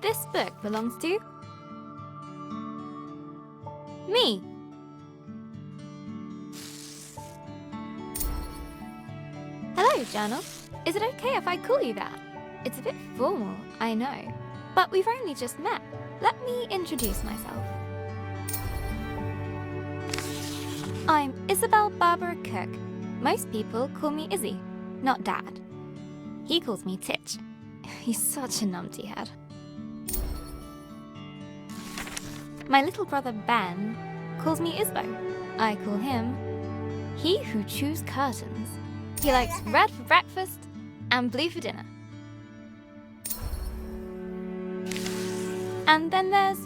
this book belongs to? Me. Hello, journal. Is it okay if I call you that? It's a bit formal, I know, but we've only just met. Let me introduce myself. I'm Isabel Barbara Cook. Most people call me Izzy, not Dad. He calls me Titch. He's such a numpty head. My little brother Ben calls me Isbo. I call him He Who Chews Curtains. He likes red for breakfast and blue for dinner. And then there's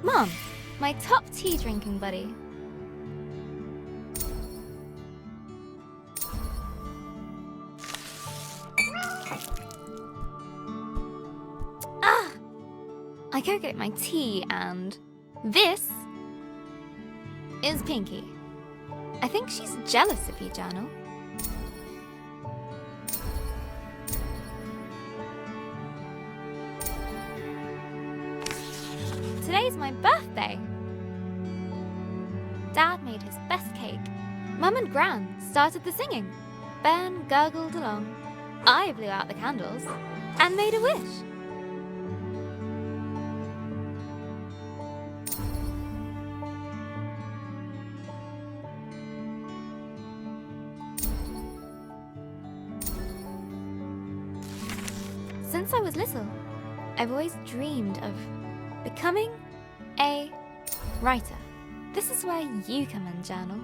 Mom, my top tea drinking buddy. I go get my tea, and this is Pinky. I think she's jealous of you, Journal. Today's my birthday. Dad made his best cake. Mum and Gran started the singing. Ben gurgled along. I blew out the candles and made a wish. Since I was little, I've always dreamed of becoming a writer. This is where you come in, Journal.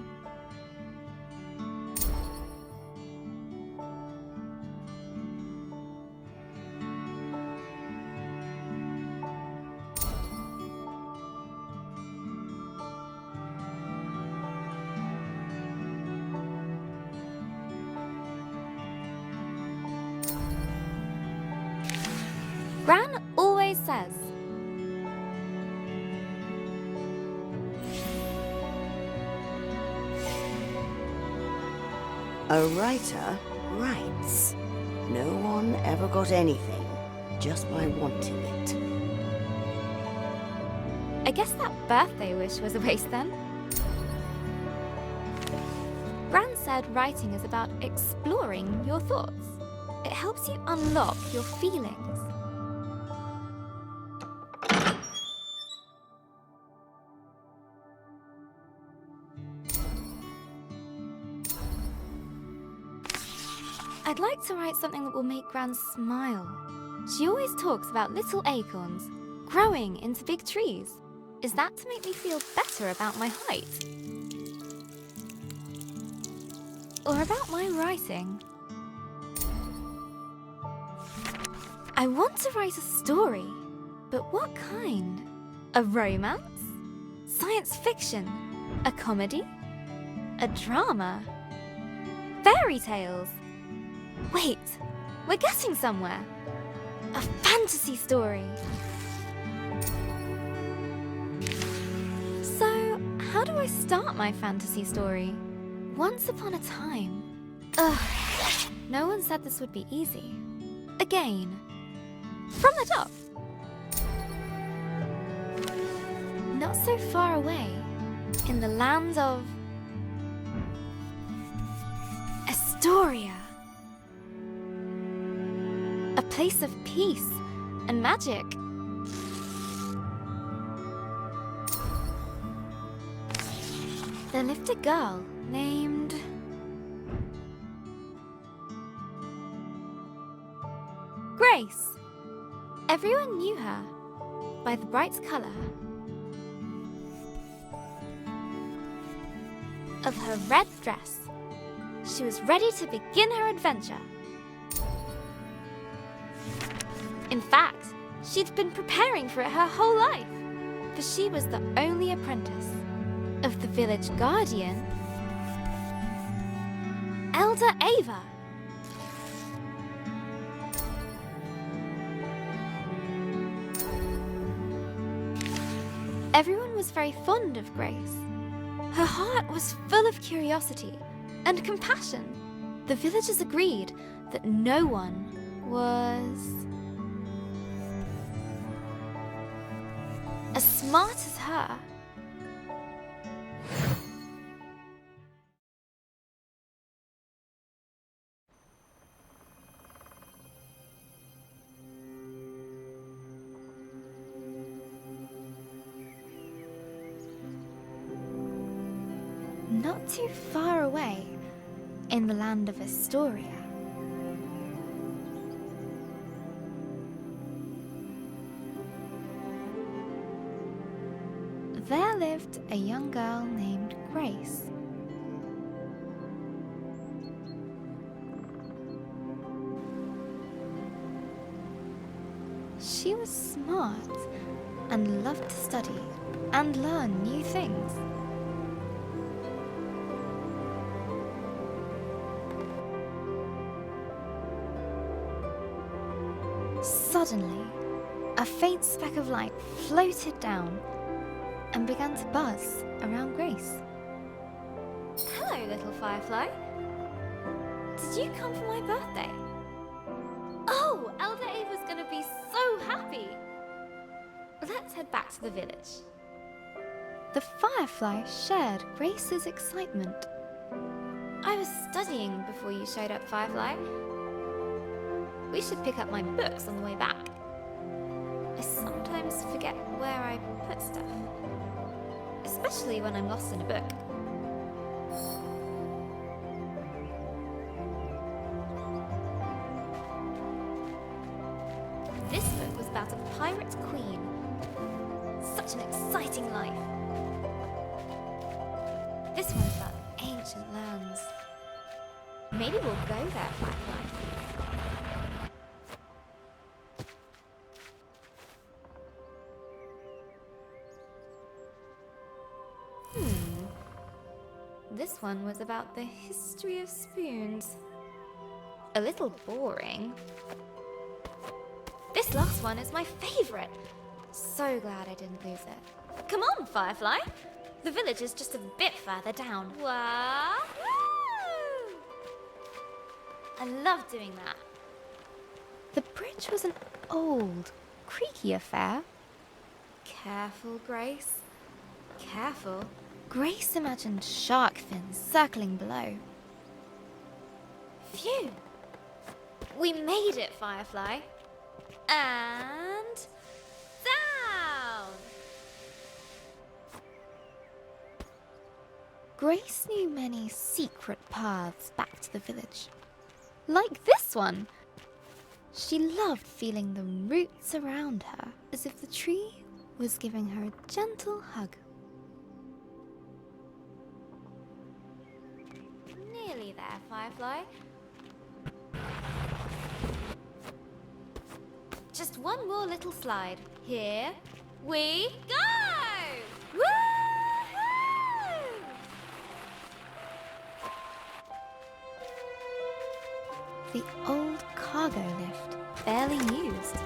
Gran always says, a writer writes. No one ever got anything just by wanting it. I guess that birthday wish was a waste then. Gran said writing is about exploring your thoughts. It helps you unlock your feelings. I'd like to write something that will make Gran smile. She always talks about little acorns growing into big trees. Is that to make me feel better about my height? Or about my writing? I want to write a story, but what kind? A romance? Science fiction? A comedy? A drama? Fairy tales? Wait, we're getting somewhere. A fantasy story. So, how do I start my fantasy story? Once upon a time. Ugh, no one said this would be easy. Again, from the top. Not so far away, in the land of Astoria. A place of peace and magic. There lived a girl named Grace. Everyone knew her by the bright color of her red dress. She was ready to begin her adventure. In fact, she'd been preparing for it her whole life, for she was the only apprentice of the village guardian, Elder Ava. Everyone was very fond of Grace. Her heart was full of curiosity and compassion. The villagers agreed that no one was as smart as her. Not too far away, in the land of Astoria, there lived a young girl named Grace. She was smart and loved to study and learn new things. Suddenly, a faint speck of light floated down and began to buzz around Grace. Hello, little firefly. Did you come for my birthday? Oh, Elder Ava's gonna be so happy. Let's head back to the village. The firefly shared Grace's excitement. I was studying before you showed up, Firefly. We should pick up my books on the way back. I sometimes forget where I put stuff, especially when I'm lost in a book. This book was about a pirate queen. Such an exciting life. This one's about ancient lands. Maybe we'll go there, Firefly. This one was about the history of spoons. A little boring. This last one is my favorite. So glad I didn't lose it. Come on, Firefly. The village is just a bit further down. Wahoo! I love doing that. The bridge was an old, creaky affair. Careful, Grace. Careful. Grace imagined shark fins circling below. Phew! We made it, Firefly. And down! Grace knew many secret paths back to the village. Like this one! She loved feeling the roots around her, as if the tree was giving her a gentle hug. Nearly there, Firefly. Just one more little slide. Here we go! Woo-hoo! The old cargo lift, barely used.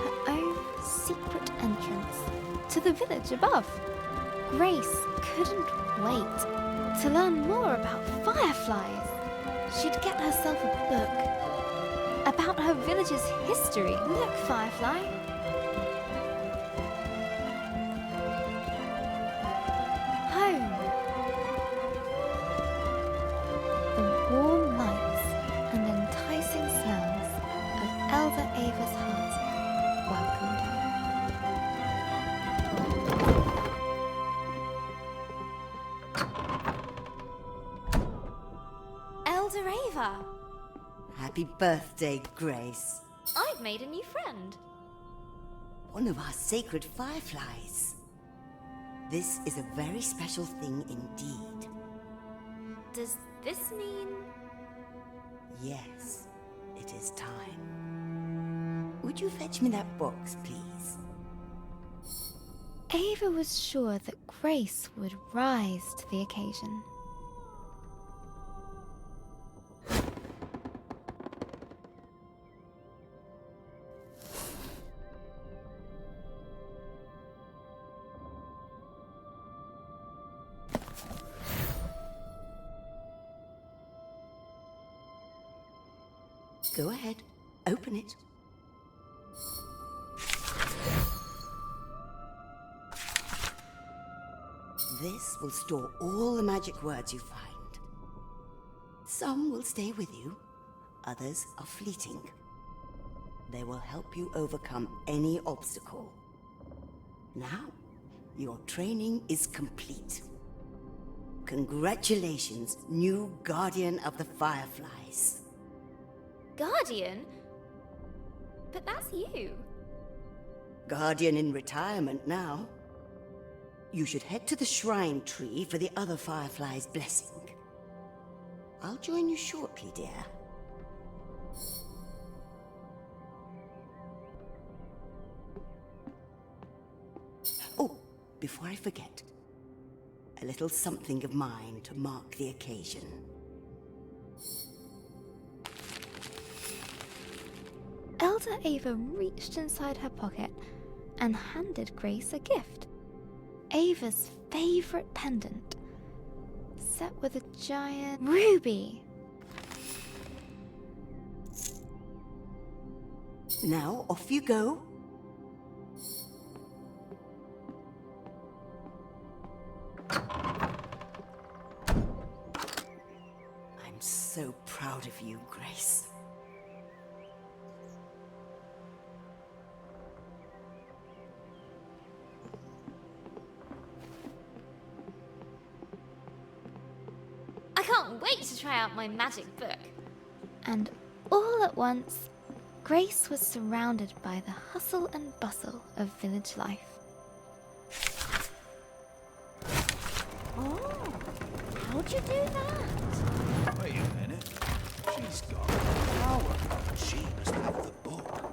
Her own secret entrance to the village above. Grace couldn't wait to learn more about fireflies. She'd get herself a book about her village's history. Look, Firefly. Home. The warm lights and enticing smells of Elder Ava's heart welcomed her. Elder Ava! Happy birthday, Grace. I've made a new friend. One of our sacred fireflies. This is a very special thing indeed. Does this mean... Yes, it is time. Would you fetch me that box, please? Ava was sure that Grace would rise to the occasion. Go ahead, open it. This will store all the magic words you find. Some will stay with you, others are fleeting. They will help you overcome any obstacle. Now, your training is complete. Congratulations, new Guardian of the Fireflies. Guardian? But that's you. Guardian in retirement now. You should head to the shrine tree for the other Firefly's blessing. I'll join you shortly, dear. Oh, before I forget, a little something of mine to mark the occasion. Elder Ava reached inside her pocket and handed Grace a gift. Ava's favorite pendant, set with a giant ruby. Now, off you go. I'm so proud of you, Grace. I can't wait to try out my magic book. And all at once, Grace was surrounded by the hustle and bustle of village life. Oh, how'd you do that? Wait a minute. She's got power. She must have the book.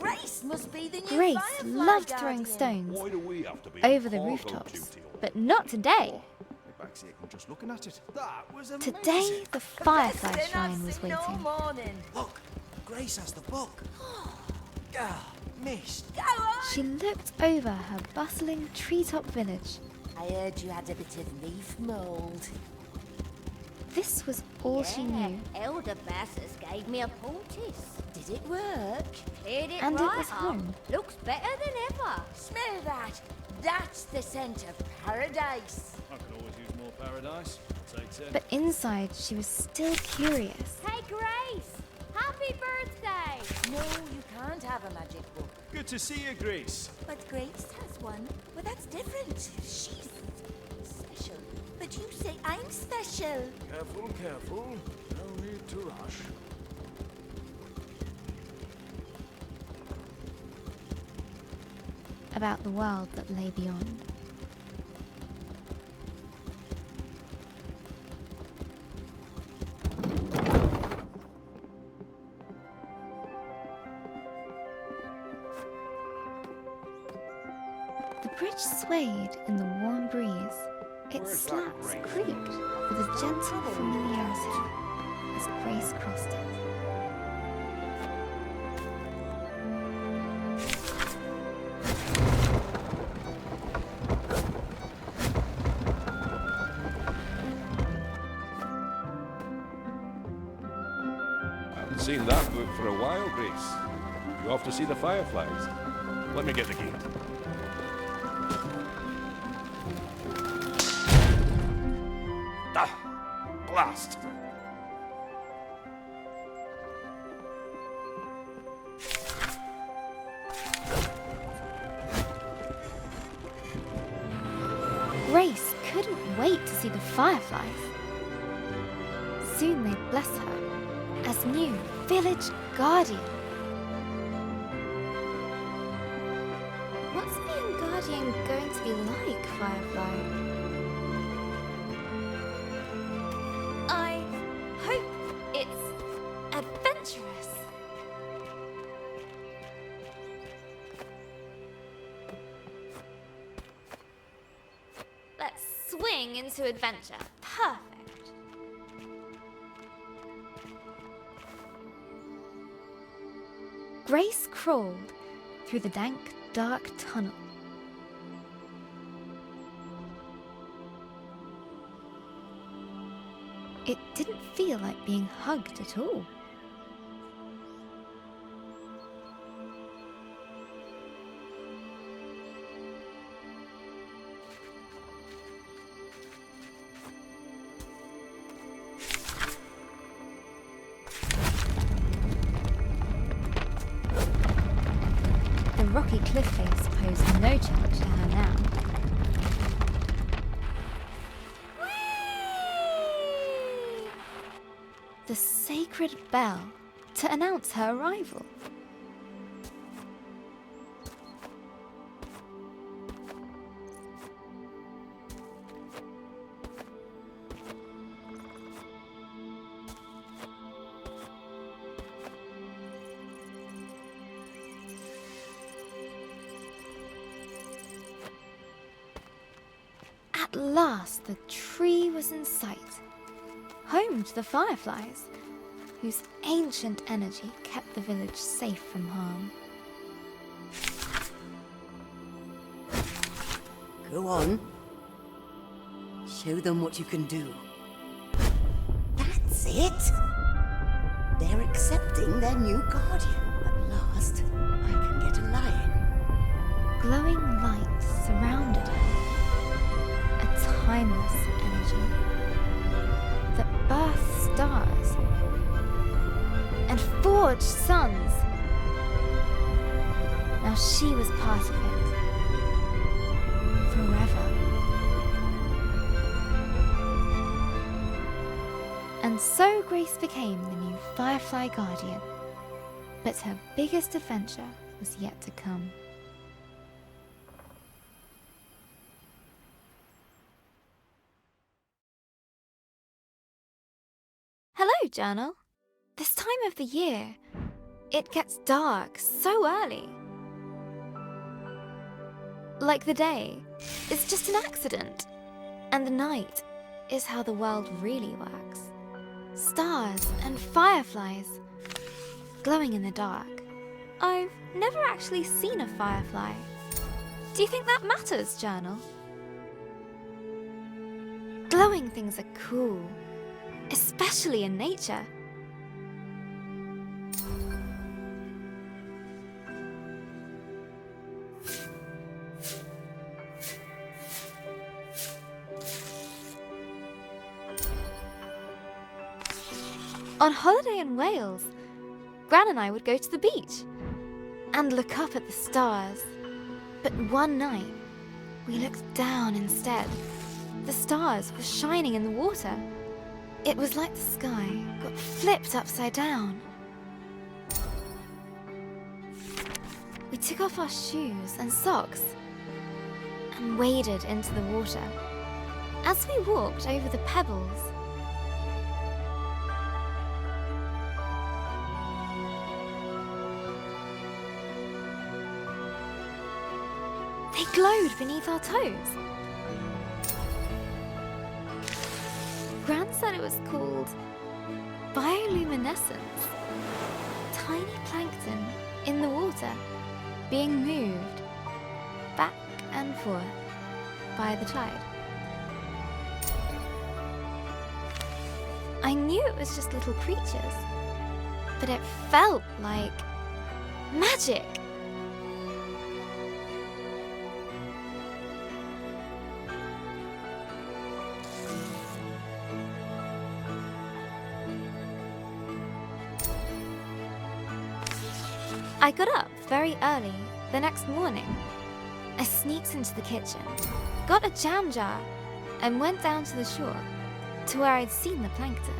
Grace must be the new Grace firefly loved guardian. throwing stones Why do we have to be over on the cargo rooftops, duty all but not today. the back seat and just looking at it. That was amazing. Today, the Best Firefly thing Shrine I've was seen all waiting. morning. Look, Grace has the book. Missed. Go on! She looked over her bustling treetop village. I heard you had a bit of leaf mould. This was all she knew, Elder Bassus gave me a poultice. Did it work? Cleared it and it right was up. home. Looks better than ever. Smell that! That's the scent of paradise. I could always use more paradise. I'll take 10. But inside, she was still curious. Hey, Grace! Happy birthday! No, you can't have a magic book. Good to see you, Grace. But Grace has one. But that's different. She's special. But you say I'm special. Careful, careful. No need to rush. About the world that lay beyond. The bridge swayed in the warm breeze. Its Where's that slats bridge? creaked with a gentle familiarity as Grace crossed it. I haven't seen that book for a while, Grace. You off to see the fireflies? Let me get the gate. Ah! Blast! Grace couldn't wait to see the fireflies. Soon they'd bless her as new village guardian. What's being guardian going to be like, Firefly? I hope it's adventurous. Let's swing into adventure. Perfect. Grace crawled through the dank, dark tunnel. It didn't feel like being hugged at all. rocky cliff face posed no challenge to her now. The sacred bell to announce her arrival. At last the tree was in sight, home to the fireflies, whose ancient energy kept the village safe from harm. Go on. Show them what you can do. That's it! They're accepting their new guardian. At last, I can get a lion. Glowing light surrounded her, a timeless energy that birthed stars and forged suns. Now she was part of it, forever. And so Grace became the new Firefly Guardian, but her biggest adventure was yet to come. Hello, Journal. This time of the year, it gets dark so early. Like the day is just an accident, and the night is how the world really works. Stars and fireflies glowing in the dark. I've never actually seen a firefly. Do you think that matters, Journal? Glowing things are cool, especially in nature. On holiday in Wales, Gran and I would go to the beach and look up at the stars. But one night, we looked down instead. The stars were shining in the water. It was like the sky got flipped upside down. We took off our shoes and socks and waded into the water. As we walked over the pebbles, they glowed beneath our toes. Gran said it was called bioluminescence. Tiny plankton in the water being moved back and forth by the tide. I knew it was just little creatures, but it felt like magic. I got up very early the next morning. I sneaked into the kitchen, got a jam jar, and went down to the shore to where I'd seen the plankton.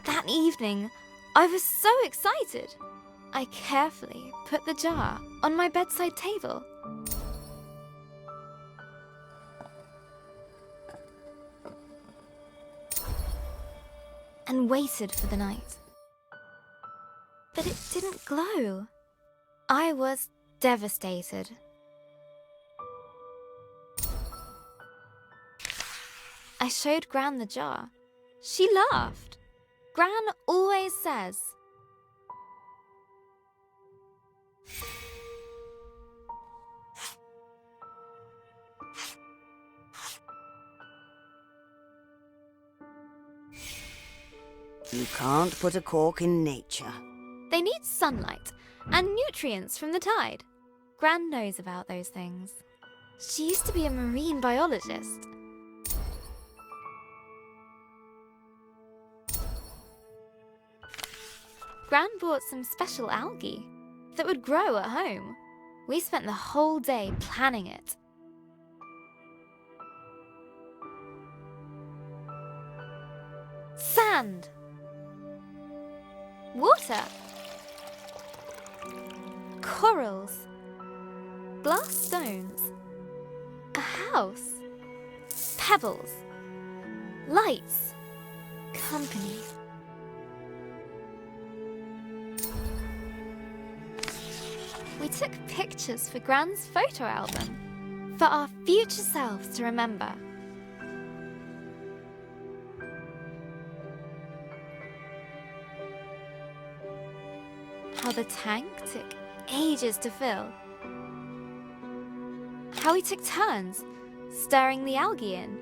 That evening, I was so excited. I carefully put the jar on my bedside table. And waited for the night. But it didn't glow. I was devastated. I showed Gran the jar. She laughed. Gran always says, You can't put a cork in nature. They need sunlight and nutrients from the tide. Gran knows about those things. She used to be a marine biologist. Gran bought some special algae that would grow at home. We spent the whole day planning it. Sand. Water. Corals. Glass stones. A house. Pebbles. Lights. Company. We took pictures for Gran's photo album, for our future selves to remember. How the tank took ages to fill. How we took turns stirring the algae in.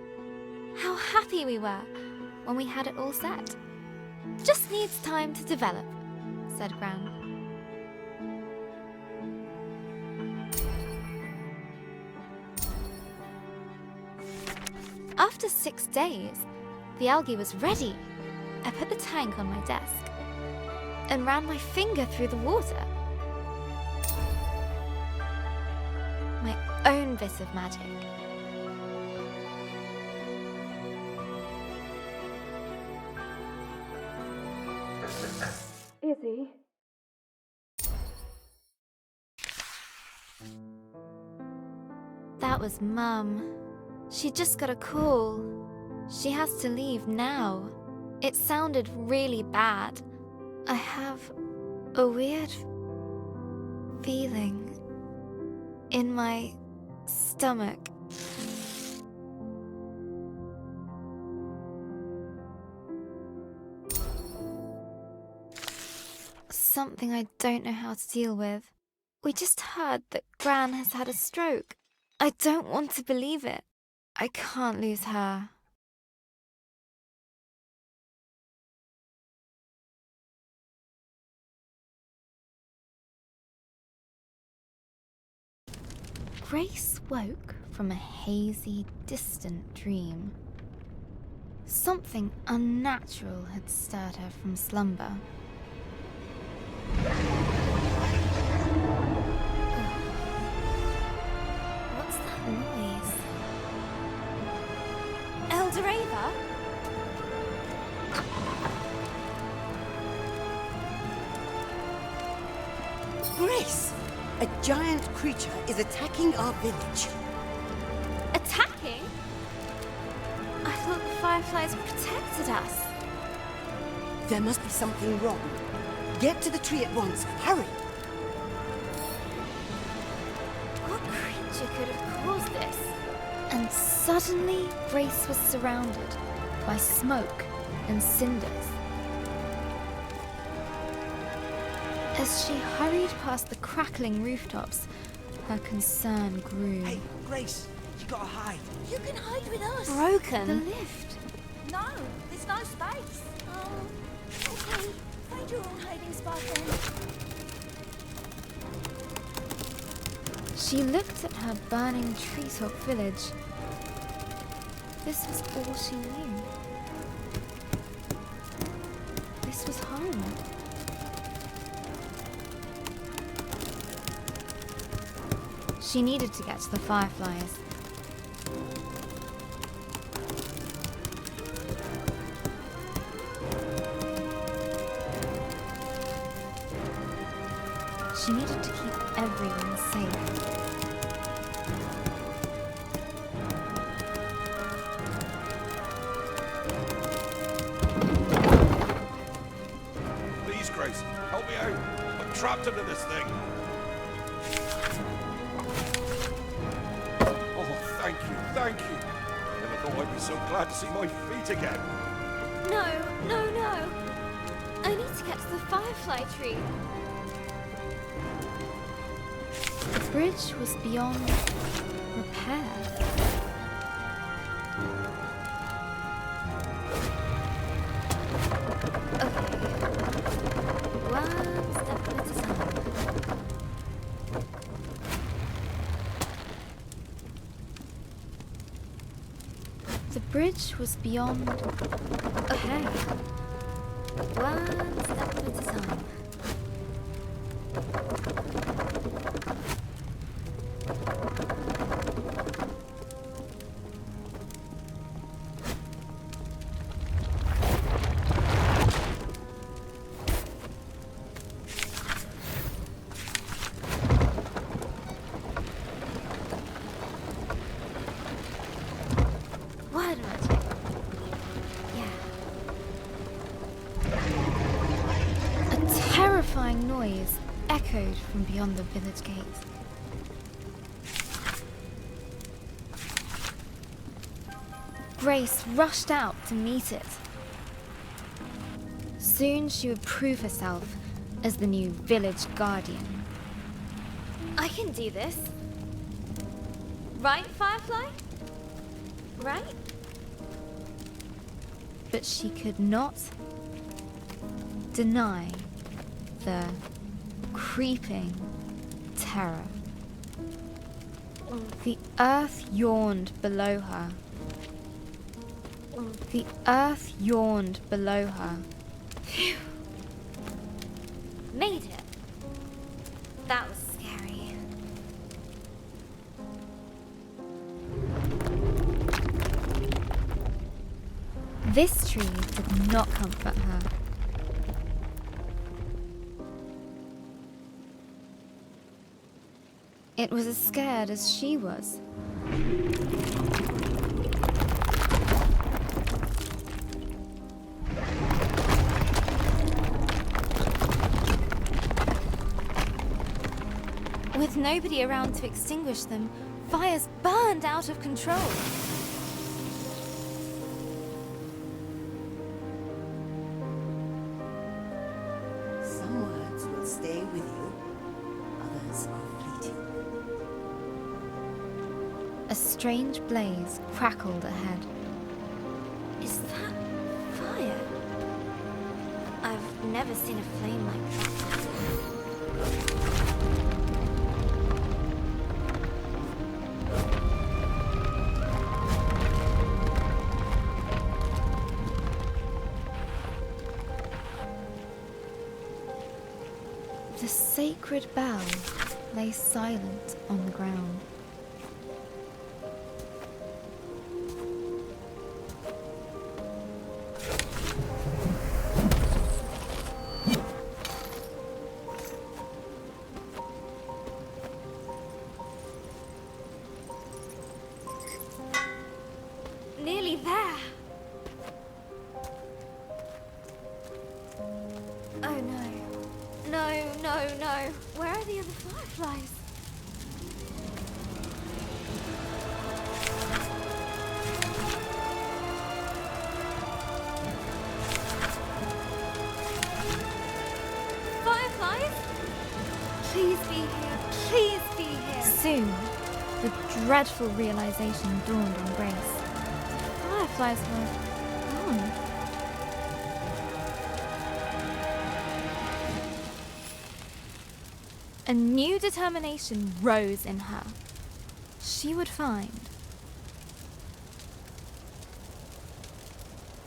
How happy we were when we had it all set. Just needs time to develop, said Gran. After 6 days, the algae was ready. I put the tank on my desk and ran my finger through the water. My own bit of magic. Izzy? That was Mum. She just got a call. She has to leave now. It sounded really bad. I have a weird feeling in my stomach. Something I don't know how to deal with. We just heard that Gran has had a stroke. I don't want to believe it. I can't lose her. Grace woke from a hazy, distant dream. Something unnatural had stirred her from slumber. What's that noise? Eldoreva? Grace! A giant creature is attacking our village. Attacking? I thought the fireflies protected us. There must be something wrong. Get to the tree at once. Hurry! What creature could have caused this? And suddenly, Grace was surrounded by smoke and cinders. As she hurried past the crackling rooftops, her concern grew. Hey, Grace, you gotta hide. You can hide with us. Broken. The lift. No, there's no space. Oh, okay. Find your own hiding spot then. She looked at her burning treetop village. This was all she knew. This was home. She needed to get to the fireflies. She needed to keep everyone safe. Please, Grace, help me out. I'm trapped into this thing. Oh, thank you, thank you. Never thought I'd be so glad to see my feet again. No, no, no. I need to get to the firefly tree. The bridge was beyond repair. Okay. One step at a time. The bridge was beyond. Okay. One step at a time. Word magic. Yeah. A terrifying noise echoed from beyond the village gate. Grace rushed out to meet it. Soon she would prove herself as the new village guardian. I can do this. Right, Firefly? Right? But she could not deny the creeping terror. The earth yawned below her. The earth yawned below her. Phew. Made it. That was scary. This tree did not comfort her. It was as scared as she was. With nobody around to extinguish them, fires burned out of control. Some words will stay with you, others are fleeting. A strange blaze crackled ahead. Is that fire? I've never seen a flame like that. The sacred bell lay silent on the ground. Nearly there. Oh no. No, no, no. Where are the other fireflies? Fireflies? Please be here. Please be here. Soon, the dreadful realization dawned on Grace. The fireflies were gone. A new determination rose in her. She would find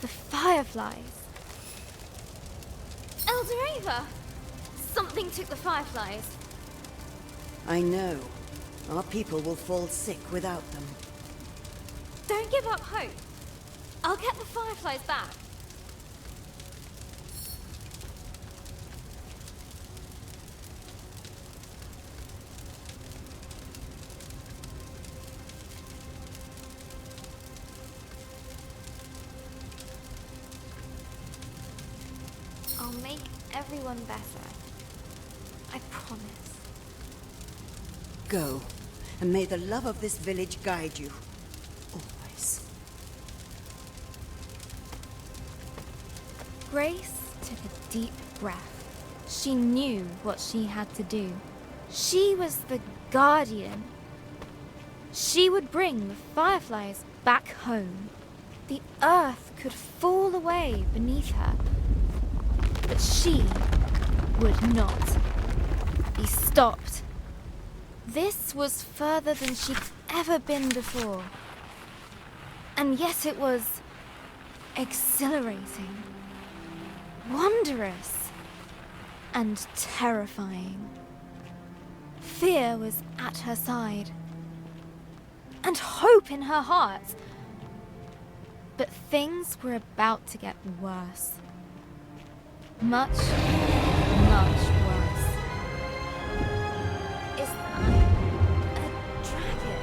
the fireflies. Elder Ava! Something took the fireflies. I know. Our people will fall sick without them. Don't give up hope. I'll get the fireflies back. I'll make everyone better. I promise. Go, and may the love of this village guide you. Always. Grace took a deep breath. She knew what she had to do. She was the guardian. She would bring the fireflies back home. The earth could fall away beneath her, But she would not be stopped. This was further than she'd ever been before. And yet it was exhilarating, wondrous, and terrifying. Fear was at her side, and hope in her heart. But things were about to get worse. Much, much worse. Is that a dragon?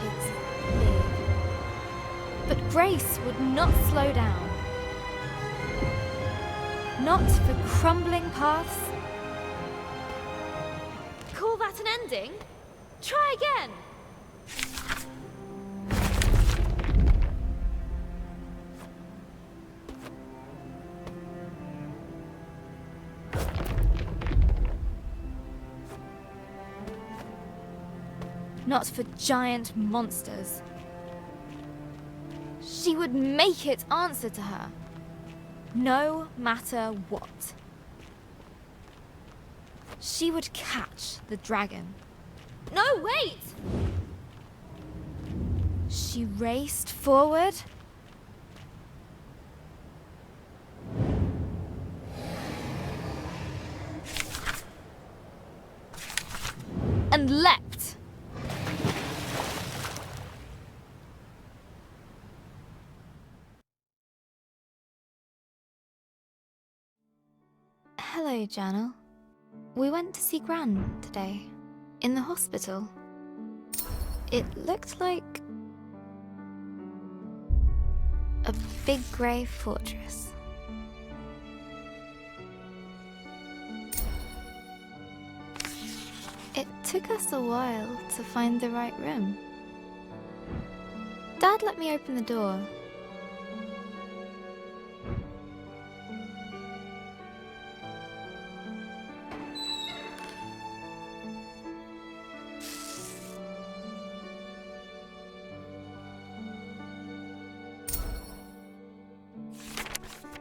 It's big. But Grace would not slow down. Not for crumbling paths. Call that an ending? Try again! Not for giant monsters. She would make it answer to her, no matter what. She would catch the dragon. No, wait! She raced forward. And leapt. Hello, Journal. We went to see Gran today, in the hospital. It looked like a big grey fortress. It took us a while to find the right room. Dad let me open the door.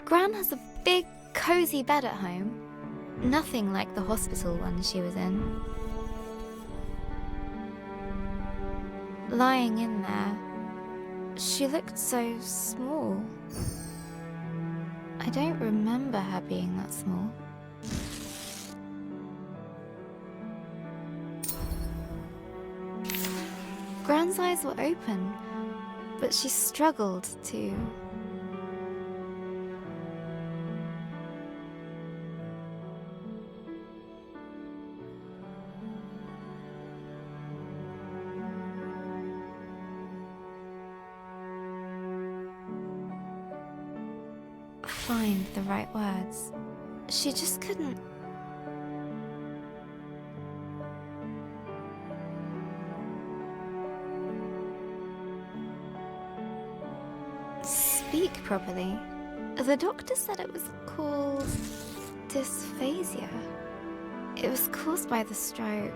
Gran has a big, cozy bed at home. Nothing like the hospital one she was in. Lying in there, she looked so small. I don't remember her being that small. Gran's eyes were open, but she struggled to. Find the right words. She just couldn't. Speak properly. The doctor said it was called dysphasia. It was caused by the stroke.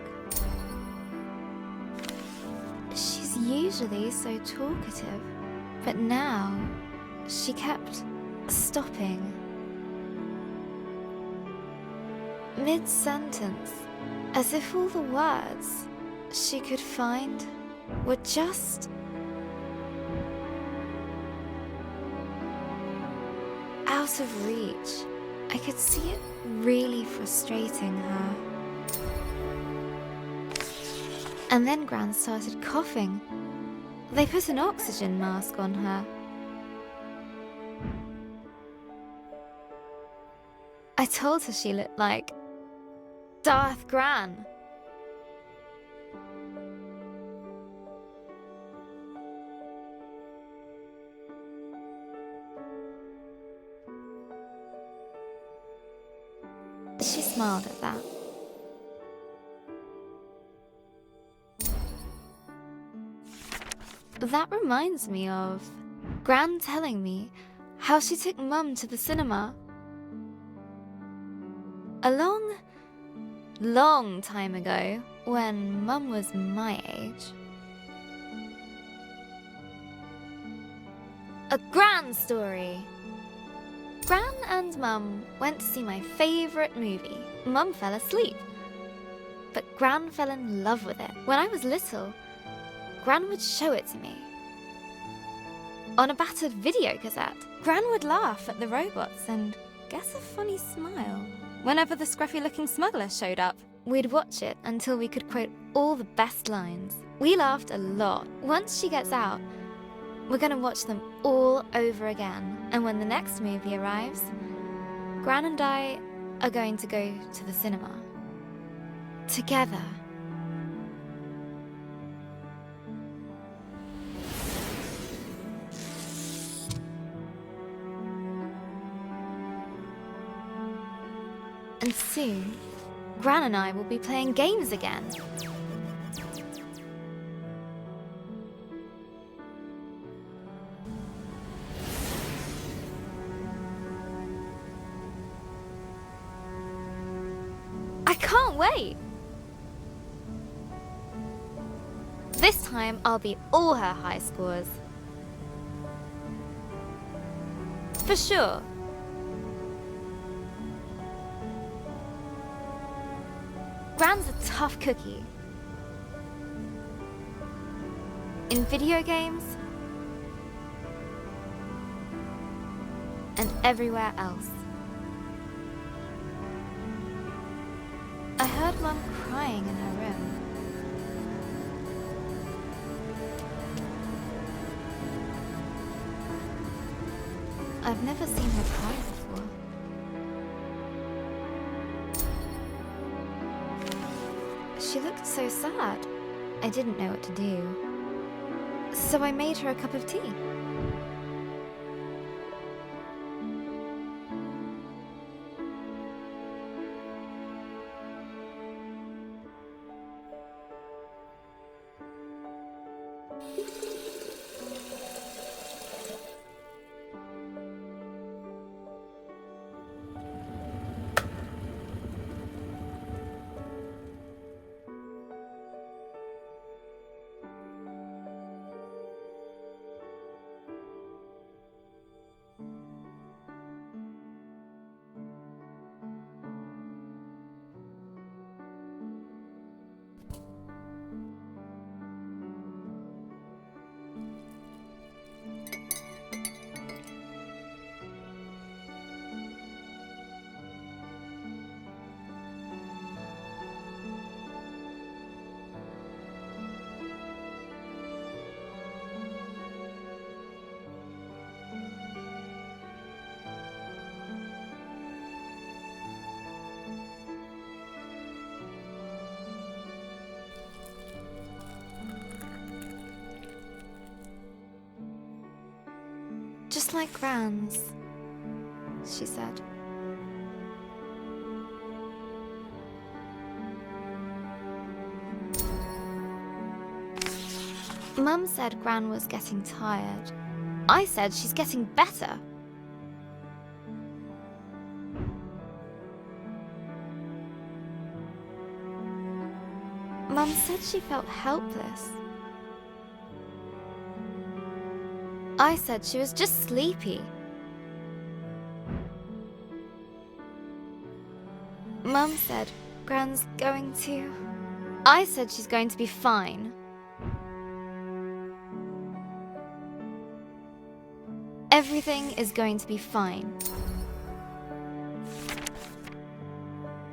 She's usually so talkative, but now she kept stopping. Mid-sentence, as if all the words she could find were just out of reach. I could see it really frustrating her. And then Gran started coughing. They put an oxygen mask on her. I told her she looked like Darth Gran. She smiled at that. That reminds me of Gran telling me how she took Mum to the cinema. A long, long time ago, when Mum was my age. A Gran story. Gran and Mum went to see my favourite movie. Mum fell asleep, but Gran fell in love with it. When I was little, Gran would show it to me on a battered video cassette. Gran would laugh at the robots and guess a funny smile whenever the scruffy-looking smuggler showed up. We'd watch it until we could quote all the best lines. We laughed a lot. Once she gets out, we're going to watch them all over again. And when the next movie arrives, Gran and I are going to go to the cinema. Together. And soon, Gran and I will be playing games again. I can't wait! This time, I'll beat all her high scores. For sure. Gran's a tough cookie. In video games, and everywhere else. I heard Mum crying in her room. I've never seen her cry before. She looked so sad. I didn't know what to do. So I made her a cup of tea. Just like Gran's, she said. Mum said Gran was getting tired. I said she's getting better. Mum said she felt helpless. I said she was just sleepy. Mum said Gran's going to... I said she's going to be fine. Everything is going to be fine.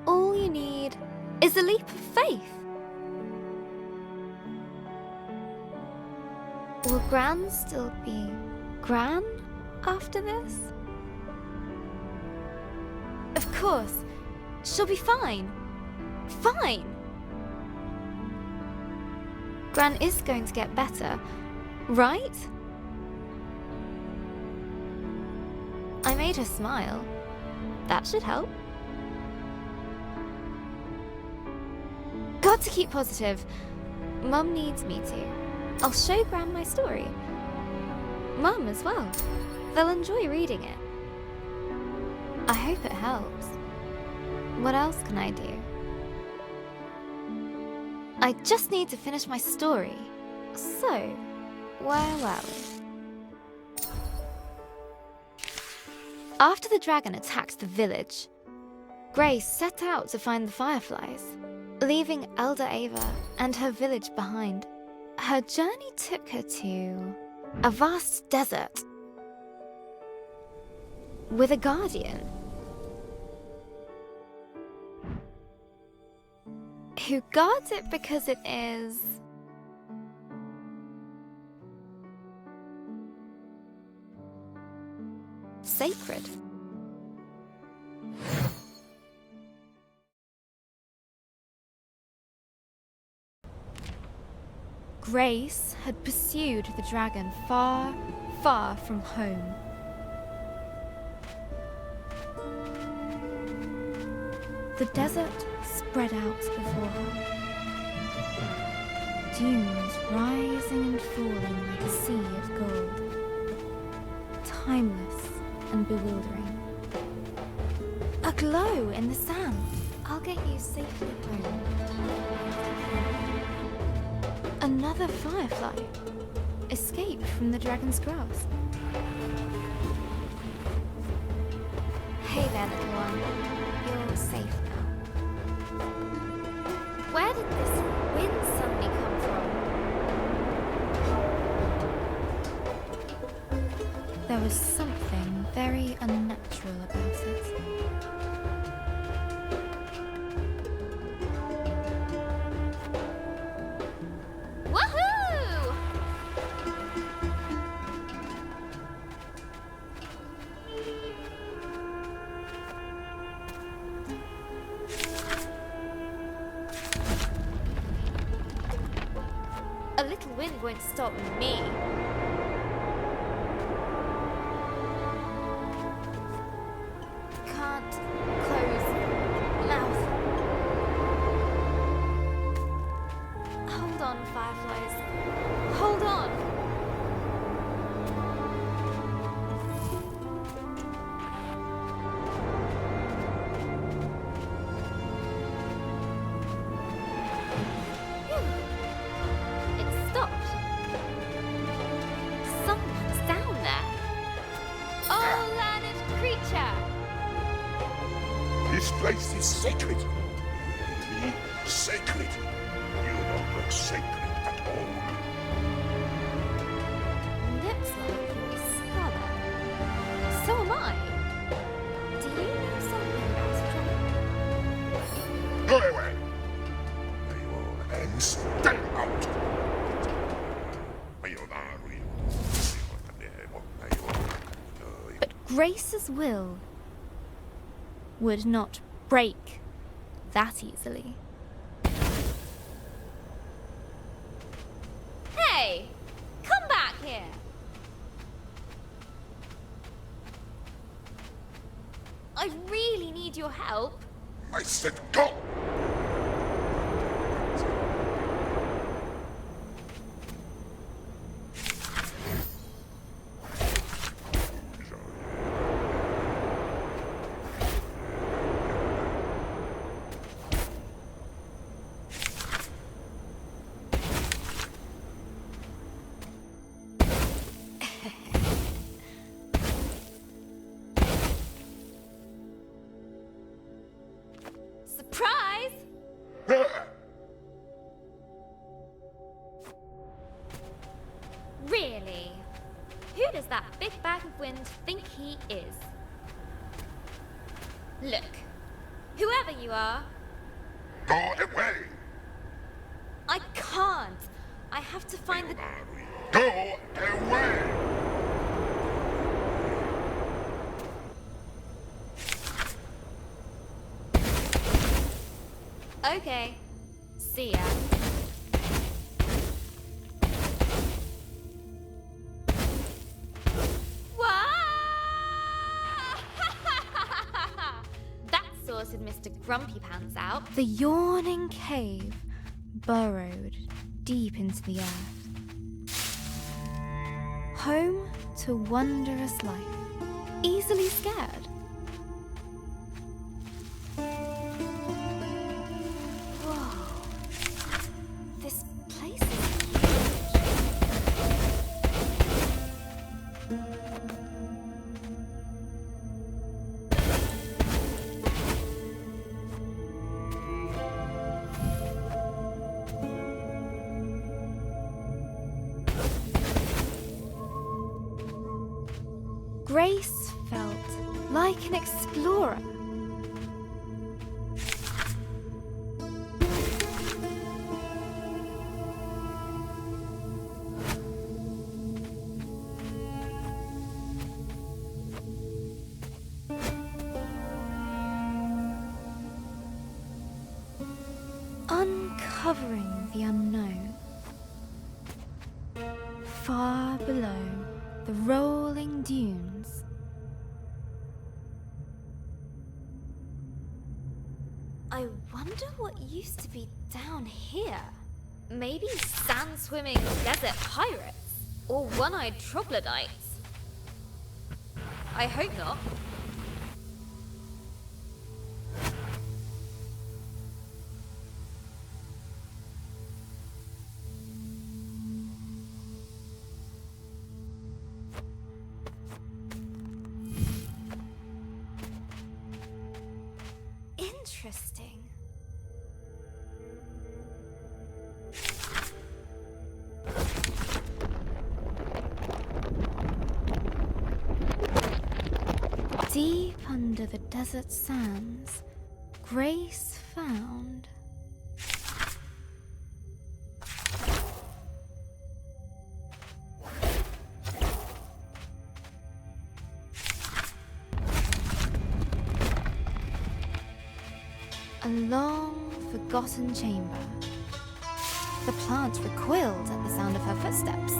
All you need is a leap of faith. Will Gran still be Gran after this? Of course. She'll be fine. Fine! Gran is going to get better, right? I made her smile. That should help. Got to keep positive. Mum needs me to. I'll show Gran my story. Mum as well. They'll enjoy reading it. I hope it helps. What else can I do? I just need to finish my story. So, where were we? After the dragon attacked the village, Grace set out to find the fireflies, leaving Elder Ava and her village behind. Her journey took her to a vast desert with a guardian who guards it because it is sacred. Grace had pursued the dragon far, far from home. The desert spread out before her, dunes rising and falling like a sea of gold, timeless and bewildering. A glow in the sand. I'll get you safely home. Another firefly escaped from the dragon's grasp. Hey there, little one. You're safe now. Where did this wind suddenly come from? There was something very unnatural about it. Woohoo! A little wind won't stop me. Can't close mouth. Hold on, fireflies. Hold on. It stopped. Someone's down there. Oh, learned creature. This place is sacred. Really sacred. You don't look sacred at all. Looks like you're a scholar. So am I. Do you know something about astronomy? Go away. May all ends stay out. But Grace's will would not break that easily. Hey! Come back here! I really need your help. I said go! Surprise! Really? Who does that big bag of wind think he is? Look, whoever you are, Go away! I can't. I have to find the... Go away! Okay. See ya. That sorted Mr. Grumpy Pants out. The yawning cave burrowed deep into the earth. Home to wondrous life. Easily scared. This place is huge. Grace felt like an explorer. Uncovering the unknown. Far below the rolling dunes. I wonder what used to be down here. Maybe sand-swimming desert pirates? Or one-eyed troglodytes? I hope not. Interesting. Deep under the desert sands, Grace found a long, forgotten chamber. The plant recoiled at the sound of her footsteps.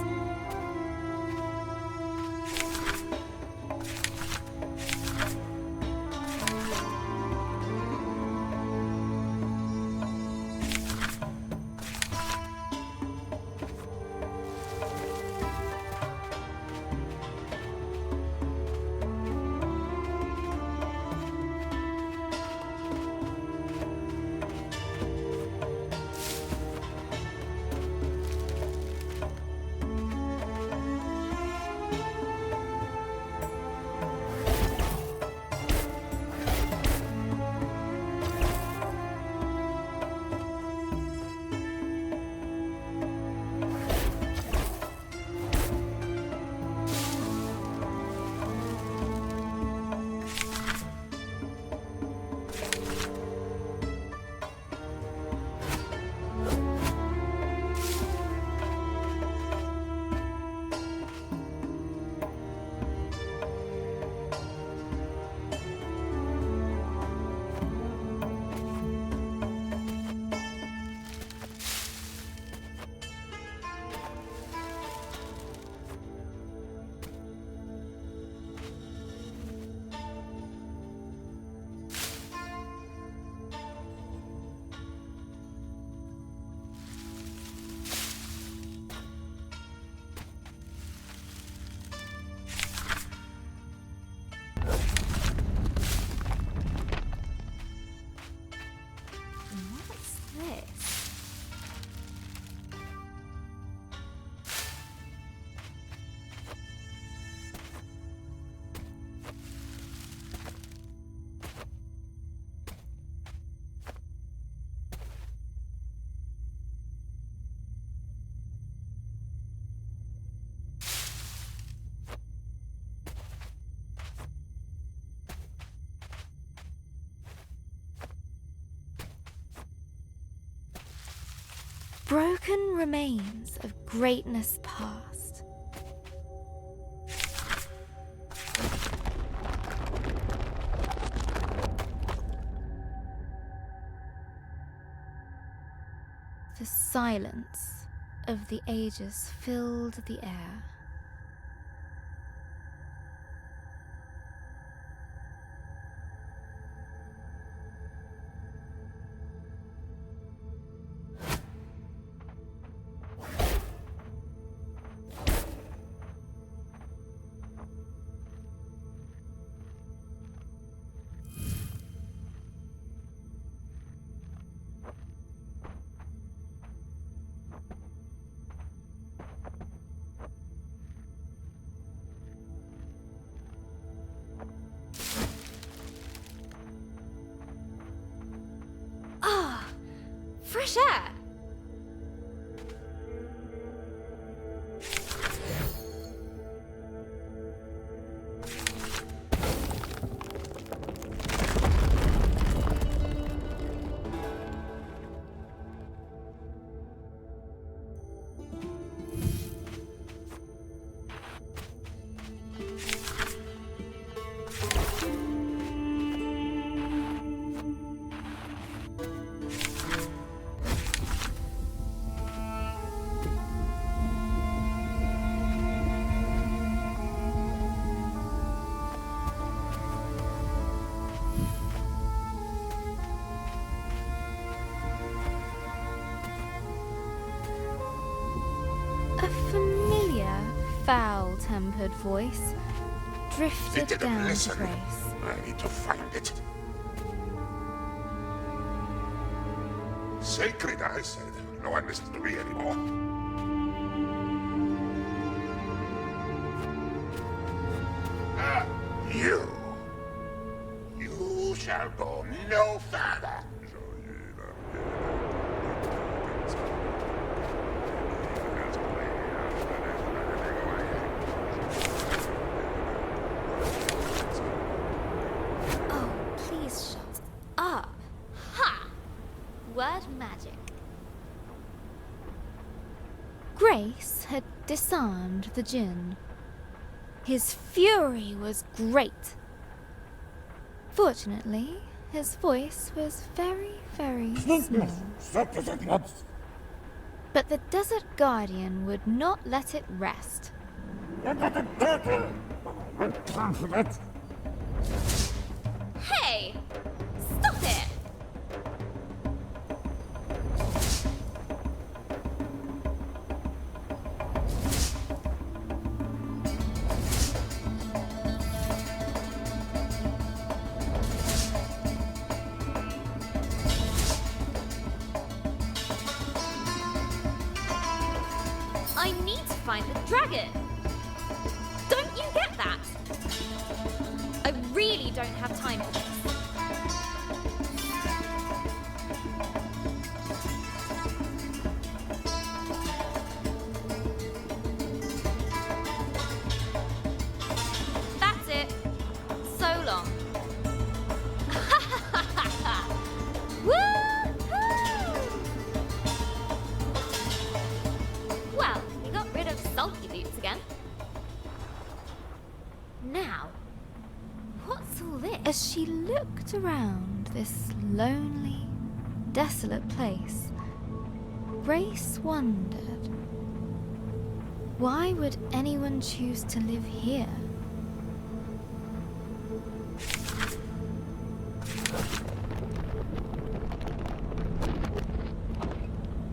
Broken remains of greatness past. The silence of the ages filled the air. Fresh air! foul-tempered voice They drifted didn't down to listen. Grace. I need to find it. Sacred, I said. No one listens to me anymore. Ah, you. You shall go no further. Oh, please shut up. Ha! Word magic. Grace had disarmed the djinn. His fury was great. Fortunately, his voice was very, very small. But the Desert Guardian would not let it rest. Hey! Stop it! I need to find the dragon. Don't you get that? I really don't have time for this. That's it. So long. Woo-hoo! Well, we got rid of Sulky Boots again. Now, what's all this? As she looked around this lonely, desolate place, Grace wondered, why would anyone choose to live here?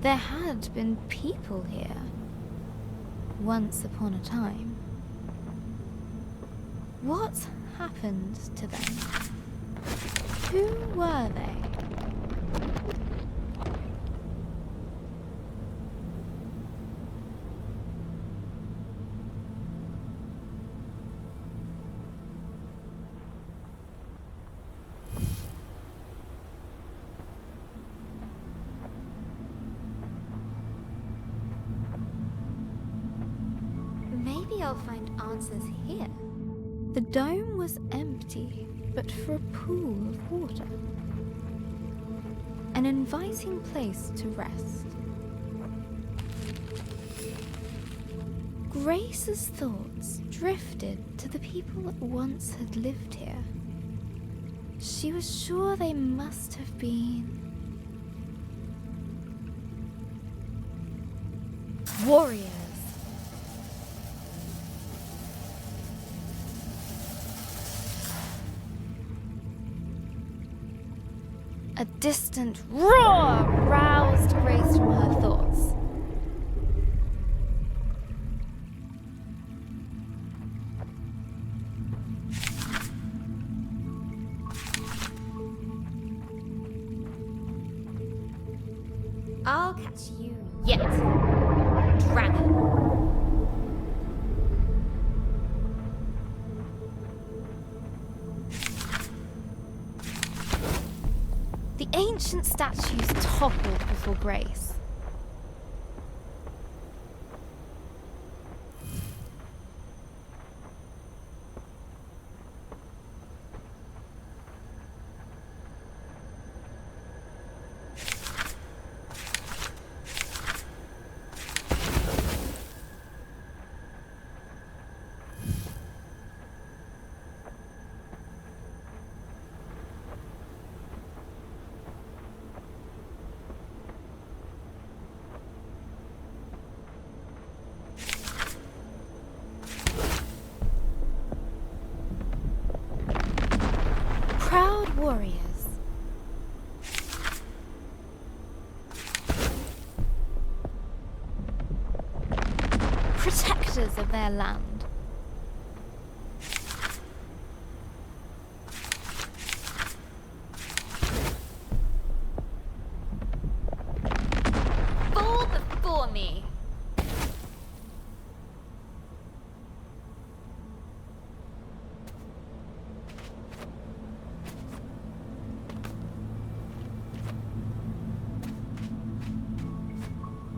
There had been people here, once upon a time. What happened to them? Who were they? Maybe I'll find answers here. The dome was empty, but for a pool of water. An inviting place to rest. Grace's thoughts drifted to the people that once had lived here. She was sure they must have been warriors. A distant roar roused Grace from her thoughts. I'll catch you yet, dragon. The ancient statues toppled before Grace. Proud warriors. Protect protectors of their land. Fall before me.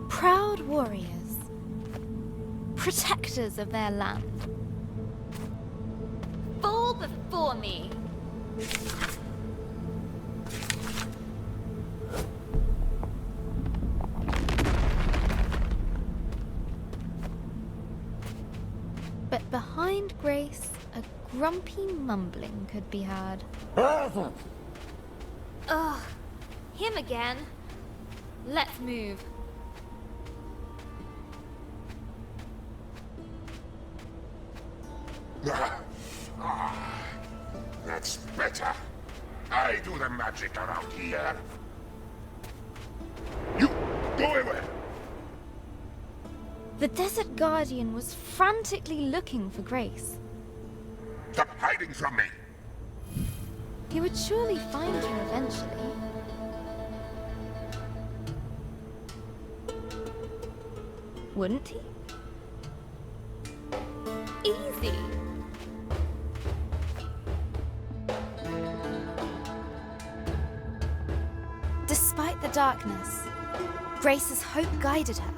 Proud warriors, protectors of their land. Fall before me. But behind Grace, a grumpy mumbling could be heard. Ugh, him again. Let's move. That's better. I do the magic around here. You, go away! The Desert Guardian was frantically looking for Grace. Stop hiding from me! He would surely find her eventually. Wouldn't he? Easy. Despite the darkness, Grace's hope guided her.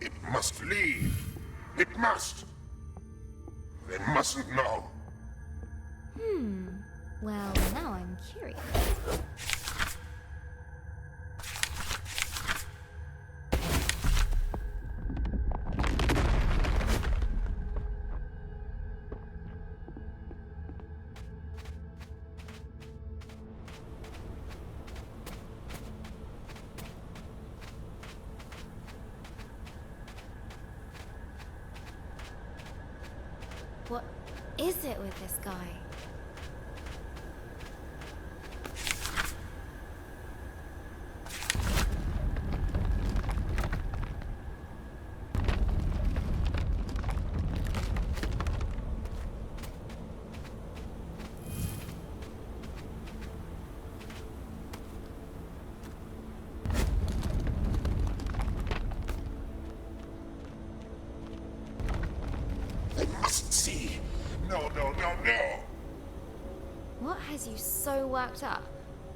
It must leave. It must. They mustn't know. Well, now I'm curious. What is it with this guy? They mustn't see. No, no, no, no. What has you so worked up?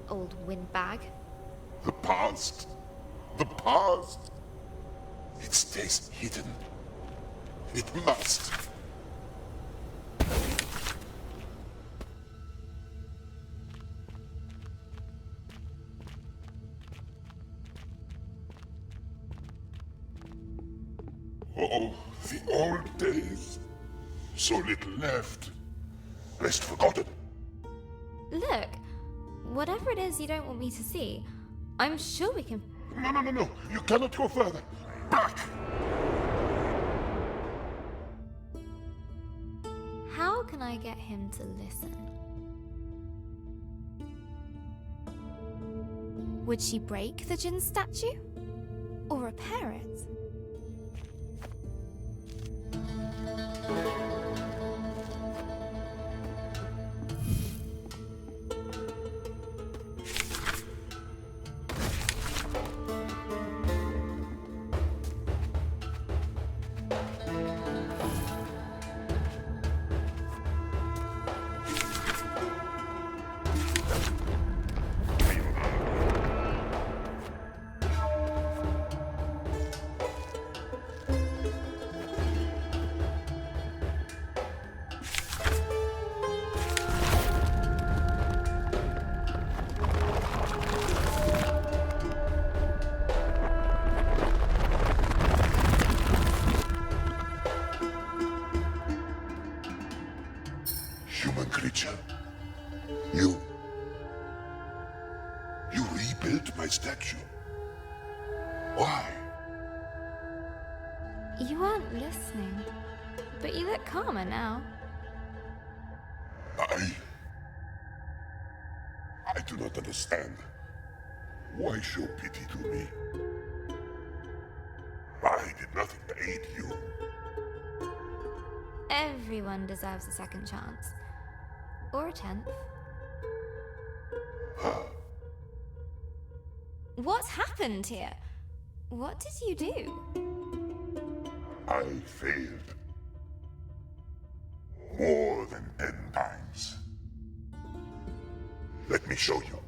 old windbag. The past? The past? It stays hidden. It must. Oh, the old days. So little left. Rest forgotten. Look, whatever it is you don't want me to see, I'm sure we can... No. You cannot go further. Back! How can I get him to listen? Would she break the Jinn statue? Or repair it? Human creature. You rebuilt my statue. Why? You weren't listening, but you look calmer now. I do not understand. Why show pity to me? I did nothing to aid you. Everyone deserves a second chance. Or a 10th. What's happened here? What did you do? I failed. More than 10 times. Let me show you.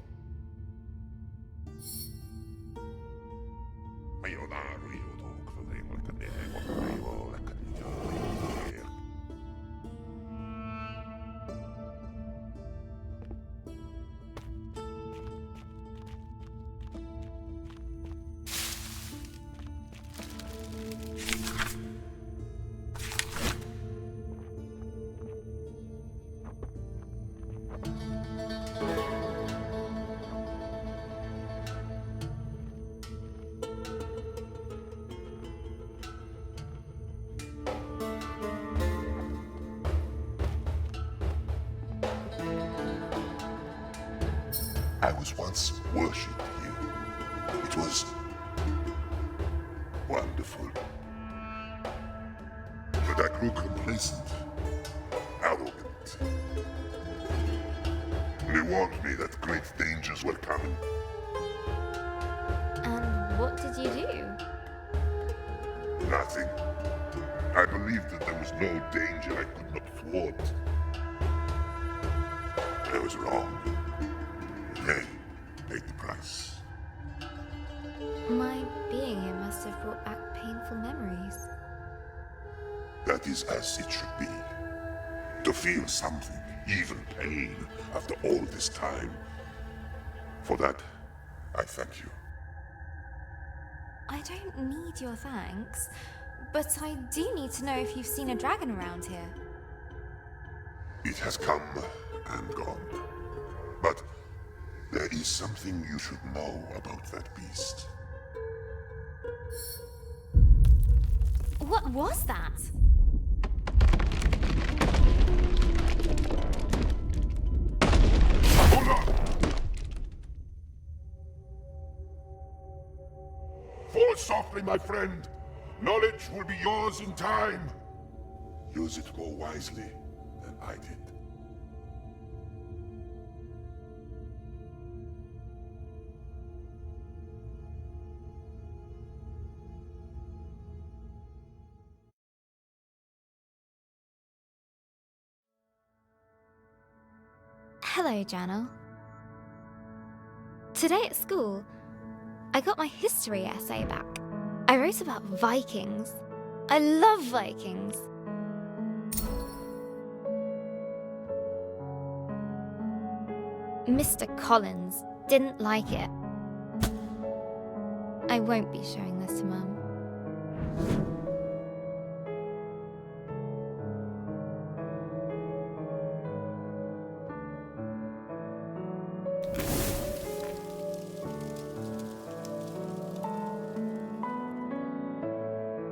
I was once worshipped here. It was wonderful. But I grew complacent, arrogant. They warned me that great dangers were coming. And what did you do? Nothing. I believed that there was no danger I could not thwart. I was wrong. They paid the price. My being here must have brought back painful memories. That is as it should be. To feel something, even pain, after all this time. For that, I thank you. I don't need your thanks, but I do need to know if you've seen a dragon around here. It has come and gone. But there is something you should know about that beast. What was that? Hold on! Fall softly, my friend. Knowledge will be yours in time. Use it more wisely than I did. Hello, Janelle. Today at school, I got my history essay back. I wrote about Vikings. I love Vikings. Mr. Collins didn't like it. I won't be showing this to Mum.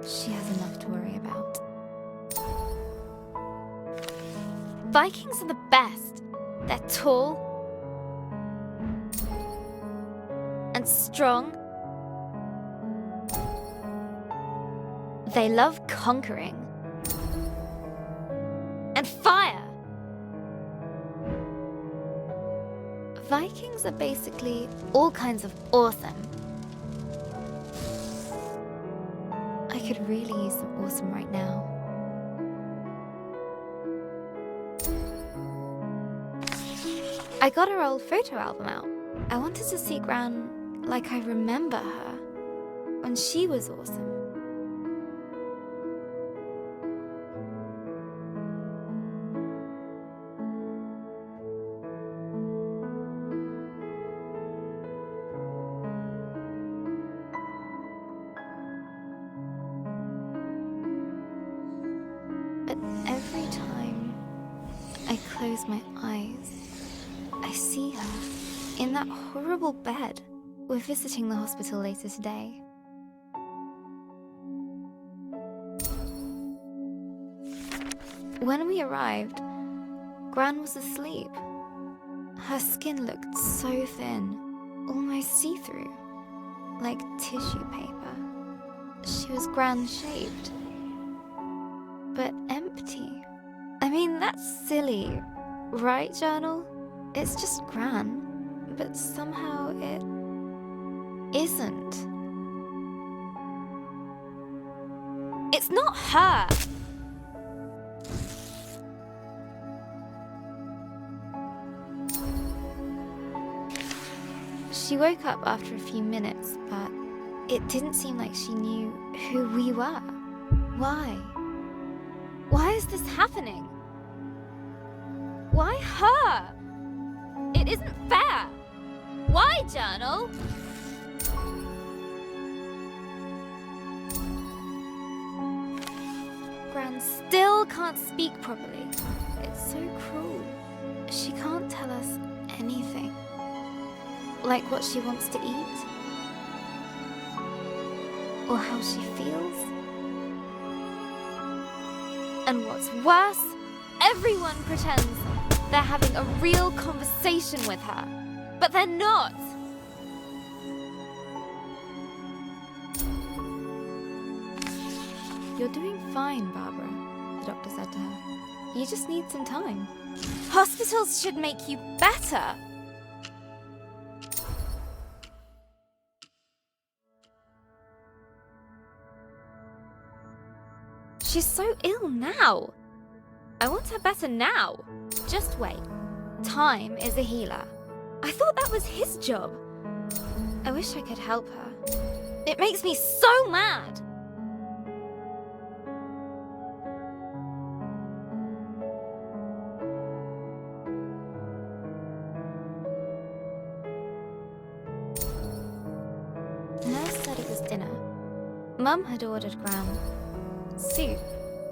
She has enough to worry about. Vikings are the best. They're tall and strong. They love conquering and fire. Vikings are basically all kinds of awesome. I could really use some awesome right now. I got her old photo album out. I wanted to see Gran like I remember her when she was awesome. But every time I close my eyes, I see her in that horrible bed. We're visiting the hospital later today. When we arrived, Gran was asleep. Her skin looked so thin, almost see-through, like tissue paper. She was Gran-shaped, but empty. I mean, that's silly, right, Journal? It's just Gran, but somehow it isn't. It's not her! She woke up after a few minutes, but it didn't seem like she knew who we were. Why? Why is this happening? Why her? It isn't fair. Why, Journal? Gran still can't speak properly. It's so cruel. She can't tell us anything. Like what she wants to eat? Or how she feels? And what's worse, everyone pretends they're having a real conversation with her, but they're not. You're doing fine, Barbara, the doctor said to her. You just need some time. Hospitals should make you better. She's so ill now. I want her better now. Just wait. Time is a healer. I thought that was his job. I wish I could help her. It makes me so mad. Nurse said it was dinner. Mum had ordered Gran soup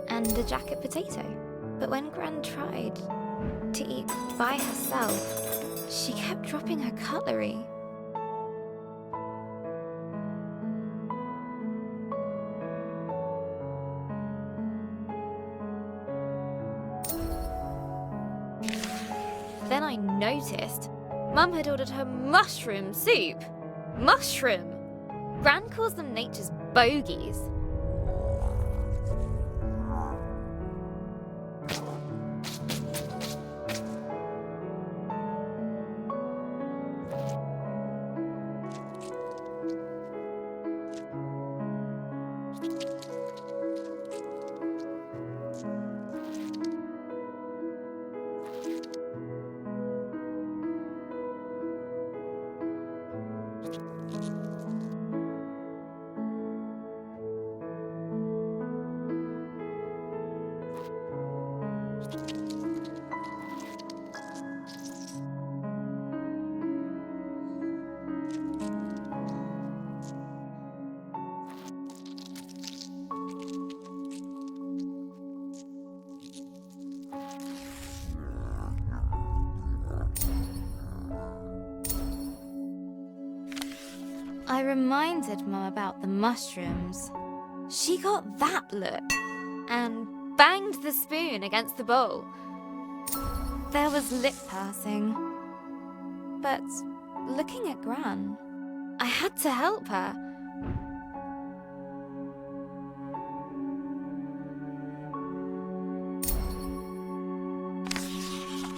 and a jacket potato. But when Gran tried to eat by herself, she kept dropping her cutlery. Then I noticed Mum had ordered her mushroom soup. Mushroom! Gran calls them nature's bogies. I reminded Mum about the mushrooms. She got that look and banged the spoon against the bowl. There was lip pursing. But looking at Gran, I had to help her.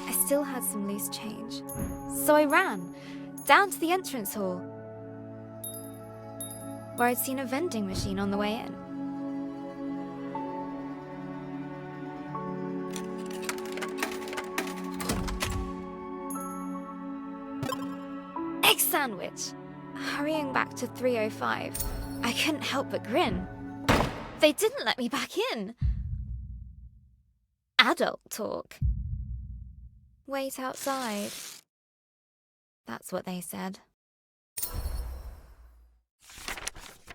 I still had some loose change, so I ran down to the entrance hall, where I'd seen a vending machine on the way in. Egg sandwich! Hurrying back to 305, I couldn't help but grin. They didn't let me back in. Adult talk. Wait outside. That's what they said.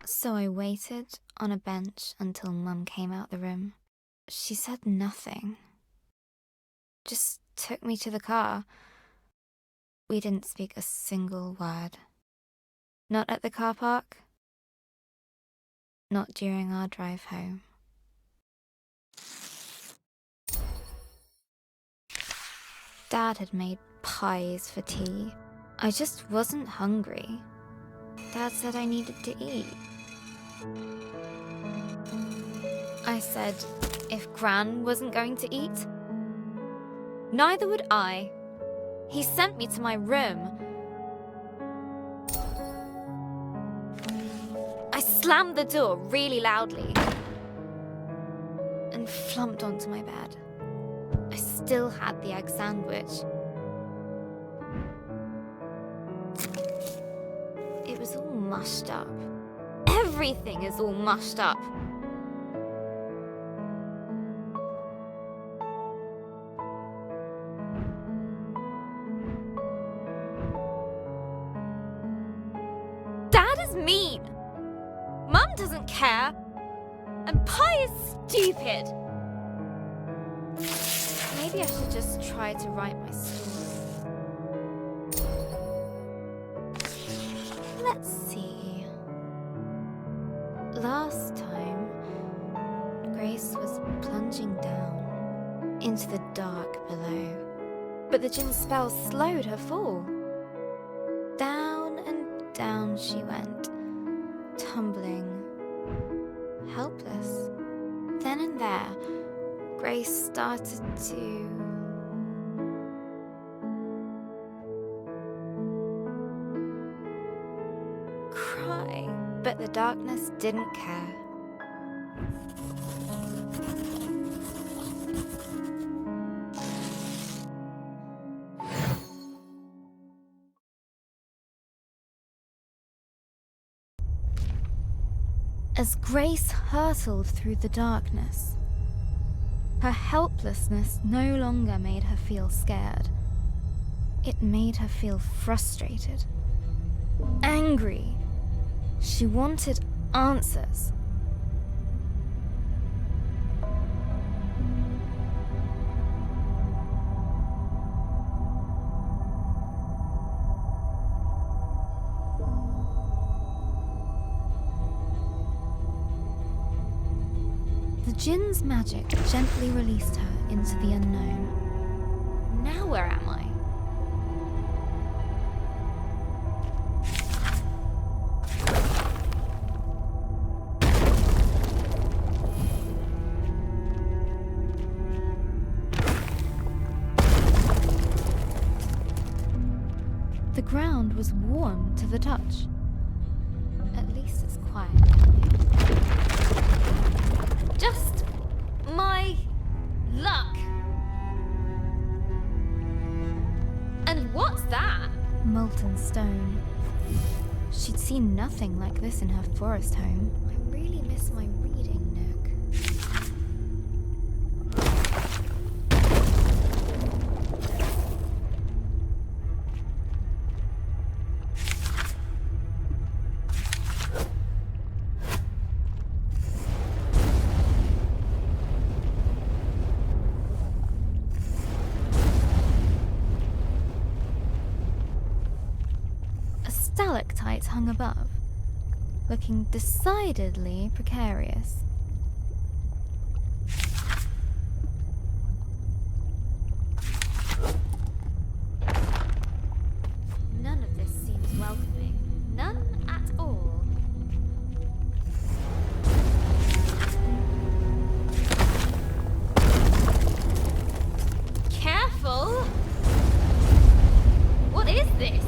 So I waited on a bench until Mum came out the room. She said nothing. Just took me to the car. We didn't speak a single word. Not at the car park. Not during our drive home. Dad had made pies for tea. I just wasn't hungry. Dad said I needed to eat. I said if Gran wasn't going to eat, neither would I. He sent me to my room. I slammed the door really loudly and flumped onto my bed. I still had the egg sandwich. It was all mushed up. Everything is all mushed up. Dad is mean. Mum doesn't care. And Pie is stupid. Maybe I should just try to write my story. Let's see. Last time, Grace was plunging down into the dark below, but the djinn spell slowed her fall. Down and down she went, tumbling, helpless. Then and there, Grace started to cry, but the darkness didn't care. As Grace hurtled through the darkness, her helplessness no longer made her feel scared. It made her feel frustrated, angry. She wanted answers. The djinn's magic gently released her into the unknown. Now where am I? The ground was warm to the touch. At least it's quiet down here. Just my luck. And what's that? Molten stone. She'd seen nothing like this in her forest home. I really miss my reading nook. A stalactite hung above, looking decidedly precarious. None of this seems welcoming. None at all. Careful! What is this?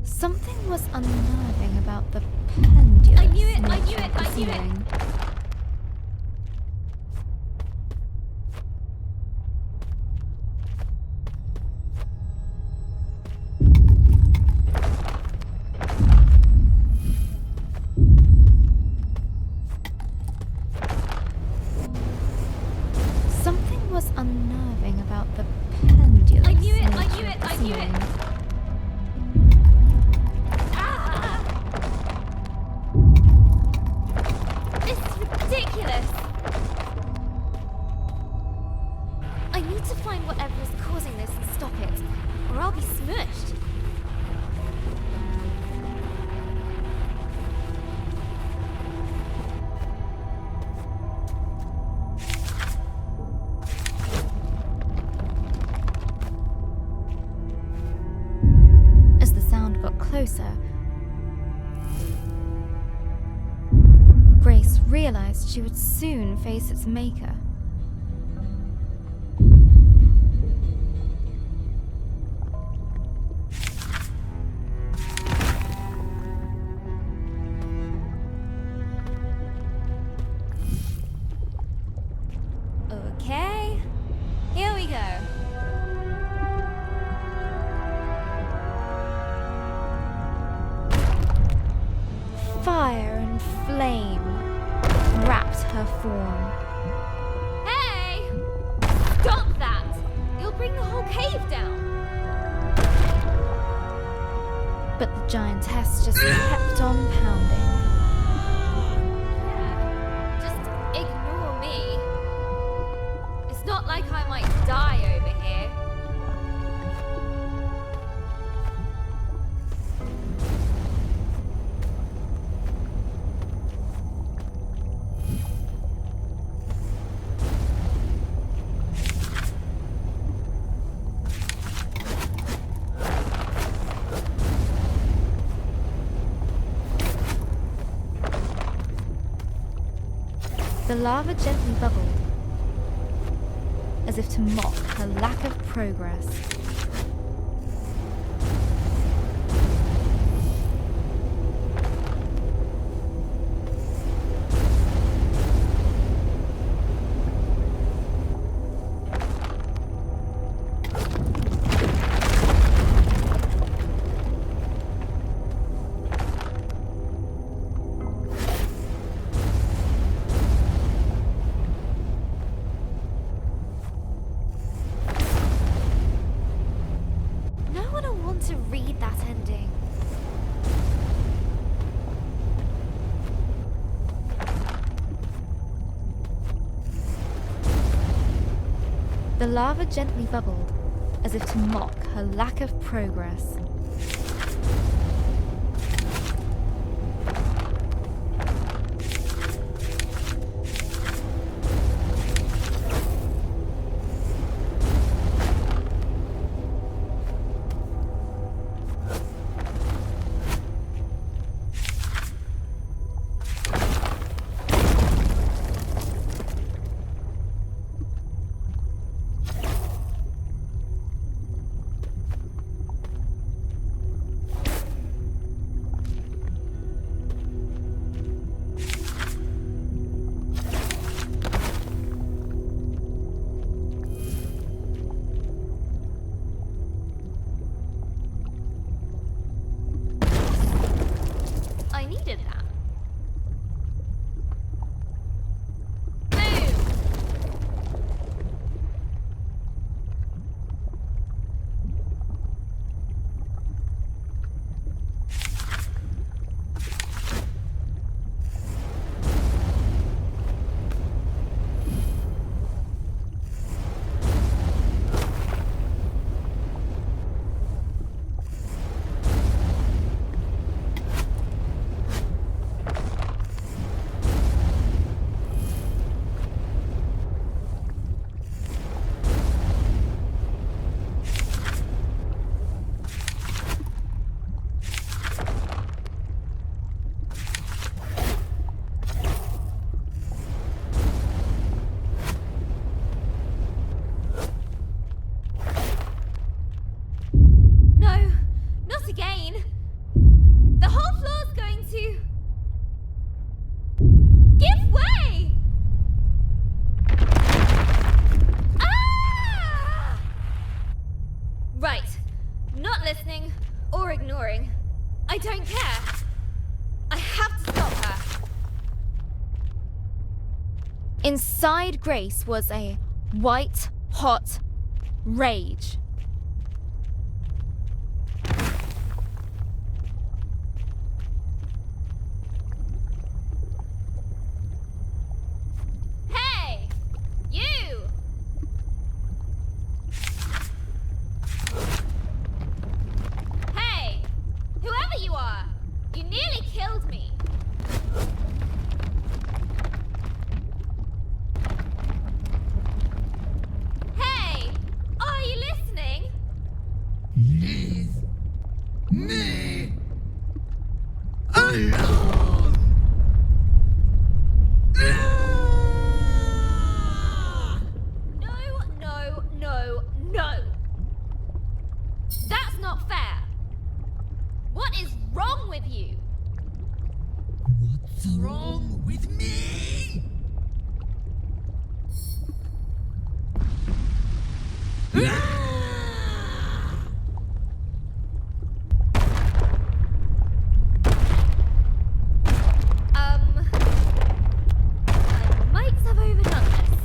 Something was unnerving about the pendulous I knew it, I nature knew it, of the I knew it. ceiling. Something was unnerving about the pendulous I knew it, I nature knew of it, the I knew it. ceiling. Ah! This is ridiculous! I need to find whatever is causing this and stop it, or I'll be smushed. As the sound got closer, Grace realized she would soon face its maker. Okay, here we go. Fire and flame wrapped her form. Hey! Stop that! You'll bring the whole cave down. But the giantess just kept on pounding. Yeah, just ignore me. It's not like I might die over here. The lava gently bubbled, as if to mock her lack of progress. No one will want to read that ending. The lava gently bubbled, as if to mock her lack of progress. I needed that. Boom! listening or ignoring. I don't care. I have to stop her. Inside Grace was a white, hot rage. Hey! You! Hey! Whoever you are, you nearly killed me. Hey! Are you listening? Leave me alone! No, no, no, no. That's not fair. What is wrong with you? What's wrong with me? I might have overdone this.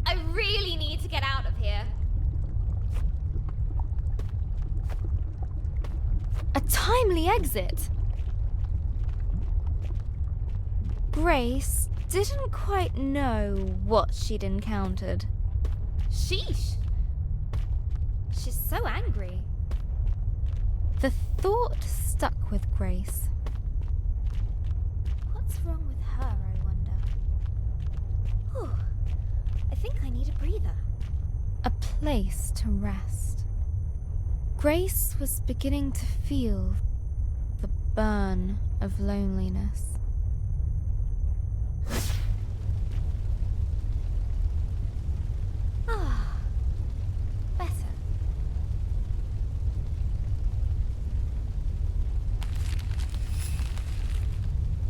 I really need to get out of here. A timely exit. Grace didn't quite know what she'd encountered. Sheesh. She's so angry. The thought stuck with Grace. What's wrong with her, I wonder? Whew. I think I need a breather. A place to rest. Grace was beginning to feel the burn of loneliness. Ah, better.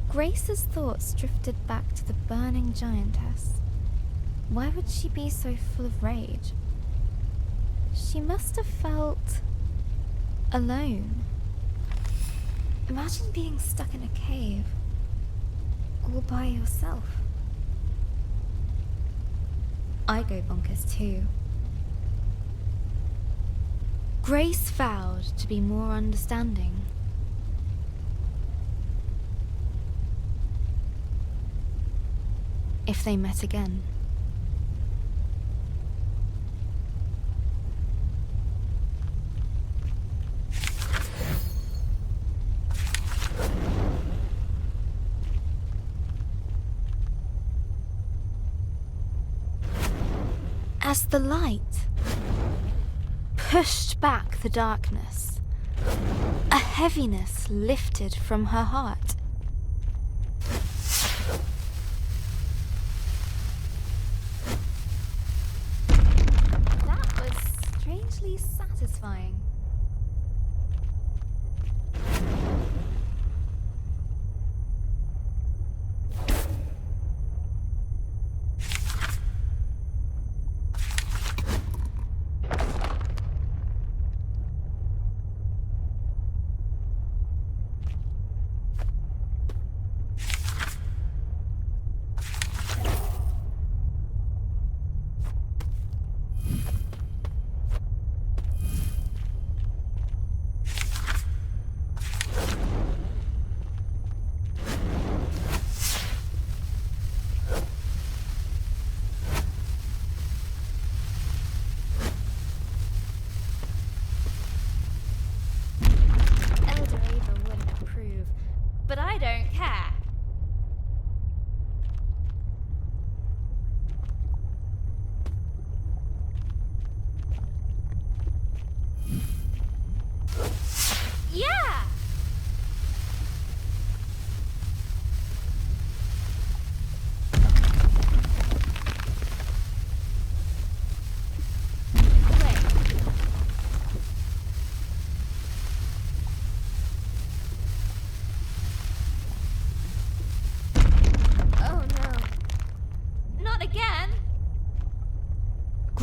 Grace's thoughts drifted back to the burning giantess. Why would she be so full of rage? She must have felt alone. Imagine being stuck in a cave, all by yourself. I go bonkers too. Grace vowed to be more understanding. If they met again. As the light pushed back the darkness, a heaviness lifted from her heart. That was strangely satisfying.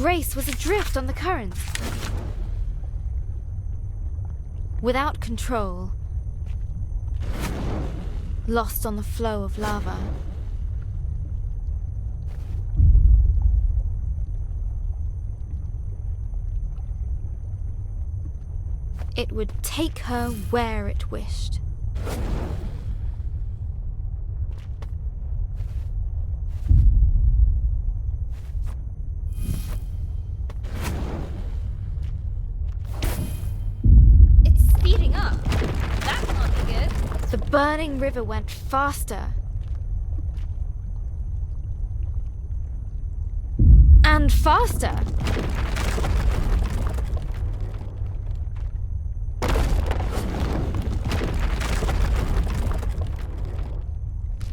Grace was adrift on the current. Without control. Lost on the flow of lava. It would take her where it wished. It's speeding up. That can't be good. The burning river went faster. And faster.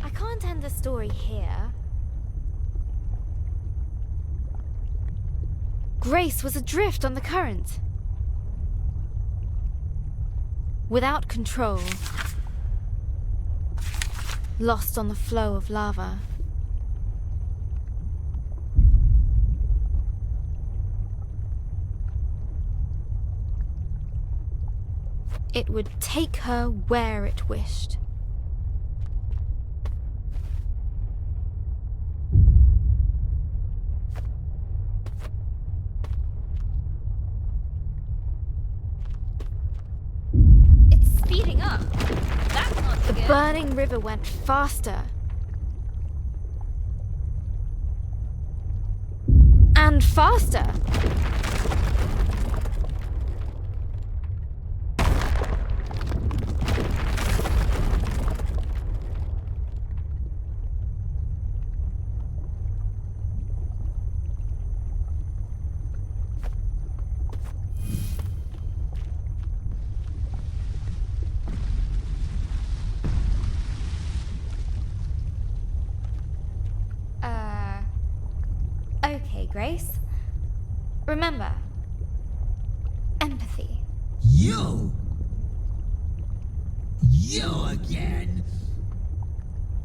I can't end the story here. Grace was adrift on the current. Without control. Lost on the flow of lava. It would take her where it wished. It's speeding up. That can't be The good. burning river went faster. And faster. Okay, Grace. Remember, empathy. You! You again!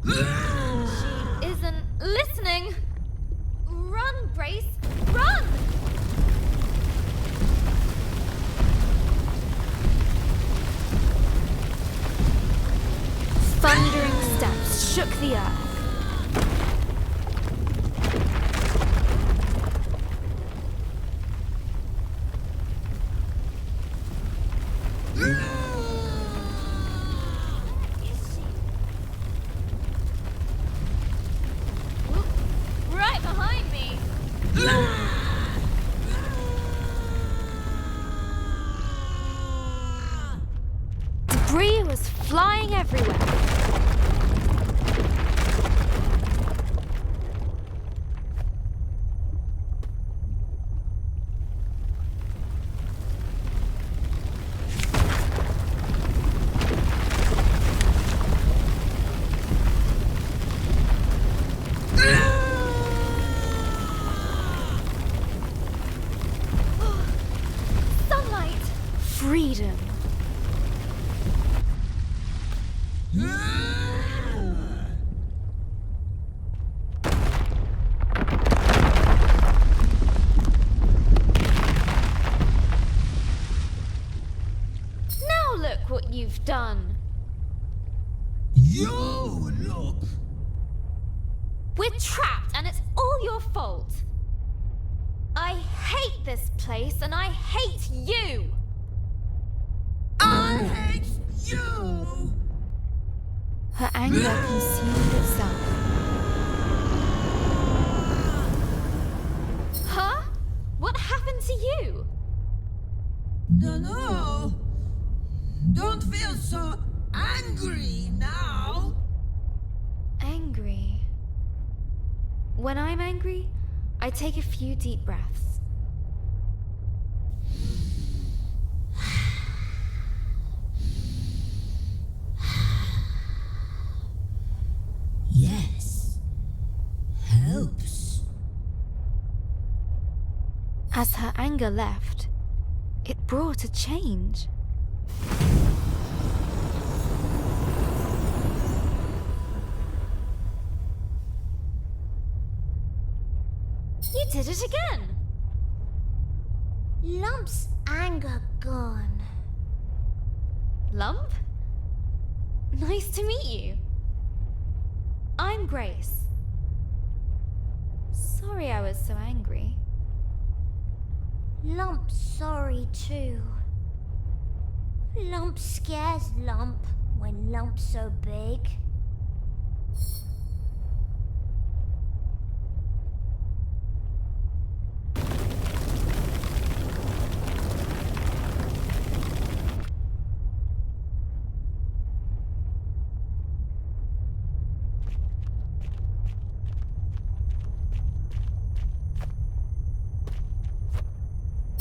She isn't listening. Run, Grace, run! Thundering steps shook the earth. Right behind me. Debris was flying everywhere. Sunlight. Freedom. Now look what you've done. You look! We're trapped and it's all your fault. I hate this place and I hate you. I hate you! Her anger consumed itself. Huh? What happened to you? No. Don't feel so angry now. Angry. When I'm angry, I take a few deep breaths. Yes. Helps. As her anger left, it brought a change. You did it again. Lump's anger gone. Lump? Nice to meet you. I'm Grace. Sorry I was so angry. Lump's sorry too. Lump scares Lump when Lump's so big.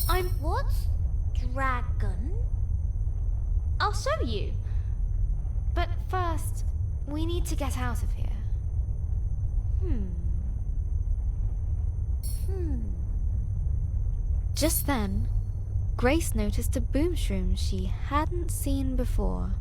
I'm... What? Dragon? I'll show you. But first, we need to get out of here. Just then, Grace noticed a boom shroom she hadn't seen before.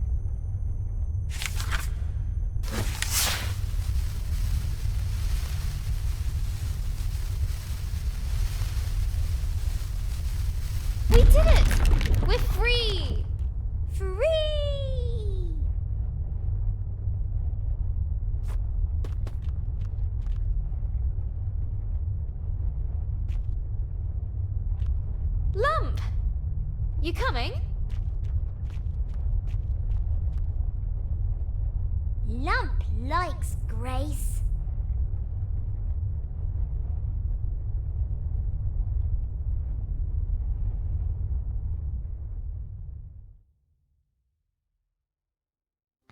We did it! We're free! Free! Lump! You coming? Lump likes Grace.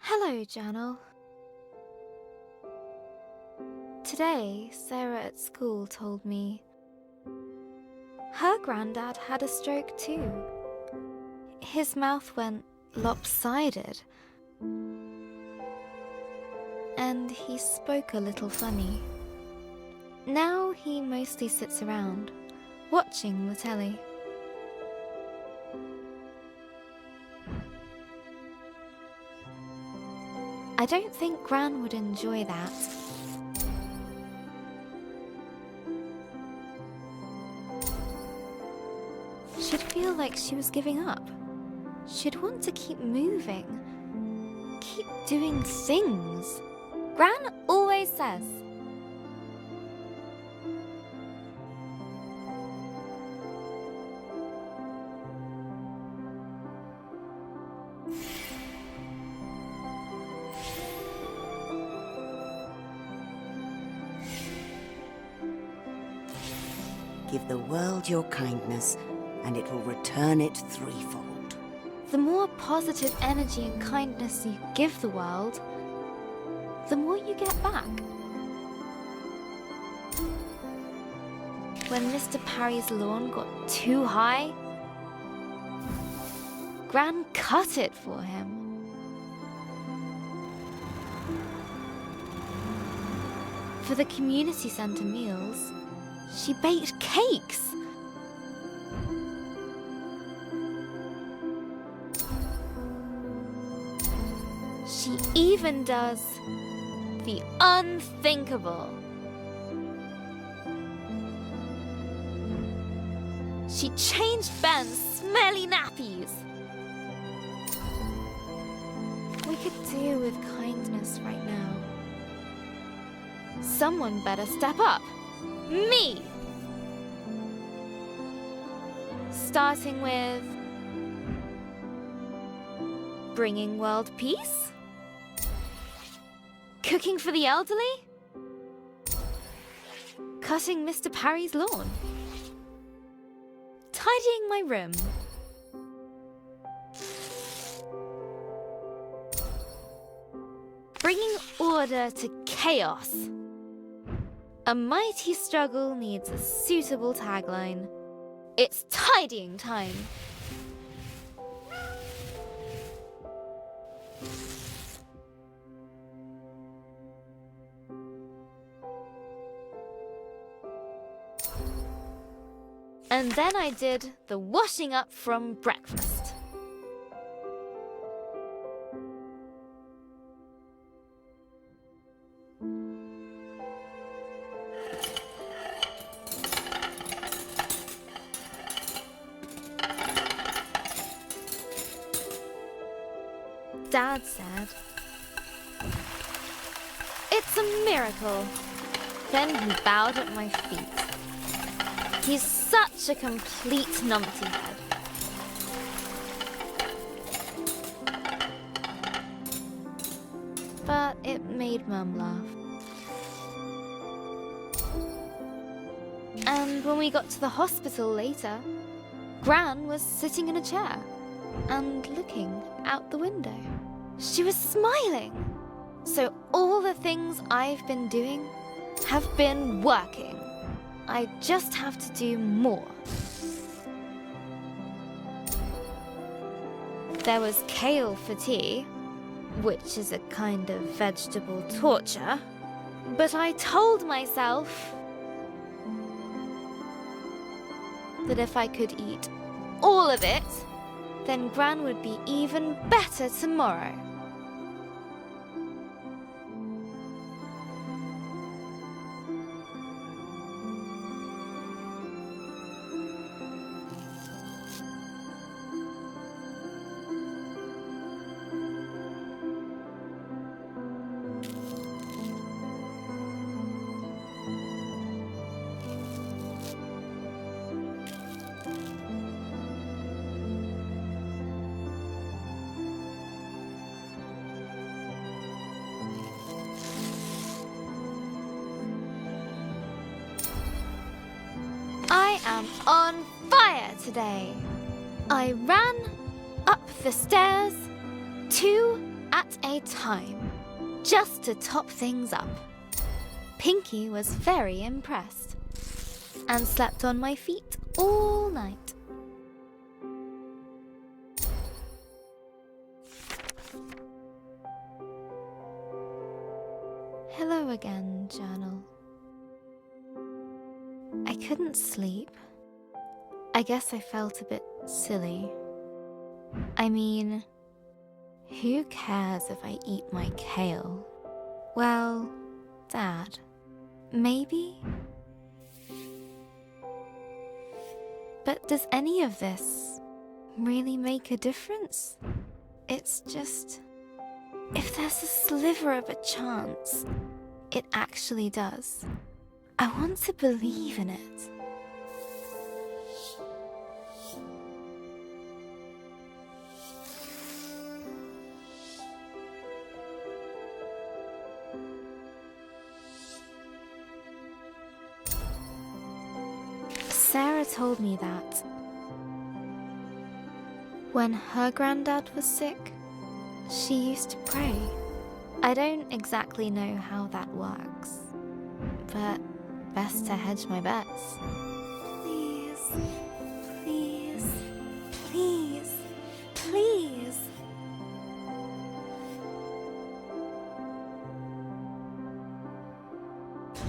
Hello, Journal. Today, Sarah at school told me her granddad had a stroke too. His mouth went lopsided, and he spoke a little funny. Now he mostly sits around, watching the telly. I don't think Gran would enjoy that. She'd feel like she was giving up. She'd want to keep moving, keep doing things. Gran always says. Give the world your kindness, and it will return it threefold. The more positive energy and kindness you give the world, the more you get back. When Mr. Parry's lawn got too high, Gran cut it for him. For the community centre meals, she baked cakes. She even does the unthinkable. She changed Ben's smelly nappies. We could do with kindness right now. Someone better step up. Me! Starting with bringing world peace? Cooking for the elderly? Cutting Mr. Parry's lawn? Tidying my room? Bringing order to chaos? A mighty struggle needs a suitable tagline. It's tidying time. And then I did the washing up from breakfast. Dad said. It's a miracle. Then he bowed at my feet. He's such a complete numpty head. But it made Mum laugh. And when we got to the hospital later, Gran was sitting in a chair and looking out the window. She was smiling. So all the things I've been doing have been working. I just have to do more. There was kale for tea, which is a kind of vegetable torture. But I told myself that if I could eat all of it, then Gran would be even better tomorrow. I am on fire today. I ran up the stairs, 2 at a time, just to top things up. Pinky was very impressed and slept on my feet all night. Hello again, journal. I couldn't sleep. I guess I felt a bit silly. I mean, who cares if I eat my kale? Well, Dad, maybe? But does any of this really make a difference? It's just, if there's a sliver of a chance, it actually does. I want to believe in it. Sarah told me that when her granddad was sick, she used to pray. I don't exactly know how that works, but best to hedge my bets. Please, please, please, please.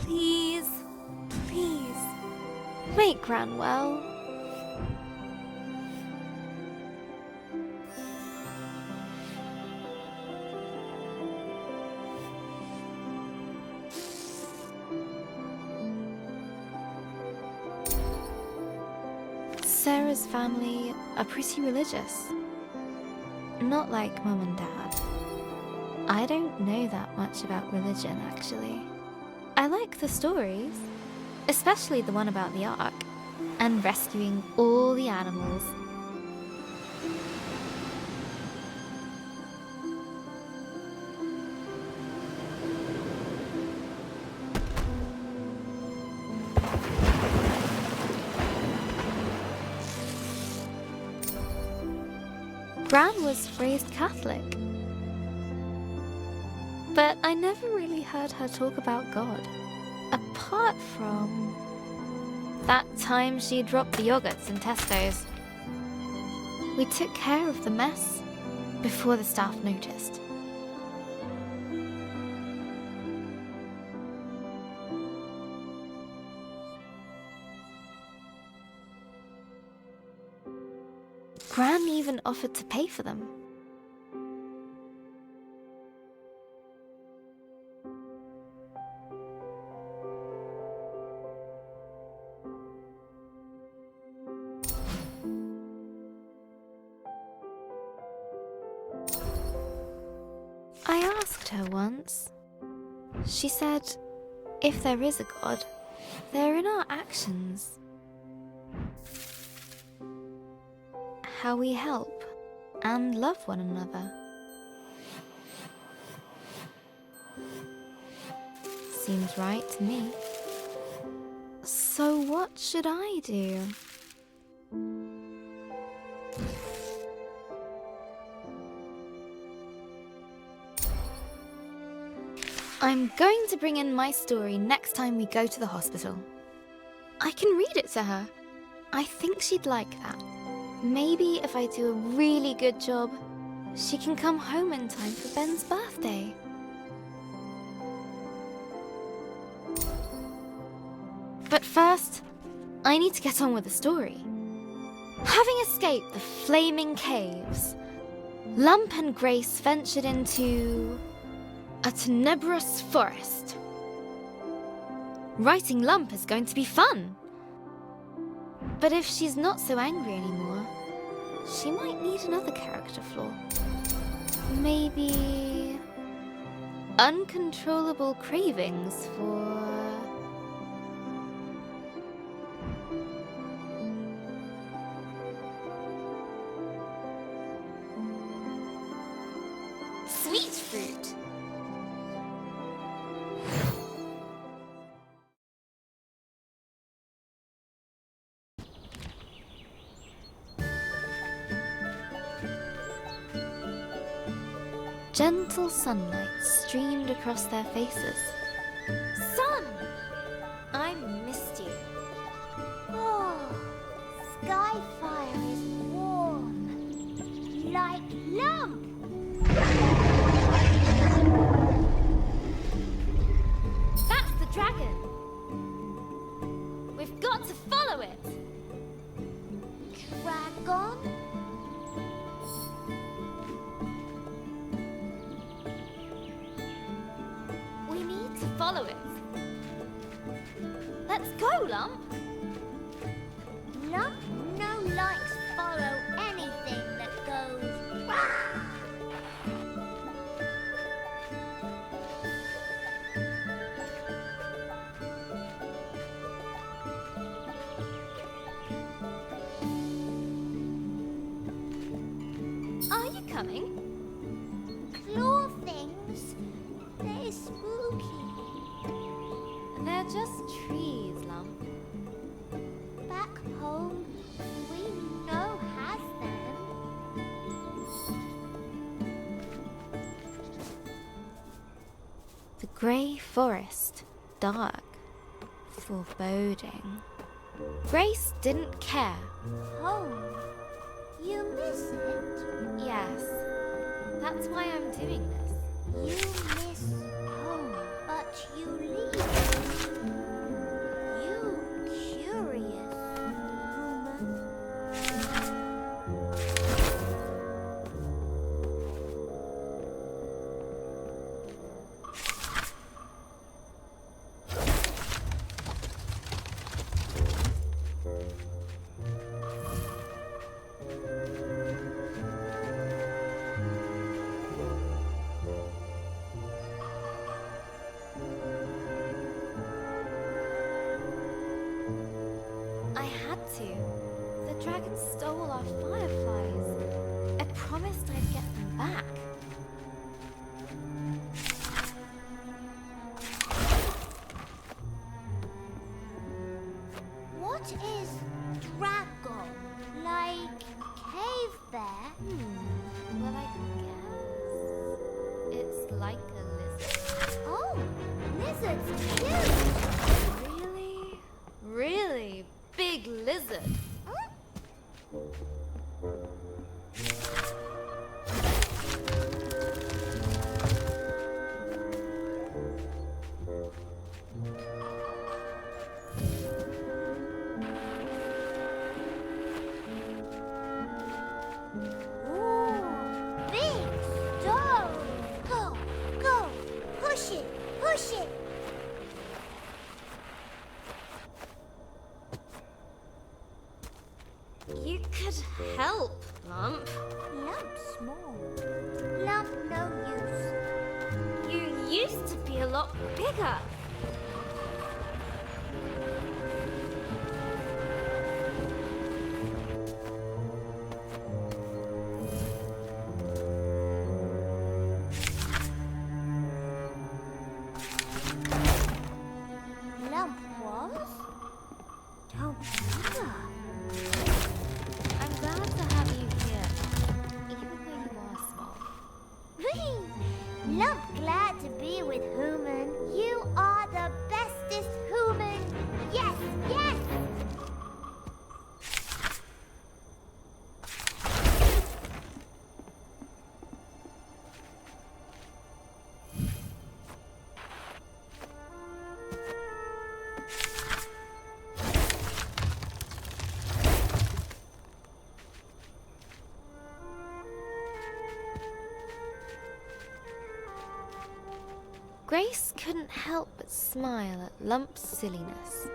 Please, please, make Gran well. Sarah's family are pretty religious. Not like Mum and Dad. I don't know that much about religion, actually. I like the stories, especially the one about the Ark, and rescuing all the animals. Gran was raised Catholic, but I never really heard her talk about God, apart from that time she dropped the yogurts in Tesco's. We took care of the mess before the staff noticed. Gran even offered to pay for them. her once. She said, if there is a God, they're in our actions. How we help and love one another. Seems right to me. So what should I do? I'm going to bring in my story next time we go to the hospital. I can read it to her. I think she'd like that. Maybe if I do a really good job, she can come home in time for Ben's birthday. But first, I need to get on with the story. Having escaped the flaming caves, Lump and Grace ventured into a tenebrous forest. Writing Lump is going to be fun. But if she's not so angry anymore, she might need another character flaw. Maybe uncontrollable cravings for sweet fruit. Gentle sunlight streamed across their faces. Sun! I missed you. Oh, Skyfire is warm. Like Lump. That's the dragon. We've got to follow it. Dragon? We need to follow it. Let's go, Lump. Lump no likes follow anything that goes "Rah!" Are you coming? Claw things. They're spooky. They're just trees, Lump. Back home, we know has them. the grey forest, dark, foreboding. Grace didn't care. Home. You miss it. Yes. That's why I'm doing this. You miss home, but you leave. You curious woman. I had to. The dragon stole our fireflies. I promised I'd get them back. What is dragon? Like cave bear? Well, I guess it's like a lizard. Oh, lizards cute. Really, really big lizard. Ooh, big stone. Go, go, push it, push it. You could help, Lump. Lump small. Lump no use. a lot bigger. Lump was? Don't remember. I'm glad to have you here, even though you are small. Lump glad to be with human. You are the bestest human. Yes, yes. Grace couldn't help but smile at Lump's silliness.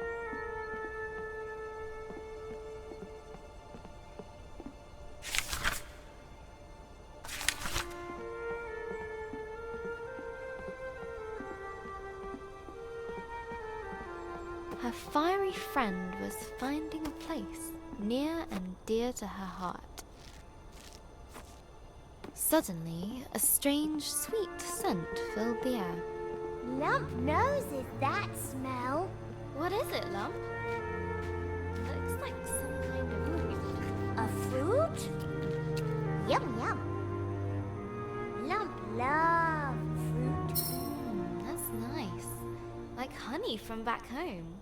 Her fiery friend was finding a place near and dear to her heart. Suddenly, a strange, sweet scent filled the air. Lump noses that smell. What is it, Lump? Looks like some kind of fruit. A fruit? Yum, yum. Lump love fruit. That's nice. Like honey from back home.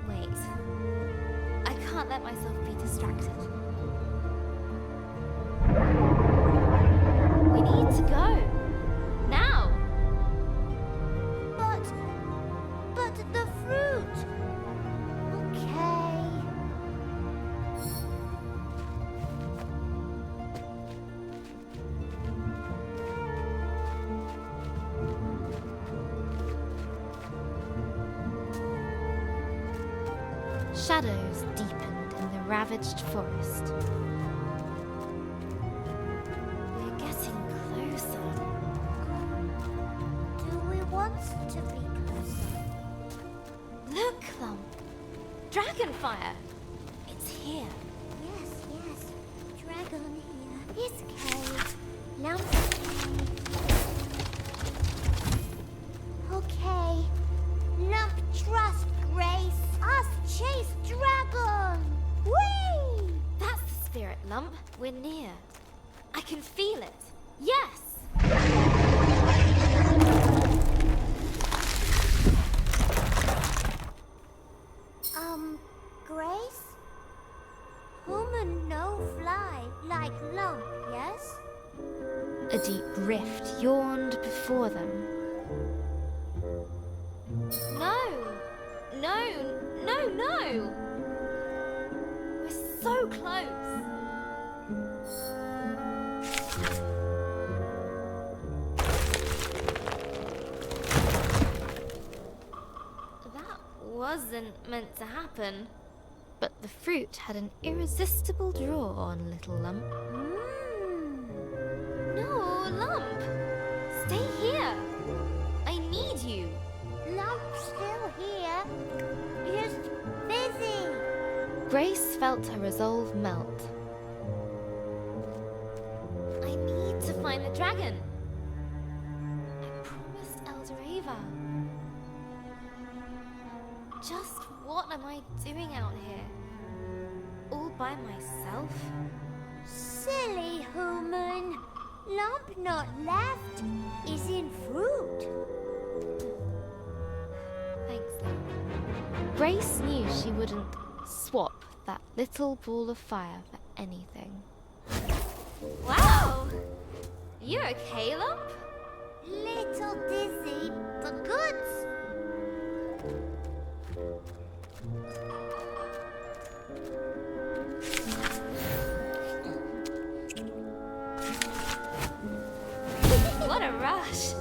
Wait. I can't let myself be distracted. We need to go. Now! But the fruit. Okay. Shadows deepened in the ravaged forest. We're getting closer. Do we want to be closer? Look, Lump. Dragonfire. It's here. Yes, yes. Dragon here. It's cave. Lump okay. Lump trust Grace. Us chase dragon. Whee! That's the spirit, Lump. We're near. I can feel it. Yes! Grace? Human no fly like lump, yes? A deep rift yawned before them. No! No! No, no! We're so close! That wasn't meant to happen. But the fruit had an irresistible draw on little Lump. No, Lump! Stay here! I need you! Lump's still here. Just busy. Grace felt her resolve melt. I need to find the dragon. I promised Eldoreva. Just what am I doing out here? All by myself? Silly human. Lump not left is in fruit. Thanks, Lump. Grace knew she wouldn't swap that little ball of fire for anything. Wow! You're okay, Lump? Little dizzy, but goods. What a rush!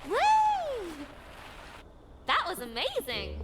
Woo! That was amazing!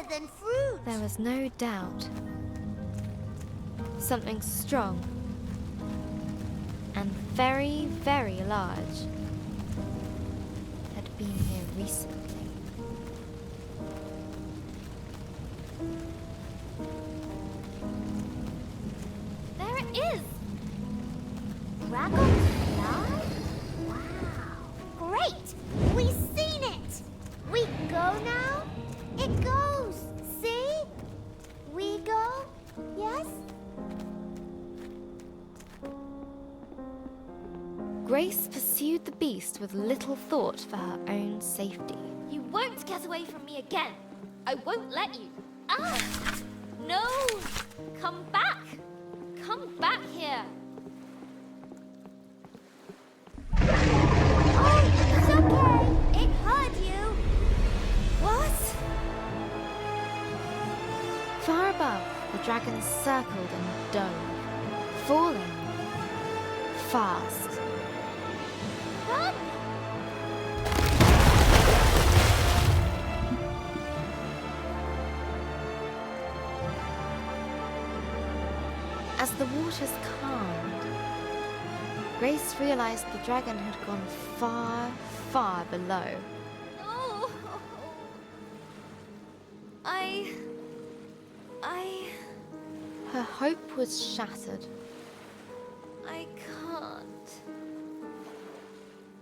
than fruit. There was no doubt. Something strong and very, very large had been here recently. There it is! Dragonfly? Wow. Great! We've seen it! We go now? It goes! See? We go? Yes? Grace pursued the beast with little thought for her own safety. You won't get away from me again. I won't let you. Ah! No! Come back! Come back here! Oh, it's okay. It hurt you. What? Far above, the dragon circled and dove, falling fast. Run! As the waters calmed, Grace realized the dragon had gone far, far below. Oh! I... Her hope was shattered. I can't.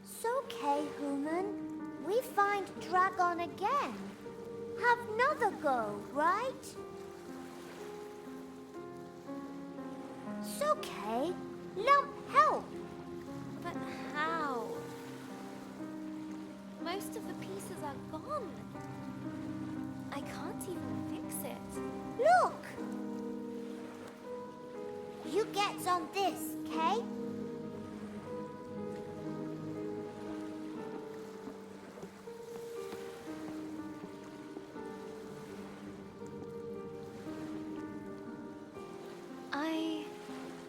It's okay, human. We find dragon again. Have another go, right? It's okay. Lump help. But how? Most of the pieces are gone. I can't even fix it. Look! You get on this, okay?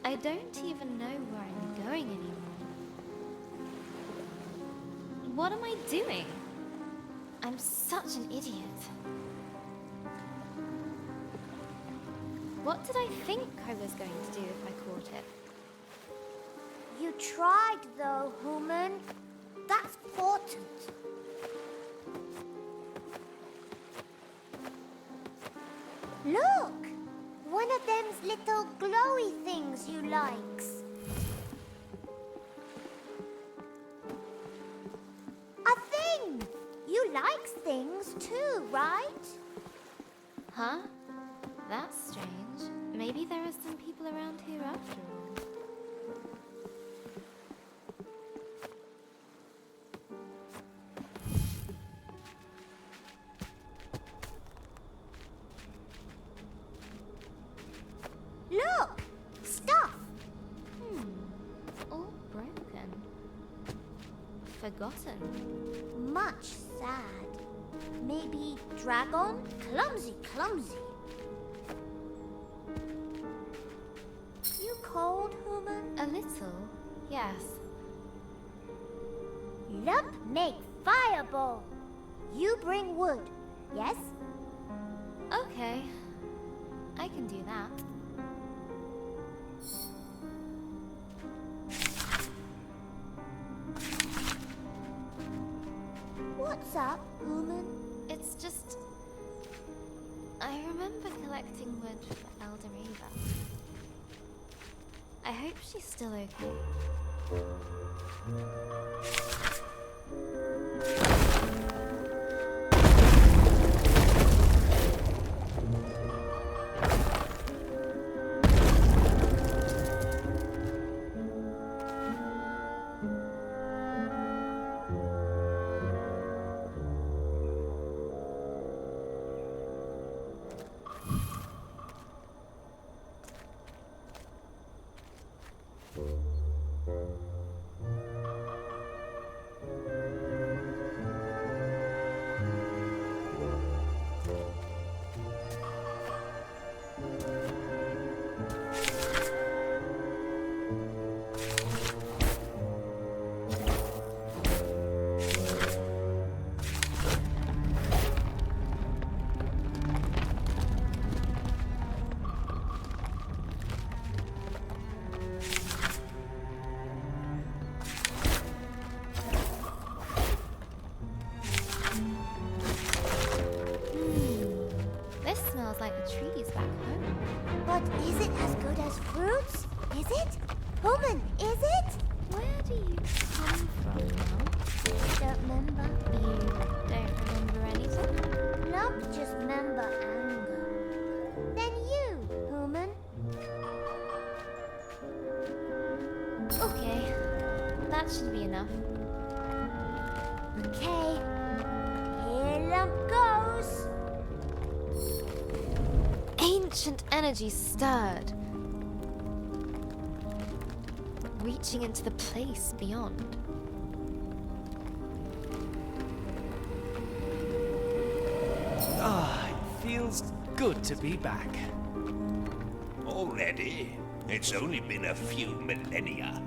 I don't even know where I'm going anymore. What am I doing? I'm such an idiot. What did I think I was going to do if I caught it? You tried though, human. That's important. Look! One of them's little glowy things you likes. A thing! You likes things too, right? Huh? That's strange. Maybe there are some people around here after all. Look! Stuff! All broken. Forgotten. Much sad. Maybe dragon? Clumsy, clumsy. You cold, human? A little, yes. Lump make fireball. You bring wood, yes? Okay. I can do that. What's up, human? It's just... I remember collecting wood for Elder Eva. I hope she's still okay. Woman, is it? Where do you come from now? Don't remember. You don't remember anything? Lump just remember anger. Then you, human. Okay, that should be enough. Okay. Here Lump goes. Ancient energy stirred, reaching into the place beyond. Ah, it feels good to be back. Already? It's only been a few millennia.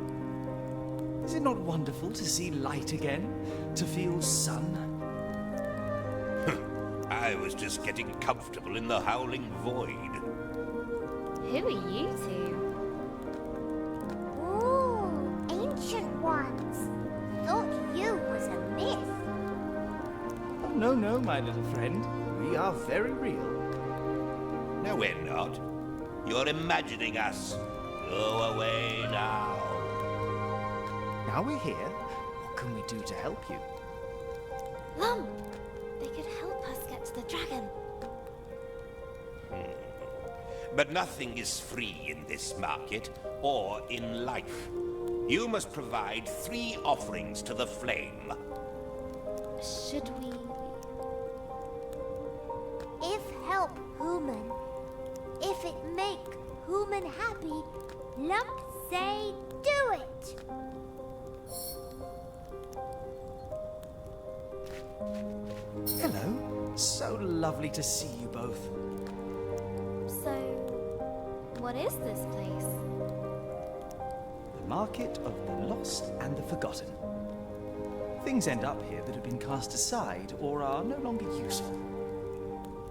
Is it not wonderful to see light again? To feel sun? I was just getting comfortable in the howling void. Who are you two? Ooh, ancient ones. Thought you was a myth. Oh, no, no, my little friend. We are very real. No, we're not. You're imagining us. Go away now. Now we're here. What can we do to help you? Lump! They could help us get to the dragon. But nothing is free in this market, or in life. You must provide 3 offerings to the flame. Should we... If help human. If it make human happy, Lump say do it. Hello. So lovely to see you both. So, what is this place? The market of the lost and the forgotten. Things end up here that have been cast aside or are no longer useful.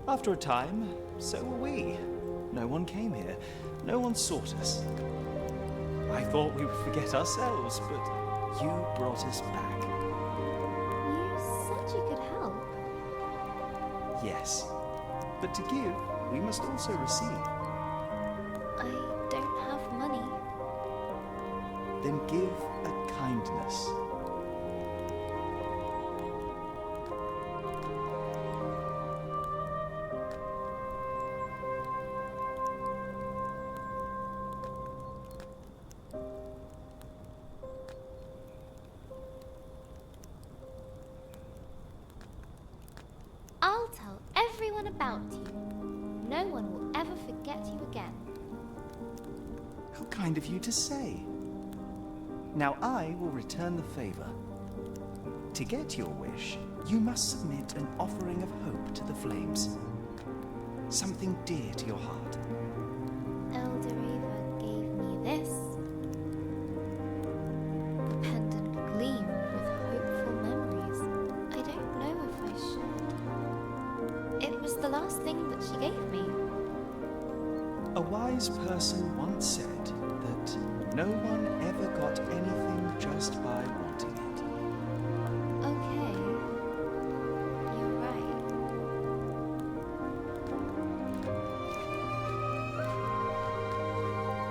After a time, so were we. No one came here. No one sought us. I thought we would forget ourselves, but you brought us back. You said you could help. Yes. But to give, we must also receive. I don't have money. Then give a kindness. I'll tell everyone about you. No one will ever forget you again. How kind of you to say. Now I will return the favor. To get your wish, you must submit an offering of hope to the flames. Something dear to your heart. Elder Eva gave me this. The pendant gleamed with hopeful memories. I don't know if I should. It was the last thing that she gave me. A wise person once said that no one ever got anything just by wanting it. Okay. You're right.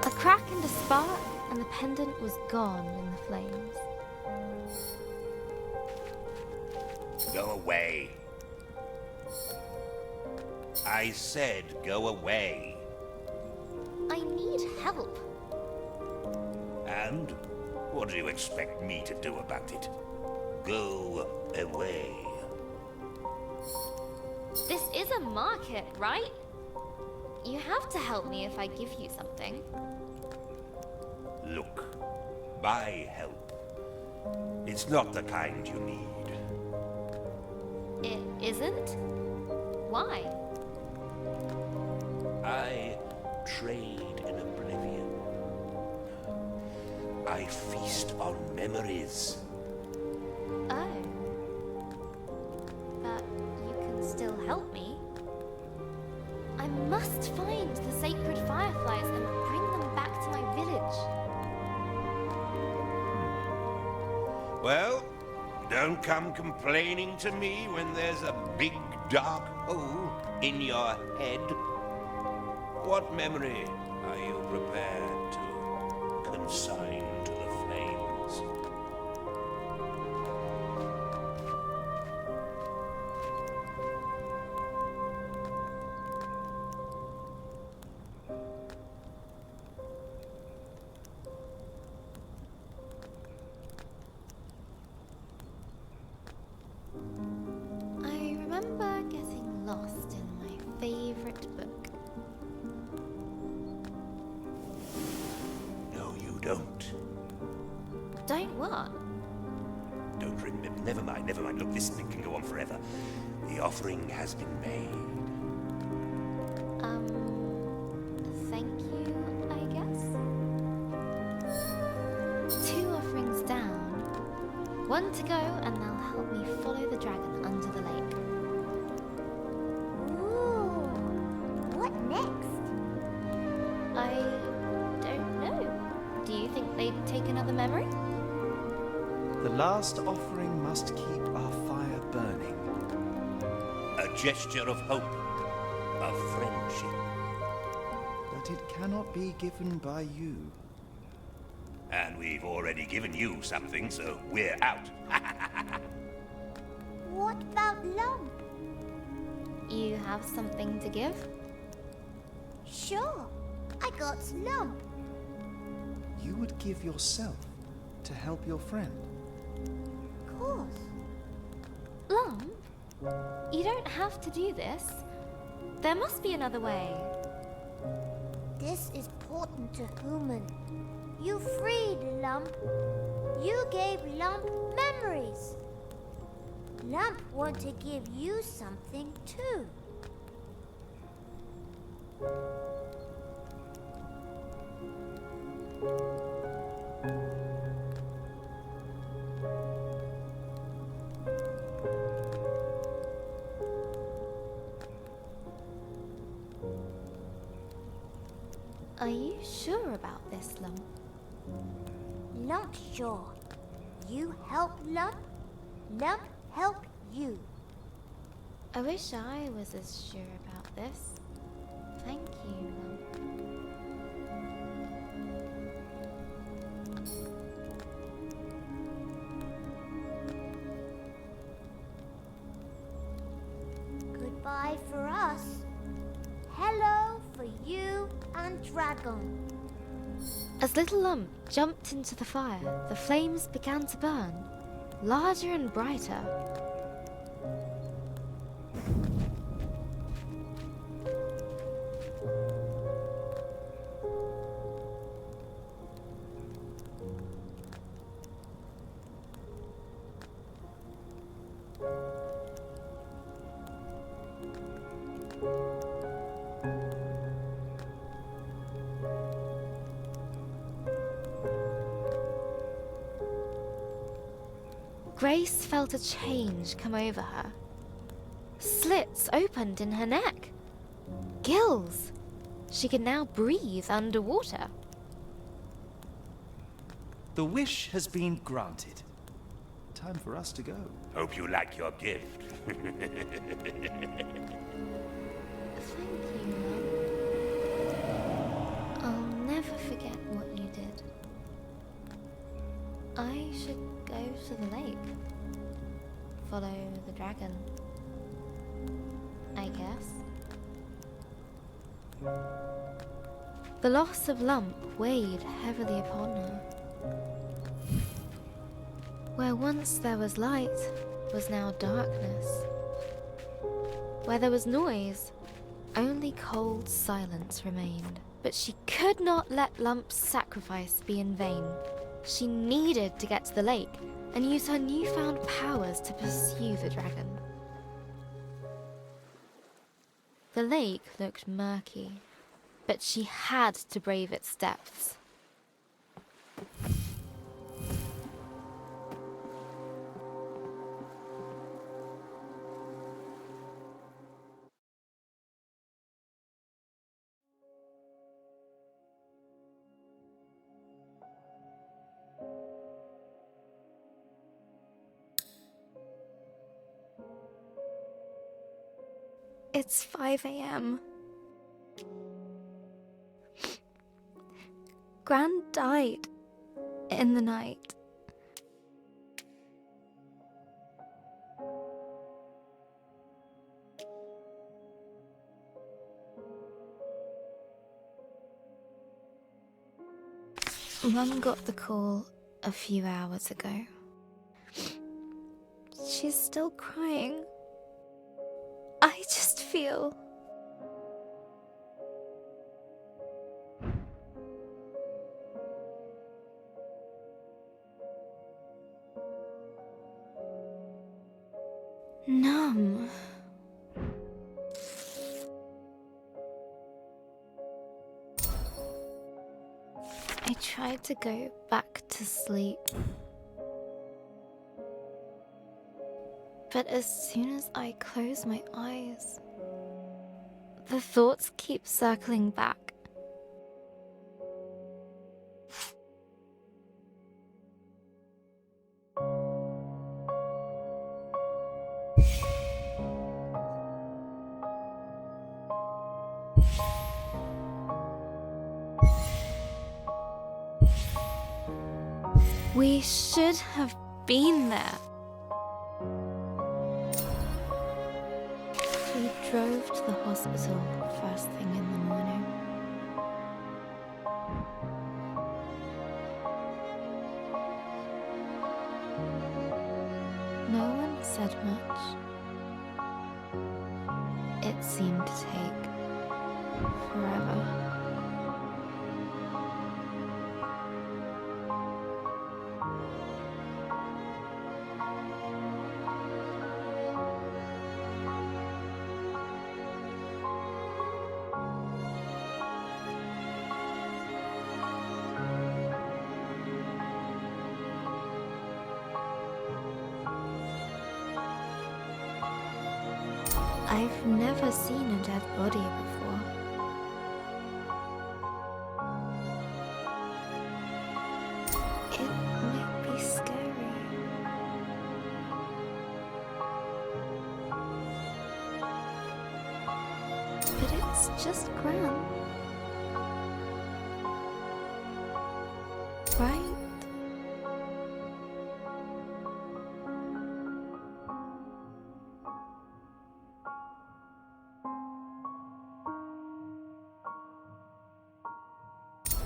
A crack and a spark, and the pendant was gone in the flames. Go away. I said go away. I need help. And what do you expect me to do about it? Go away. This is a market, right? You have to help me if I give you something. Look, my help. It's not the kind you need. It isn't? Why? I trade in oblivion. I feast on memories. Oh. But you can still help me. I must find the sacred fireflies and bring them back to my village. Well, don't come complaining to me when there's a big dark hole in your head. What memory are you prepared to consign don't. Don't what? Don't remember. Never mind, never mind. Look, this thing can go on forever. The offering has been made. Thank you, I guess? 2 offerings down. 1 to go, and they'll help me follow the dragon under the lake. Ooh, what next? I don't know. Do you think they'd take another memory? The last offering must keep our fire burning. A gesture of hope, of friendship. But it cannot be given by you. And we've already given you something, so we're out. What about Lump? You have something to give? Sure, I got Lump. You would give yourself to help your friend. Of course. Lump? You don't have to do this. There must be another way. This is important to Human. You freed Lump. You gave Lump memories. Lump want to give you something too. Are you sure about this, Lump? Lump sure. You help Lump, Lump help you. I wish I was as sure about this. Thank you, Lump. Goodbye for us. Hello for you and Dragon. As little Lump jumped into the fire, the flames began to burn, larger and brighter. Grace felt a change come over her. Slits opened in her neck. Gills! She could now breathe underwater. The wish has been granted. Time for us to go. Hope you like your gift. Thank you, Mum. I'll never forget what you did. I should go to the lake. Follow the dragon. I guess. The loss of Lump weighed heavily upon her. Where once there was light was now darkness. Where there was noise, only cold silence remained. But she could not let Lump's sacrifice be in vain. She needed to get to the lake and use her newfound powers to pursue the dragon. The lake looked murky, but she had to brave its depths. It's 5 a.m. Gran died in the night. Mum got the call a few hours ago. She's still crying. I just feel... numb. I tried to go back to sleep. But as soon as I close my eyes, the thoughts keep circling back. We should have been there. We drove to the hospital first thing in the morning. No one said much. It seemed to take forever. I've never seen a dead body before. It might be scary. But it's just Gran. Right?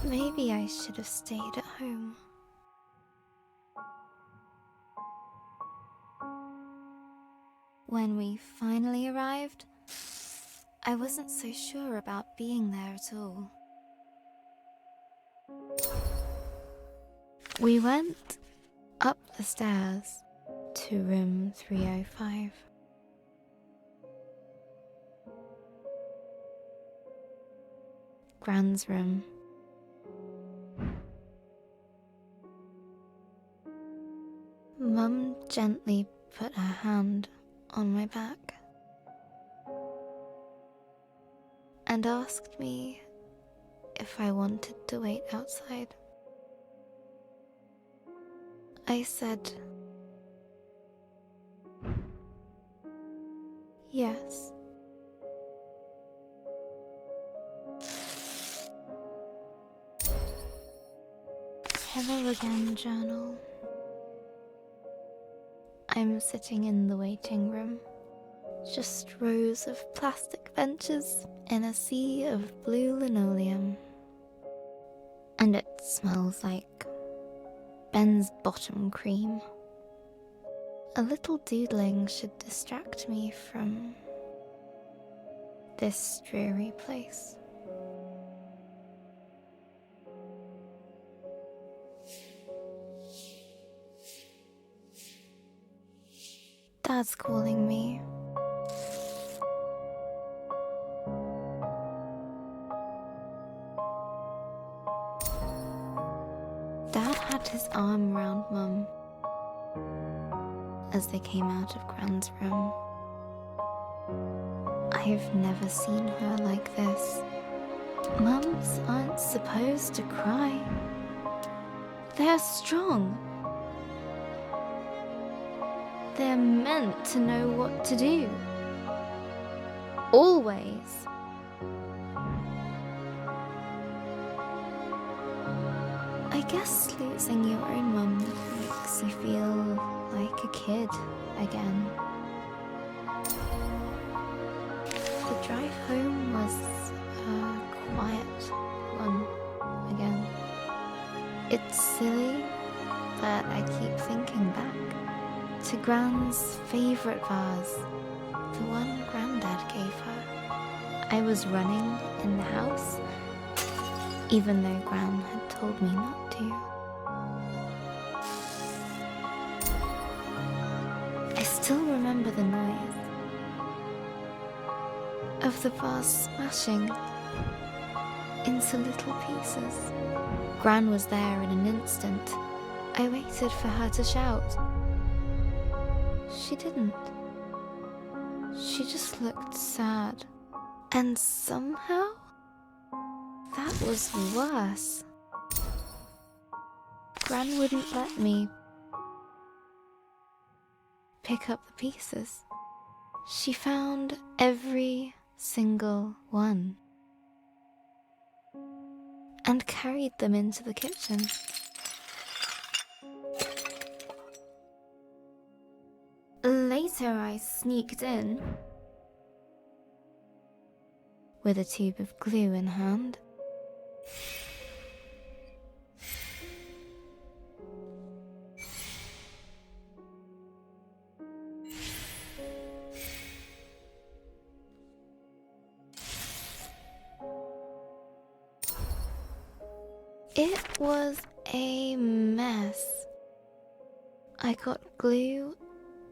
Maybe I should have stayed at home. When we finally arrived, I wasn't so sure about being there at all. We went up the stairs to room 305. Gran's room. Mum gently put her hand on my back and asked me if I wanted to wait outside. I said yes. Hello again, journal. I'm sitting in the waiting room. Just rows of plastic benches in a sea of blue linoleum. And it smells like Ben's bottom cream. A little doodling should distract me from this dreary place. Dad's calling me. Dad had his arm round Mum as they came out of Gran's room. I've never seen her like this. Mums aren't supposed to cry. They're strong. They're meant to know what to do. Always. I guess losing your own mum makes you feel like a kid again. The drive home was a quiet one again. It's silly, but I keep thinking back to Gran's favourite vase, the one Grandad gave her. I was running in the house, even though Gran had told me not to. I still remember the noise of the vase smashing into little pieces. Gran was there in an instant. I waited for her to shout. She didn't. She just looked sad. And somehow, that was worse. Gran wouldn't let me pick up the pieces. She found every single one and carried them into the kitchen. Later, I sneaked in with a tube of glue in hand. It was a mess. I got glue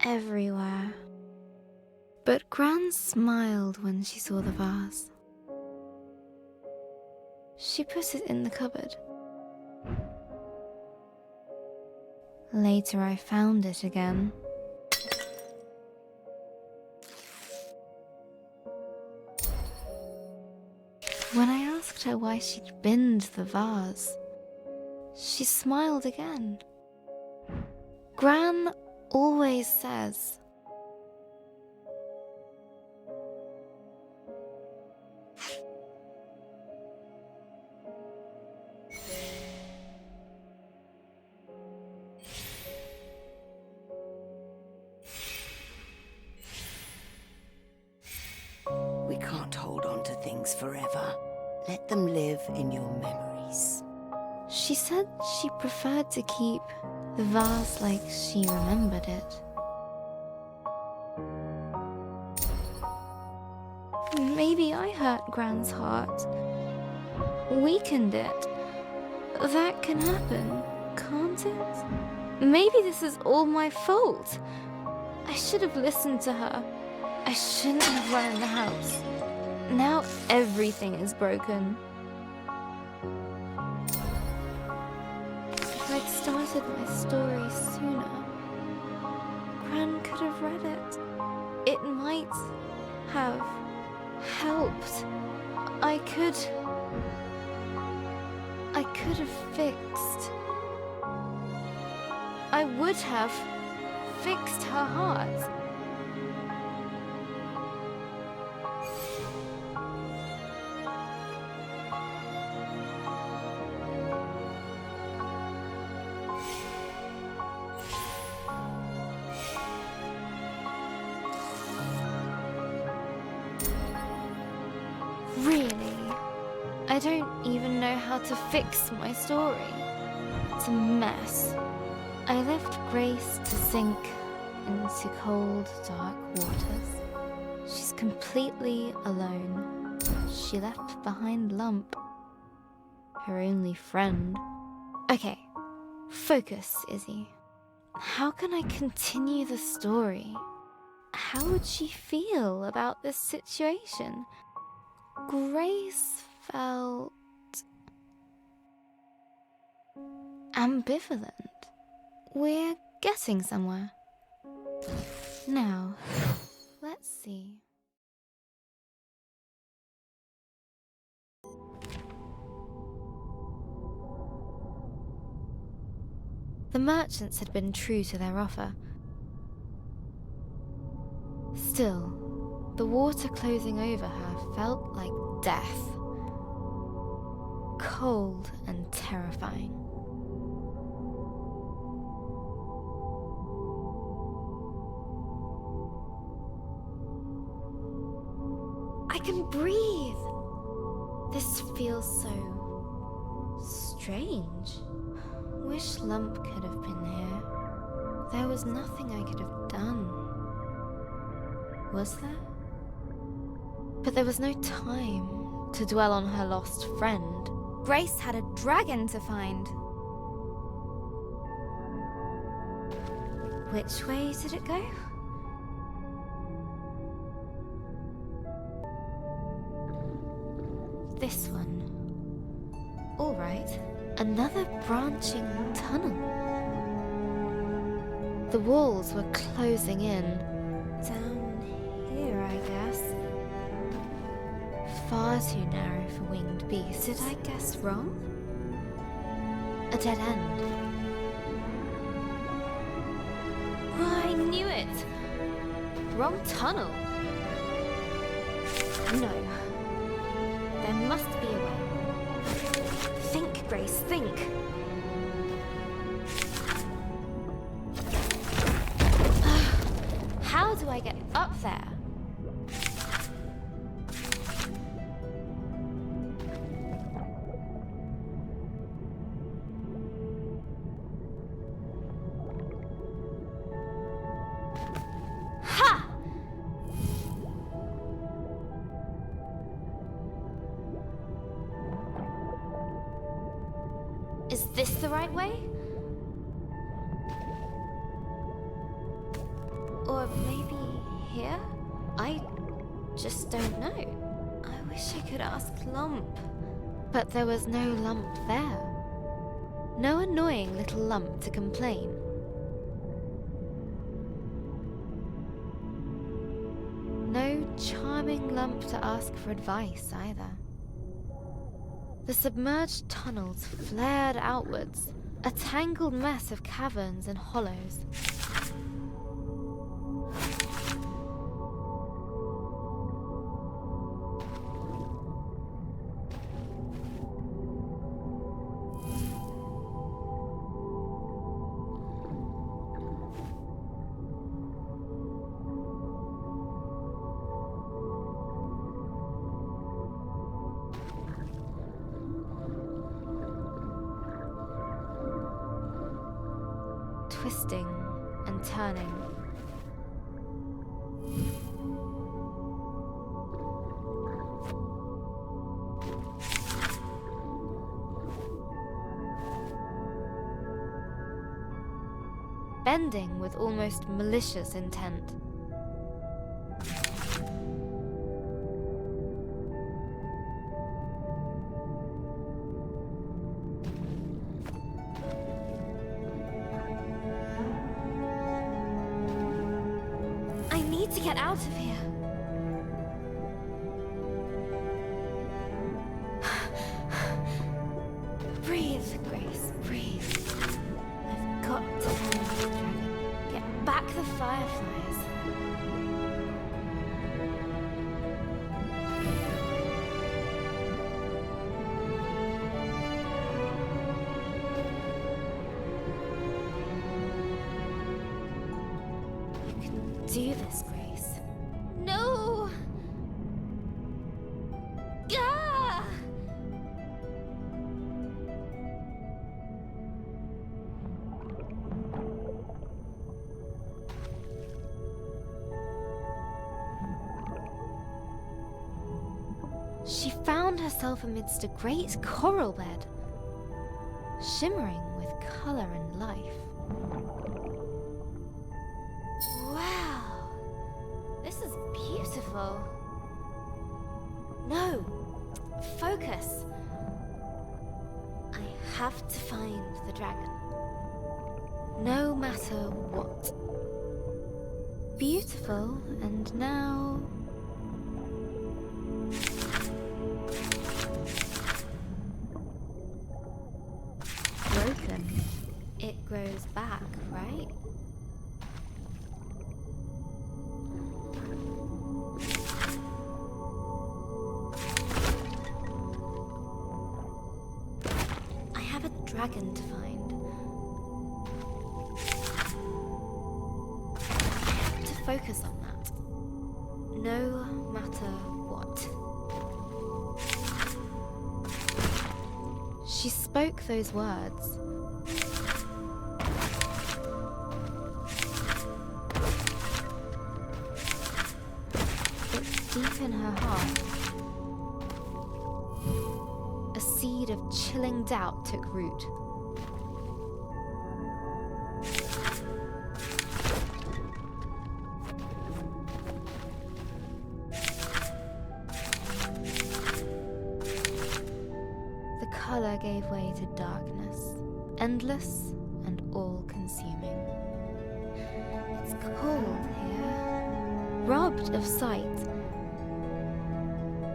everywhere. But Gran smiled when she saw the vase. She put it in the cupboard. Later I found it again. When I asked her why she'd binned the vase, she smiled again. Gran always says, We can't hold on to things forever. Let them live in your memories. she said she preferred to keep the vase like she remembered it. Maybe I hurt Gran's heart, weakened it. That can happen, can't it? Maybe this is all my fault. I should have listened to her. I shouldn't have run in the house. Now everything is broken. If I'd started my story sooner, Gran could have read it. It might have helped. I could have fixed. I would have fixed her heart. Really? I don't even know how to fix my story. It's a mess. I left Grace to sink into cold, dark waters. She's completely alone. She left behind Lump, her only friend. Okay, focus, Izzy. How can I continue the story? How would she feel about this situation? Grace felt ambivalent. We're getting somewhere. Now, let's see. The merchants had been true to their offer. Still, the water closing over her felt like death. Cold and terrifying. I can breathe! This feels so strange. Wish Lump could have been here. There was nothing I could have done. Was there? But there was no time to dwell on her lost friend. Grace had a dragon to find. Which way did it go? this one. All right, another branching tunnel. The walls were closing in. Down here, I guess. Far too narrow for winged beasts. Did I guess wrong? A dead end. Oh, I knew it! Wrong tunnel. No. There must be a way. Think, Grace, think. How do I get up there? Ha! Is this the right way? Or maybe here? I just don't know. I wish I could ask Lump. But there was no Lump there. No annoying little Lump to complain. No charming Lump to ask for advice either. The submerged tunnels flared outwards, a tangled mess of caverns and hollows. Twisting and turning. Bending with almost malicious intent. To get out of here. Breathe, Grace, breathe. I've got to find the dragon. Get back the fireflies. You can do this, Grace. No! Ah! She found herself amidst a great coral bed, shimmering with color and life. Wow! This is beautiful. No! Focus! I have to find the dragon. No matter what. Beautiful, and now... broken. It grows back, right? I have a dragon to find. I have to focus on that. No matter what. She spoke those words. But deep in her heart, a seed of chilling doubt took root. gave way to darkness, endless and all-consuming. It's cold here, robbed of sight.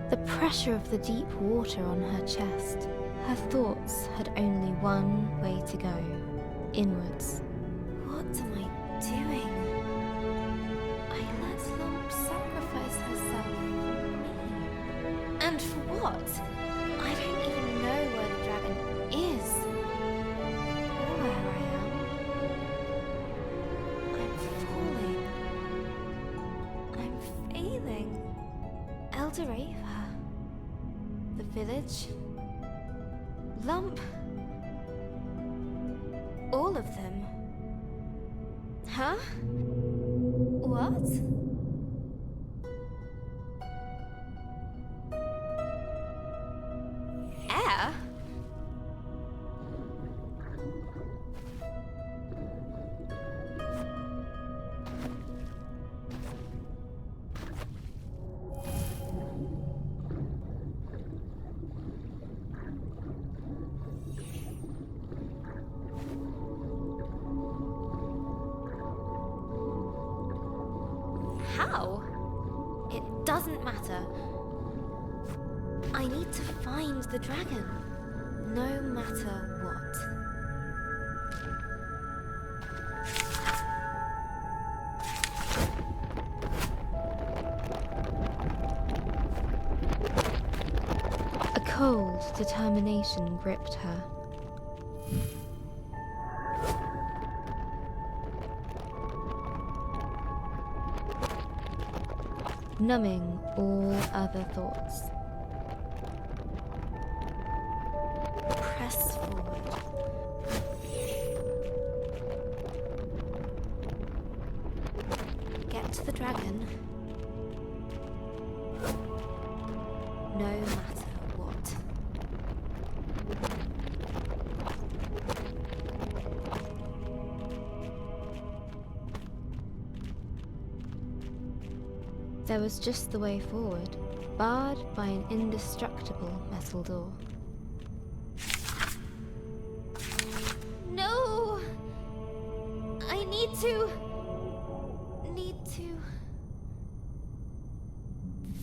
The pressure of the deep water on her chest. Her thoughts had only one way to go, inwards. What am I doing? I let Lump sacrifice herself for me. And for what? I don't even know where the dragon is. Or where I am. I'm falling. I'm failing. Eldoreva. The village. Lump. All of them. Huh? What? Air? How? It doesn't matter. I need to find the dragon, no matter what. A cold determination gripped her. Numbing all other thoughts. Press forward. Get to the dragon. No matter what. There was just the way forward, barred by an indestructible metal door. No! I need to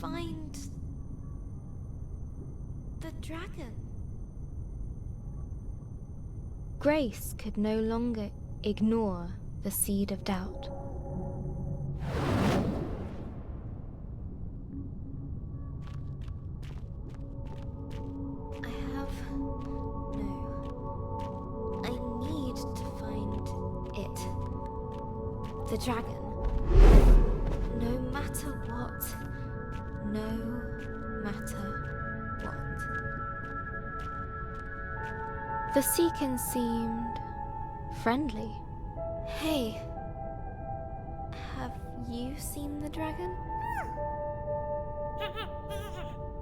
find the dragon. Grace could no longer ignore the seed of doubt. The dragon. No matter what. No matter what. The Seekin seemed friendly. Hey, have you seen the dragon?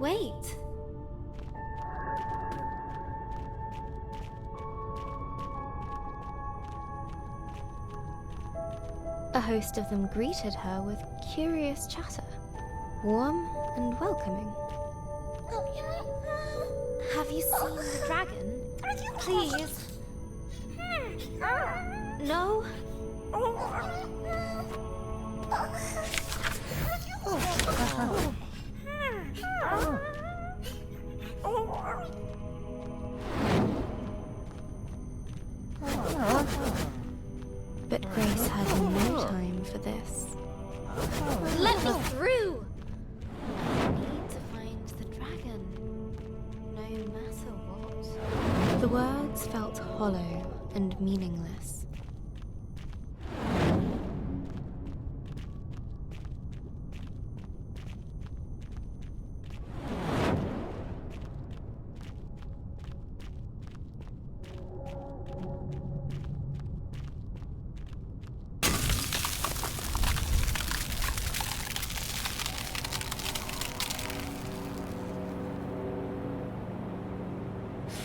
Wait. A host of them greeted her with curious chatter, warm and welcoming. Have you seen the dragon? Please. No? But Grace had no time for this. Let me through! I need to find the dragon, no matter what. The words felt hollow and meaningless.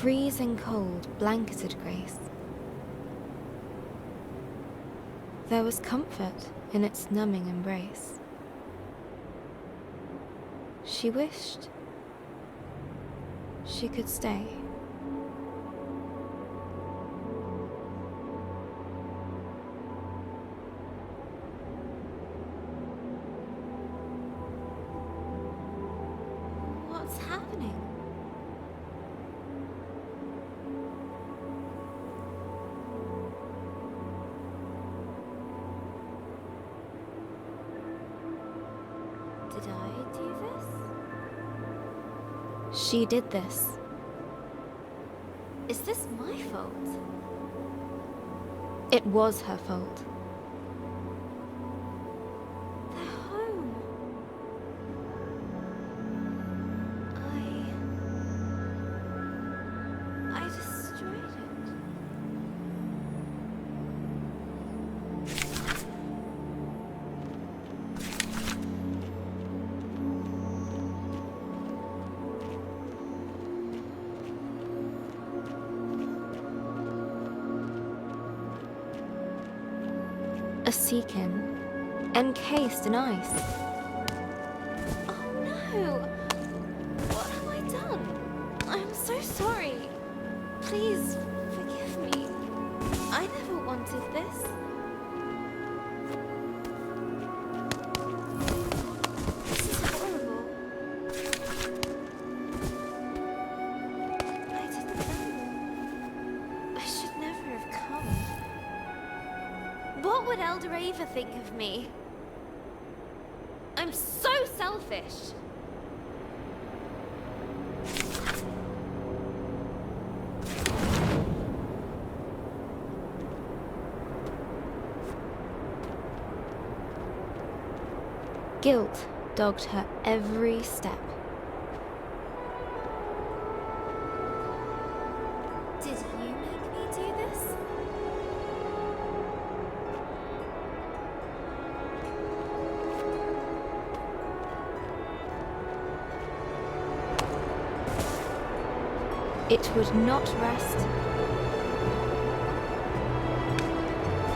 Freezing cold blanketed Grace. There was comfort in its numbing embrace. She wished she could stay. She did this. Is this my fault? It was her fault. They're home. I destroyed it. A seekin, encased in ice. Oh no! What have I done? I'm so sorry. Please forgive me. I never wanted this. This is horrible. I didn't know. I should never have come. What would Elder Ava think of me? I'm so selfish. Guilt dogged her every step. Did you make me do this? It would not rest.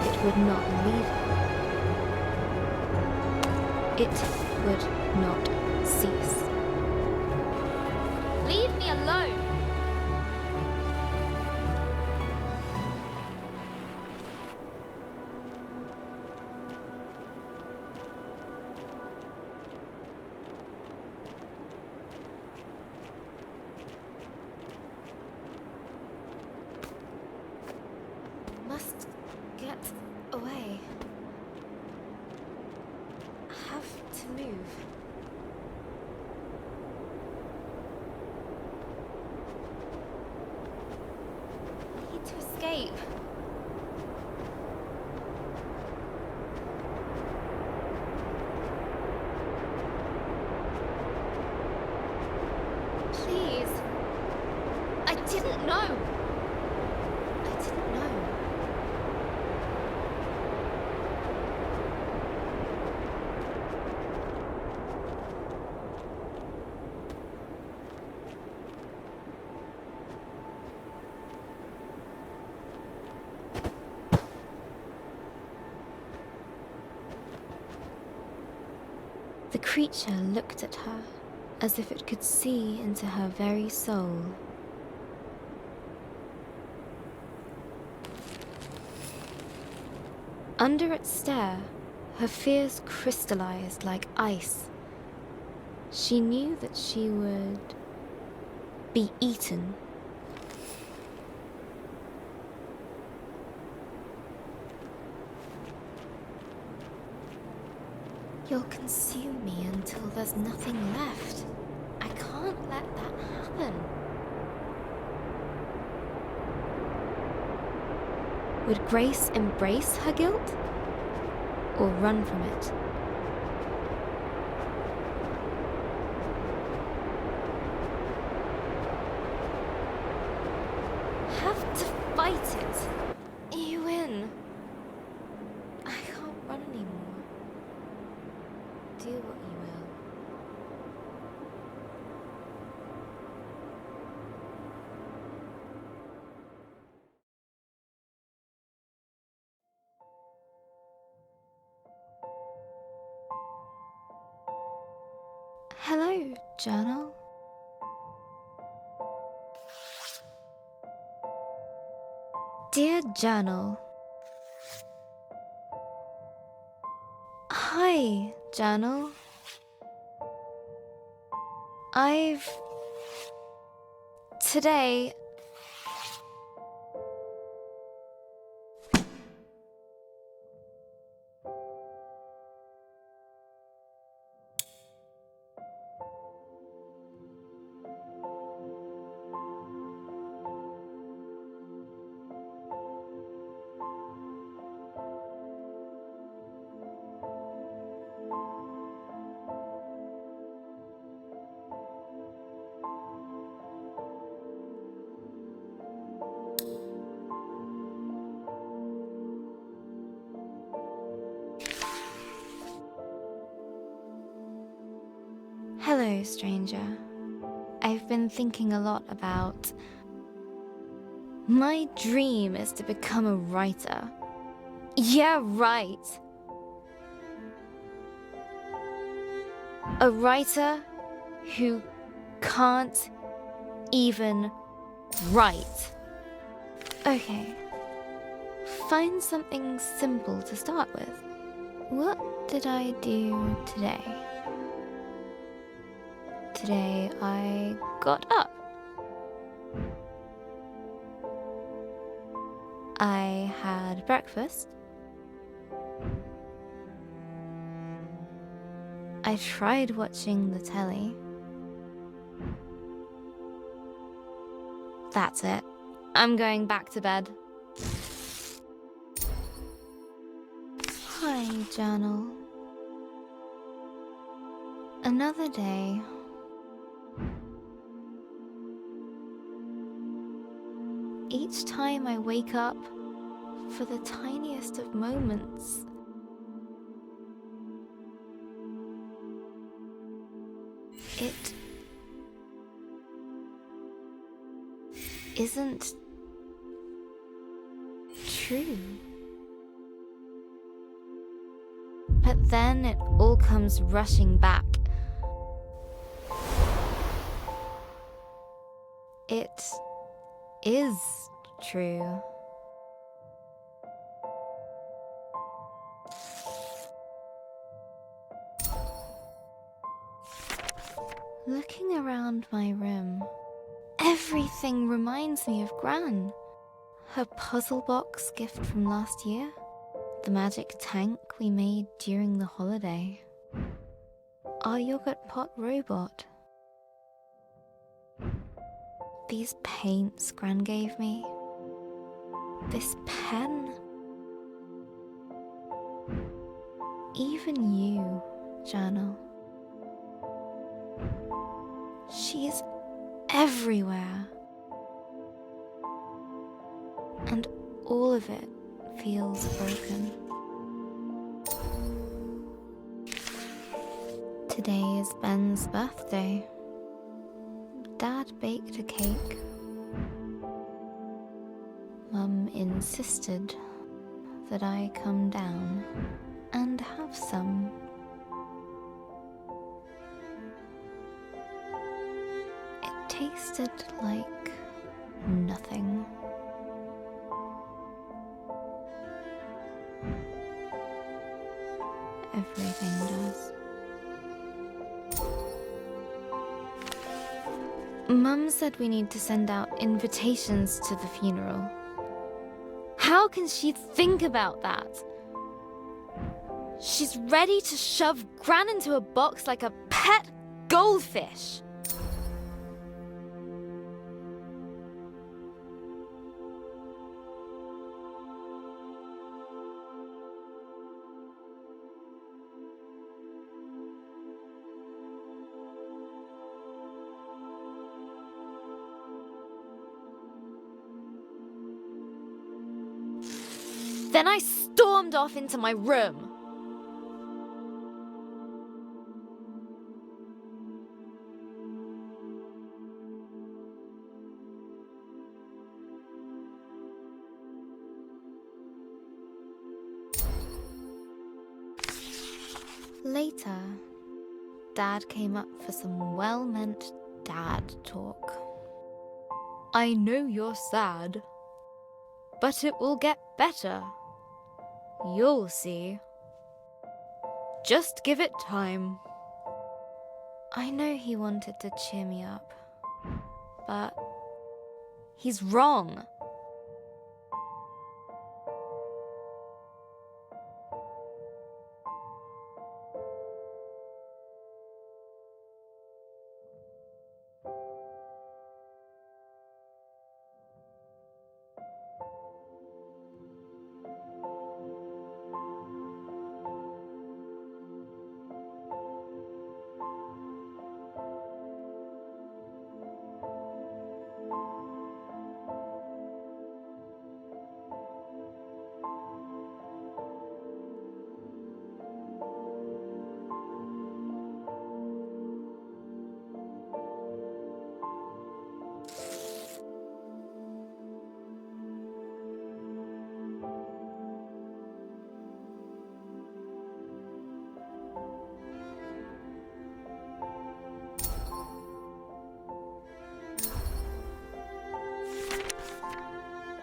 It would not leave her. It would not cease. Leave me alone. Must get away. Have to move. Need to escape. Please. I didn't know. I didn't know. The creature looked at her as if it could see into her very soul. Under its stare, her fears crystallized like ice. She knew that she would be eaten. You'll consume me until there's nothing left. I can't let that happen. Would Grace embrace her guilt? Or run from it? Have to fight it. You win. I can't run anymore. Do what you will. Hello, journal. Dear journal. Hi, journal. Today... Hello, stranger. I've been thinking a lot about... My dream is to become a writer. Yeah, right. A writer who can't even write. Okay. Find something simple to start with. What did I do today? Today I got up. I had breakfast. I tried watching the telly. That's it. I'm going back to bed. Hi, journal. Another day. Each time I wake up, for the tiniest of moments, it isn't true. But then it all comes rushing back. It is true. Looking around my room, everything reminds me of Gran. Her puzzle box gift from last year, the magic tank we made during the holiday, our yogurt pot robot, these paints Gran gave me, this pen, even you, journal. She's everywhere. And all of it feels broken. Today is Ben's birthday. Dad baked a cake. Mum insisted that I come down and have some. It tasted like nothing. Everything does. Mum said we need to send out invitations to the funeral. How can she think about that? She's ready to shove Gran into a box like a pet goldfish. Then I stormed off into my room. Later, Dad came up for some well-meant dad talk. I know you're sad, but it will get better. You'll see. Just give it time. I know he wanted to cheer me up, but he's wrong.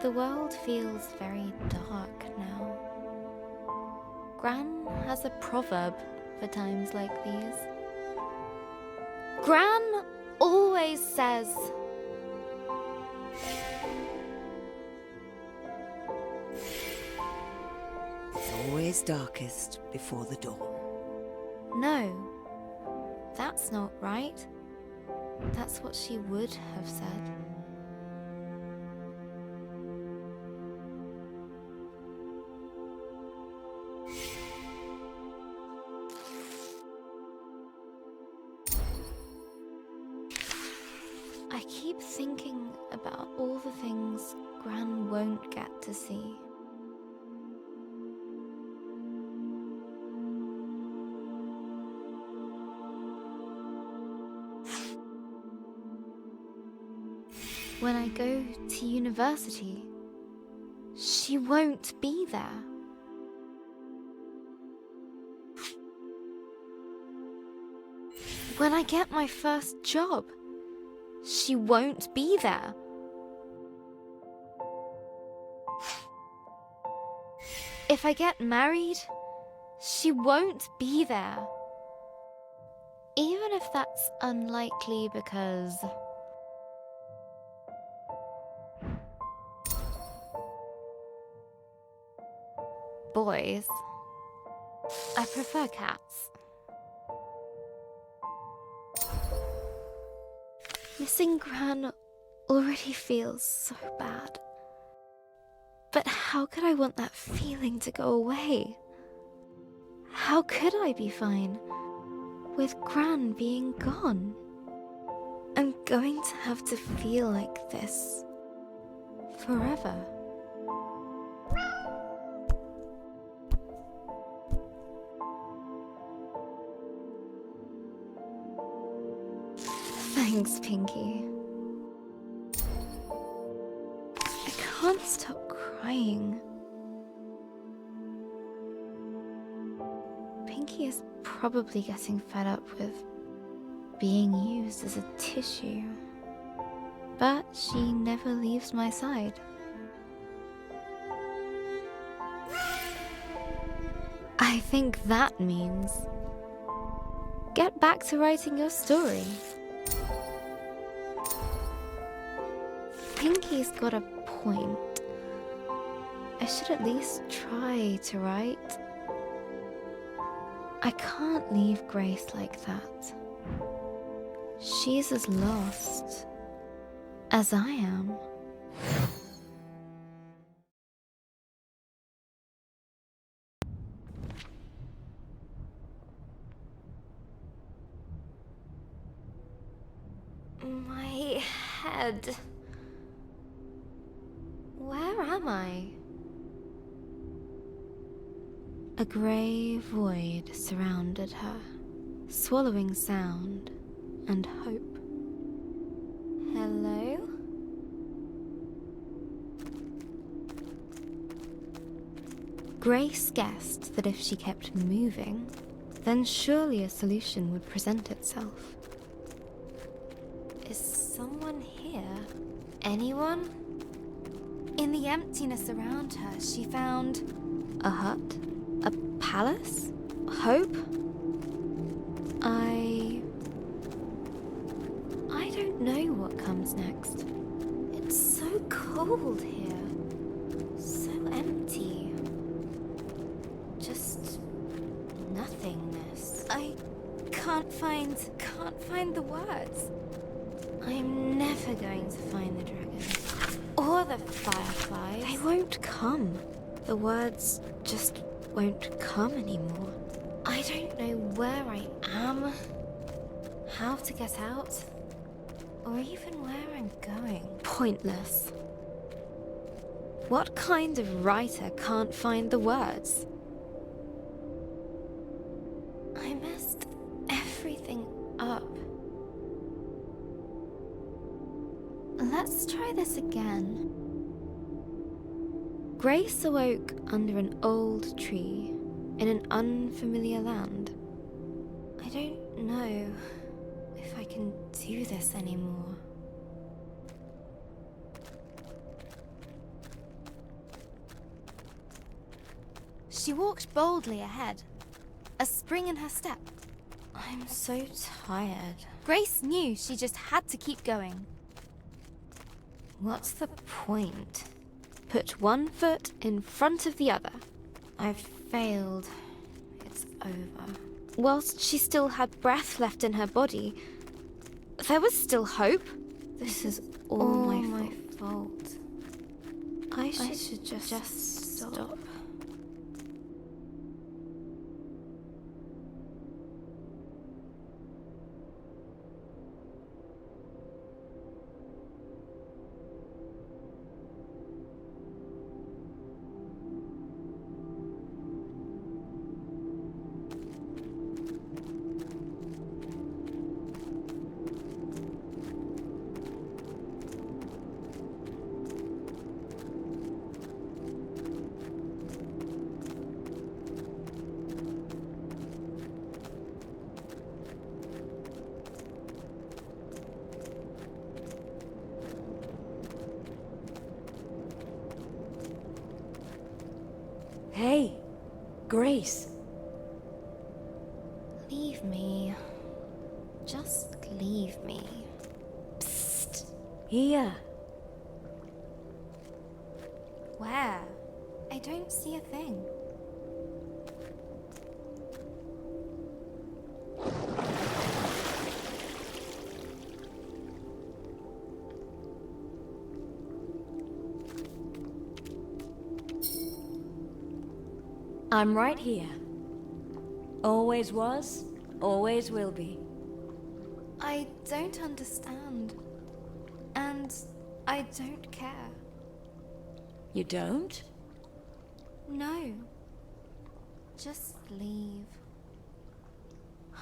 The world feels very dark now. Gran has a proverb for times like these. Gran always says, It's always darkest before the dawn. no, that's not right. That's what she would have said. I keep thinking about all the things Gran won't get to see. When I go to university, she won't be there. When I get my first job, she won't be there. If I get married, she won't be there. Even if that's unlikely because... boys. I prefer cats. Missing Gran already feels so bad. But how could I want that feeling to go away? How could I be fine with Gran being gone? I'm going to have to feel like this forever. Thanks, Pinky. I can't stop crying. Pinky is probably getting fed up with being used as a tissue. But she never leaves my side. I think that means get back to writing your story. Pinky's got a point. I should at least try to write. I can't leave Grace like that. She's as lost as I am. My head. Where am I? A grey void surrounded her, swallowing sound and hope. Hello? Grace guessed that if she kept moving, then surely a solution would present itself. Is someone here? Anyone? In the emptiness around her, she found a hut, a palace, hope. I don't know what comes next. It's so cold here, so empty. Just nothingness. I can't find the words. I'm never going to find the dragon. Or the fireflies. They won't come. The words just won't come anymore. I don't know where I am, how to get out, or even where I'm going. Pointless. What kind of writer can't find the words? I messed everything up. Let's try this again. Grace awoke under an old tree in an unfamiliar land. I don't know if I can do this anymore. She walked boldly ahead, a spring in her step. I'm so tired. Grace knew she just had to keep going. What's the point? Put one foot in front of the other. I've failed. It's over. Whilst she still had breath left in her body, there was still hope. This is all my fault. I should just stop. Hey, Grace. Leave me. Just leave me. Psst. Here. Where? I don't see a thing. I'm right here. Always was, always will be. I don't understand. And I don't care. You don't? No. Just leave.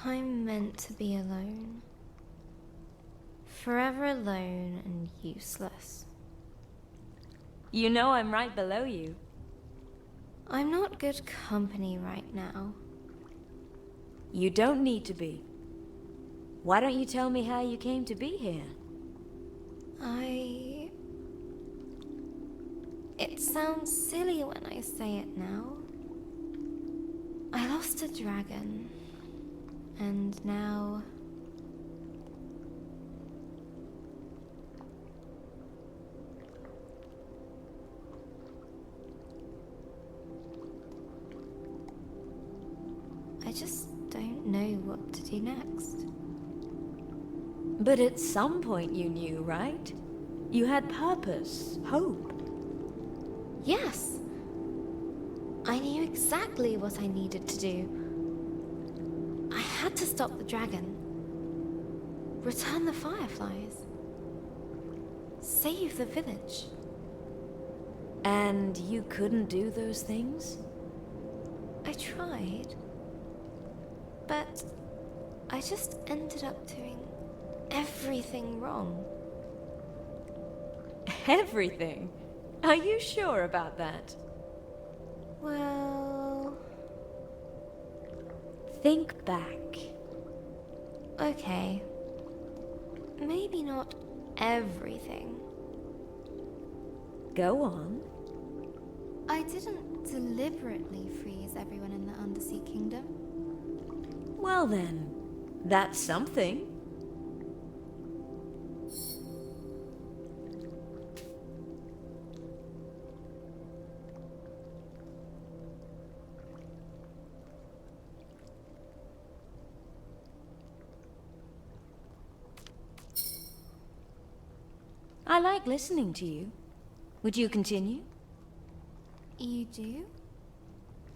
I'm meant to be alone. Forever alone and useless. You know I'm right below you. I'm not good company right now. You don't need to be. Why don't you tell me how you came to be here? It sounds silly when I say it now. I lost a dragon. And now... I just don't know what to do next. But at some point you knew, right? You had purpose, hope. Yes. I knew exactly what I needed to do. I had to stop the dragon. Return the fireflies. Save the village. And you couldn't do those things? I tried. But I just ended up doing everything wrong. Everything? Are you sure about that? Well... Think back. Okay. Maybe not everything. Go on. I didn't deliberately freeze everyone in the Undersea Kingdom. Well then, that's something. I like listening to you. Would you continue? You do?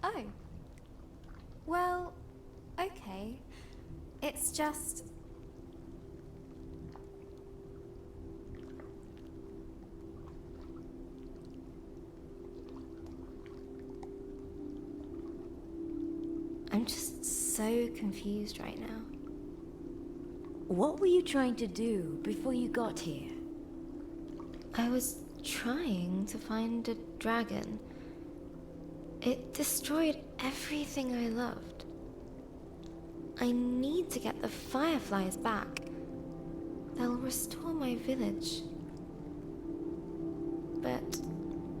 Oh. Well, okay. It's just... I'm just so confused right now. What were you trying to do before you got here? I was trying to find a dragon. It destroyed everything I loved. I need to get the fireflies back. They'll restore my village. But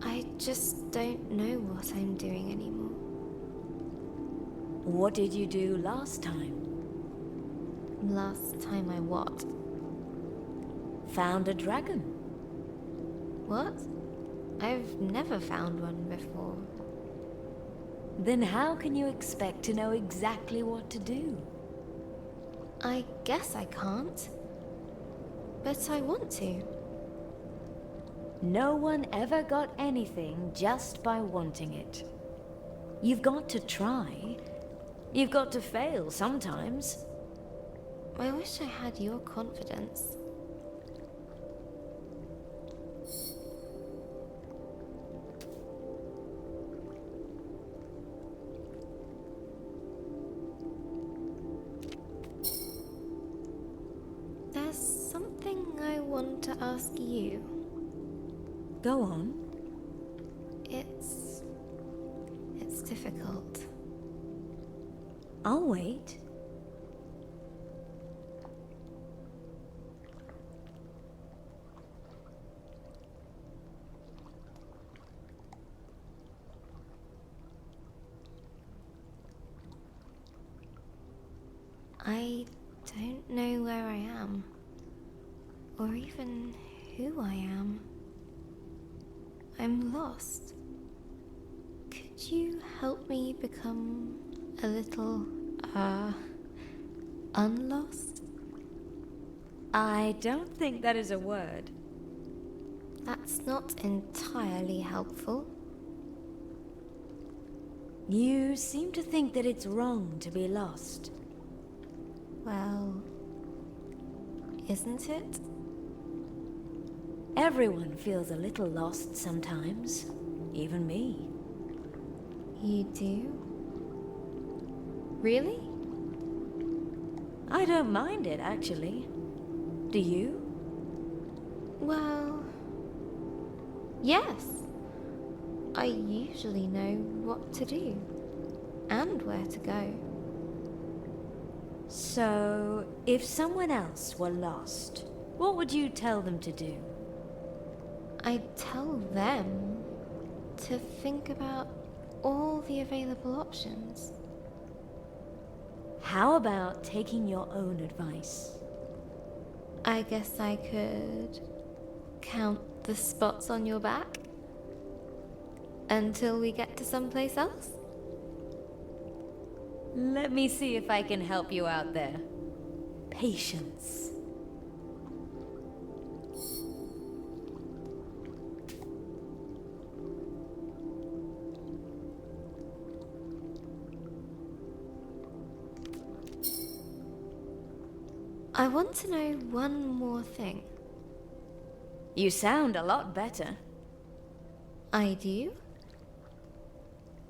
I just don't know what I'm doing anymore. What did you do last time? Last time I what? Found a dragon. What? I've never found one before. Then how can you expect to know exactly what to do? I guess I can't. But I want to. No one ever got anything just by wanting it. You've got to try. You've got to fail sometimes. I wish I had your confidence. There's something I want to ask you. Go on. It's difficult. I'll wait. I don't know where I am, or even who I am. I'm lost. Could you help me become a little, unlost? I don't think that is a word. That's not entirely helpful. You seem to think that it's wrong to be lost. Well, isn't it? Everyone feels a little lost sometimes. Even me. You do? Really? I don't mind it, actually. Do you? Well, yes. I usually know what to do and where to go. So, if someone else were lost, what would you tell them to do? I'd tell them to think about all the available options. How about taking your own advice? I guess I could count the spots on your back until we get to someplace else. Let me see if I can help you out there. Patience. I want to know one more thing. You sound a lot better. I do?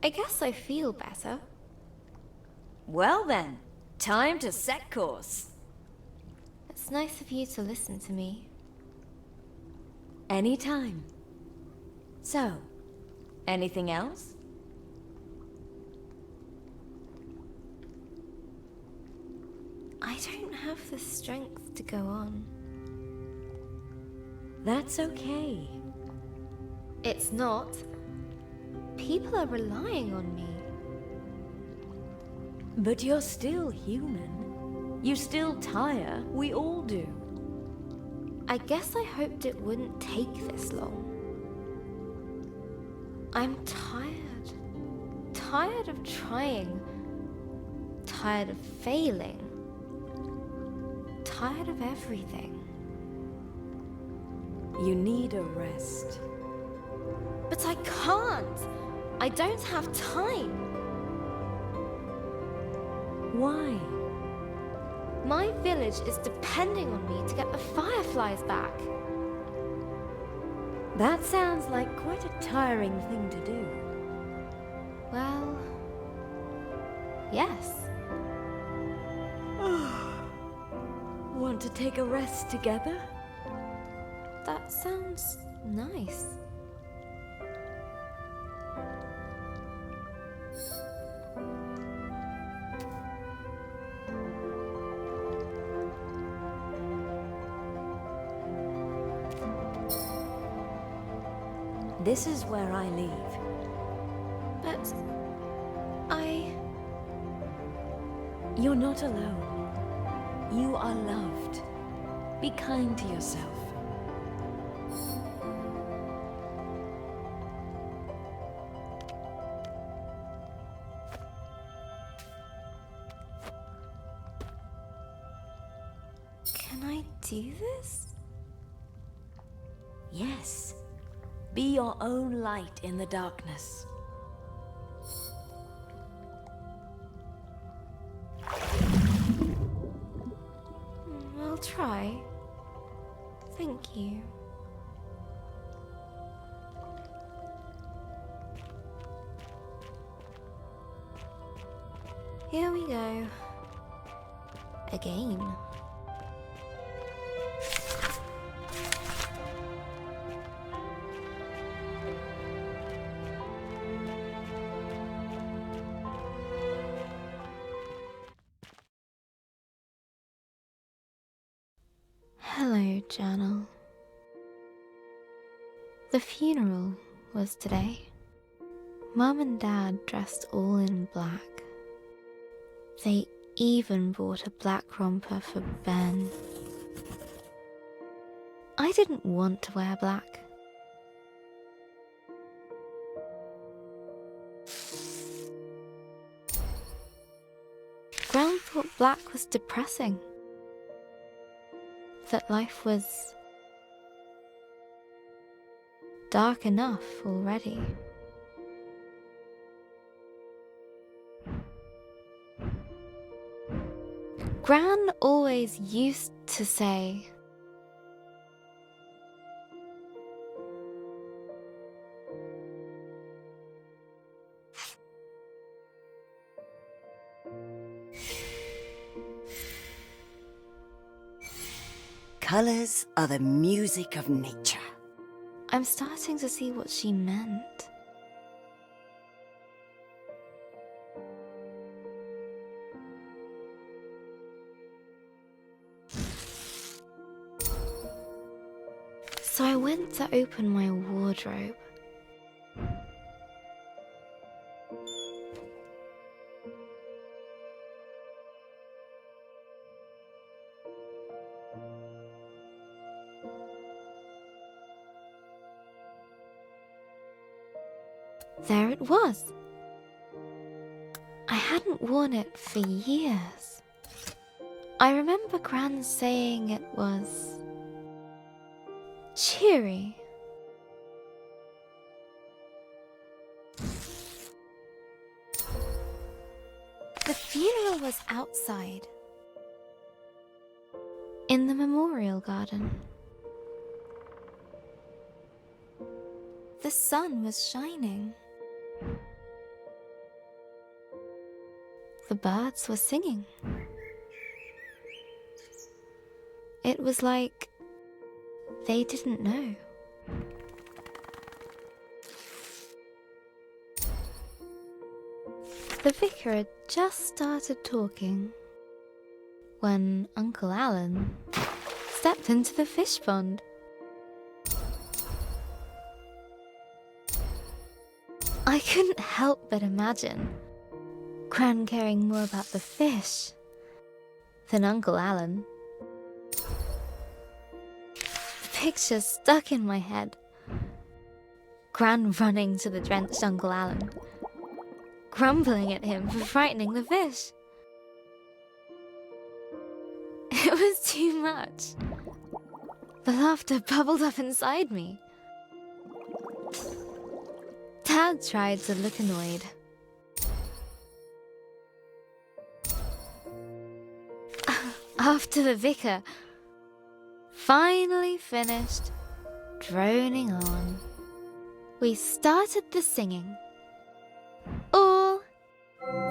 I guess I feel better. Well then, time to set course. It's nice of you to listen to me. Anytime. So, anything else? I don't have the strength to go on. That's okay. It's not. People are relying on me. But you're still human. You still tire. We all do. I guess I hoped it wouldn't take this long. I'm tired. Tired of trying. Tired of failing. Tired of everything. You need a rest. But I can't! I don't have time! Why? My village is depending on me to get the fireflies back. That sounds like quite a tiring thing to do. Well, yes. Want to take a rest together? That sounds nice. This is where I leave. But You're not alone. You are loved. Be kind to yourself. Can I do this? Yes. Be your own light in the darkness. I'll try. Thank you. Here we go. Again. Hello, Journal. The funeral was today. Mum and Dad dressed all in black. They even bought a black romper for Ben. I didn't want to wear black. Gran thought black was depressing. That life was dark enough already. Gran always used to say, Colors are the music of nature. I'm starting to see what she meant. So I went to open my wardrobe. There it was. I hadn't worn it for years. I remember Gran saying it was cheery. The funeral was outside, in the memorial garden. The sun was shining. The birds were singing. It was like they didn't know. The vicar had just started talking when Uncle Alan stepped into the fish pond. I couldn't help but imagine Gran caring more about the fish than Uncle Alan. The picture stuck in my head. Gran running to the drenched Uncle Alan, grumbling at him for frightening the fish. It was too much. The laughter bubbled up inside me. Dad tried to look annoyed. After the vicar finally finished droning on, we started the singing. All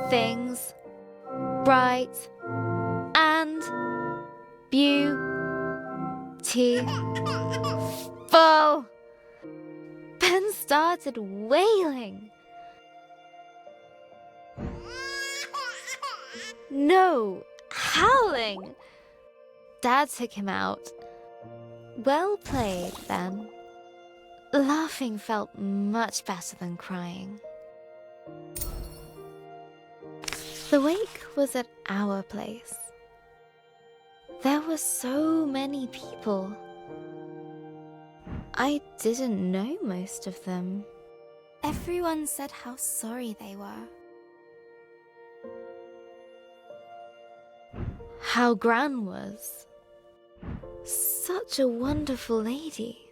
things bright and beautiful. Ben started wailing. No, howling. Dad took him out. Well played, Ben. Laughing felt much better than crying. The wake was at our place. There were so many people. I didn't know most of them. Everyone said how sorry they were. How Gran was. Such a wonderful lady.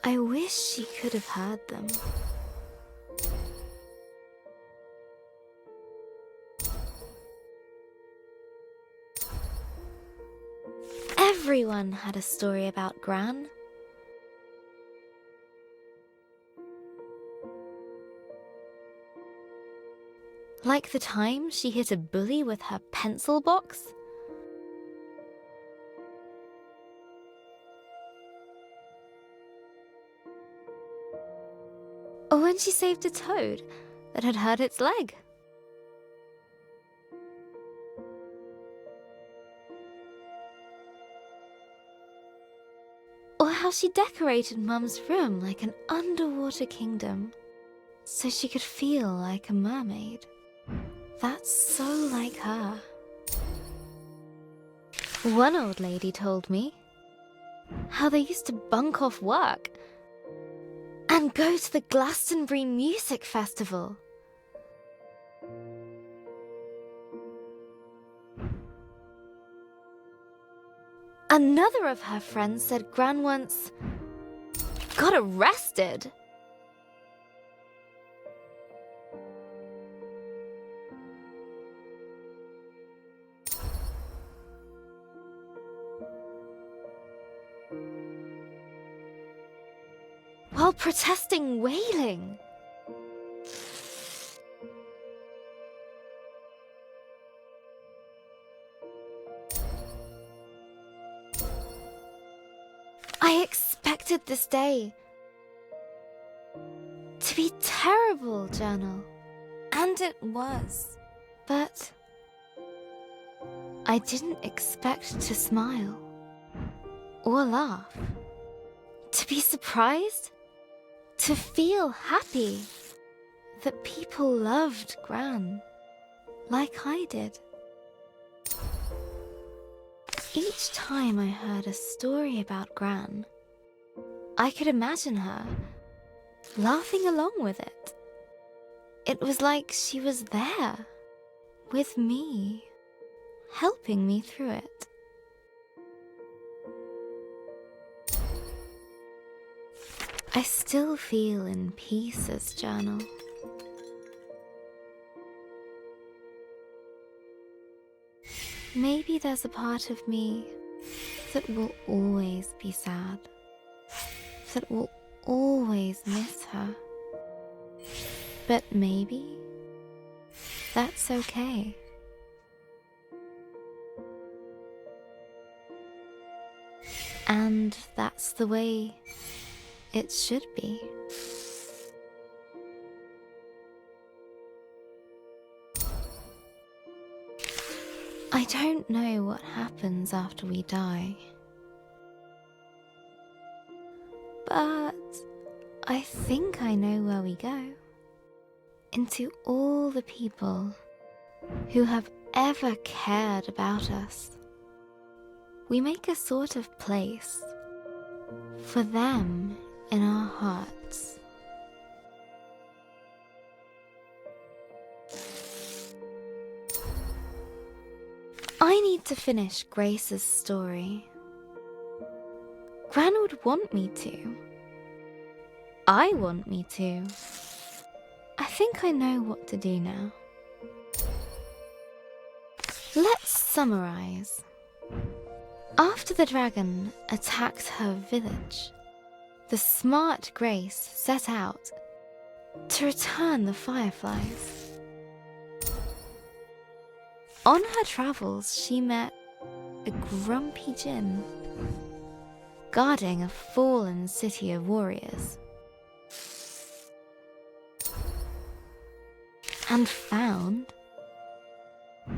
I wish she could have heard them. Everyone had a story about Gran. Like the time she hit a bully with her pencil box. Or when she saved a toad that had hurt its leg. Or how she decorated Mum's room like an underwater kingdom, so she could feel like a mermaid. That's so like her. One old lady told me how they used to bunk off work and go to the Glastonbury Music Festival. Another of her friends said Gran once got arrested. While protesting whaling. I expected this day to be terrible, Journal. And it was. But I didn't expect to smile or laugh. To be surprised. To feel happy that people loved Gran like I did. Each time I heard a story about Gran, I could imagine her laughing along with it. It was like she was there with me, helping me through it. I still feel in pieces, Journal. Maybe there's a part of me that will always be sad, that will always miss her. But maybe that's okay. And that's the way it should be. I don't know what happens after we die. But I think I know where we go. Into all the people who have ever cared about us. We make a sort of place for them in our hearts. I need to finish Grace's story. Gran would want me to. I want me to. I think I know what to do now. Let's summarize. After the dragon attacked her village, the smart Grace set out to return the fireflies. On her travels, she met a grumpy djinn guarding a fallen city of warriors, and found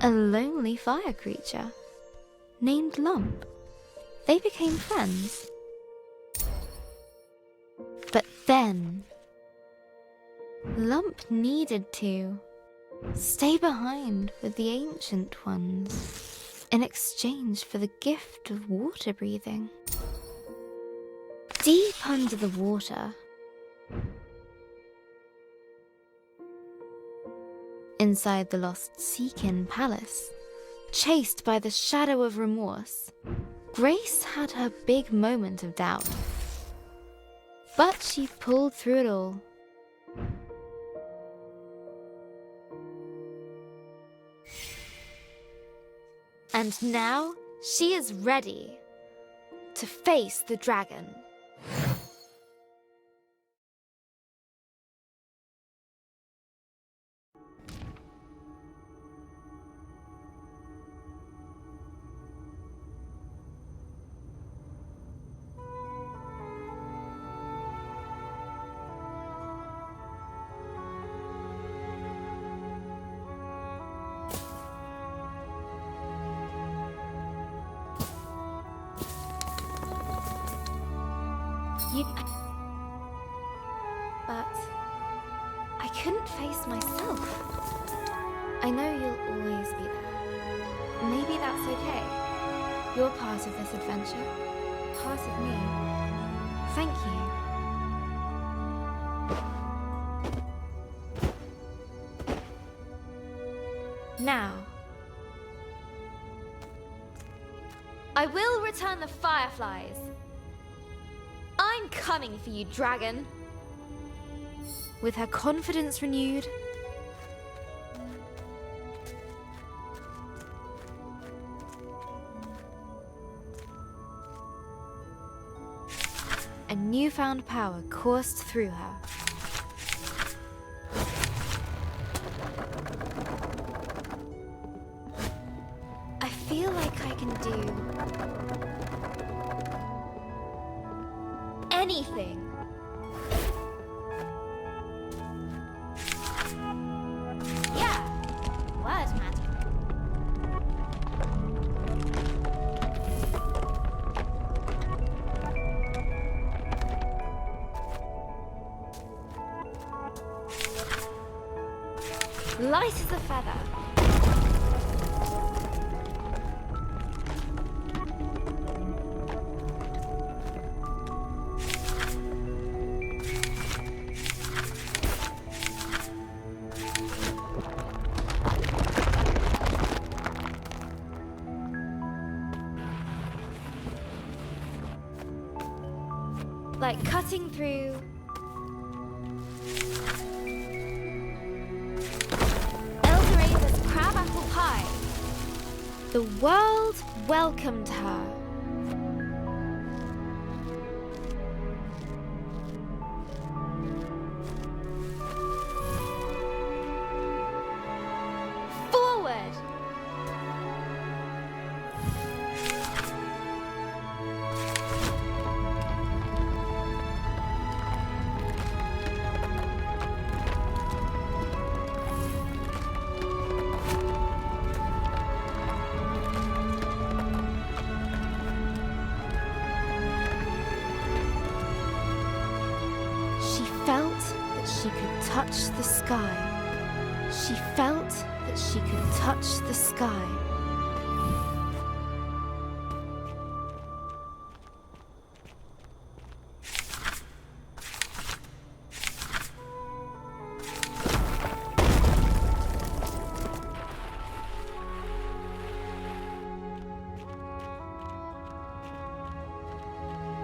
a lonely fire creature named Lump. They became friends. But then Lump needed to stay behind with the ancient ones in exchange for the gift of water breathing. Deep under the water, inside the lost Seekin Palace, chased by the shadow of remorse, Grace had her big moment of doubt. But she pulled through it all. And now she is ready to face the dragon. But I couldn't face myself. I know you'll always be there. Maybe that's okay. You're part of this adventure, part of me. Thank you. Now, I will return the fireflies. I'm coming for you, dragon. With her confidence renewed, a newfound power coursed through her. I feel like I can do anything. Yeah, word magic. Light as a feather. Like cutting through Eldora's crabapple pie. The world welcomed her. Forward! She felt that she could touch the sky. She felt that she could touch the sky.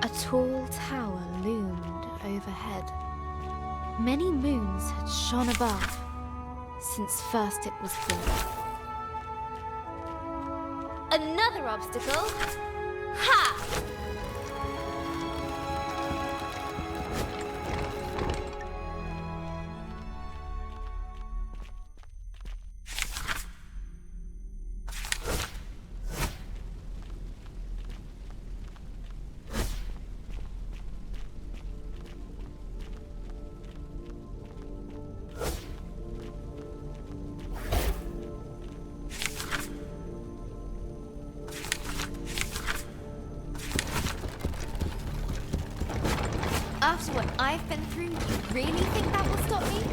A tall tower loomed overhead. Many moons had shone above since first it was built. Another obstacle? Ha! I've been through, you really think that will stop me?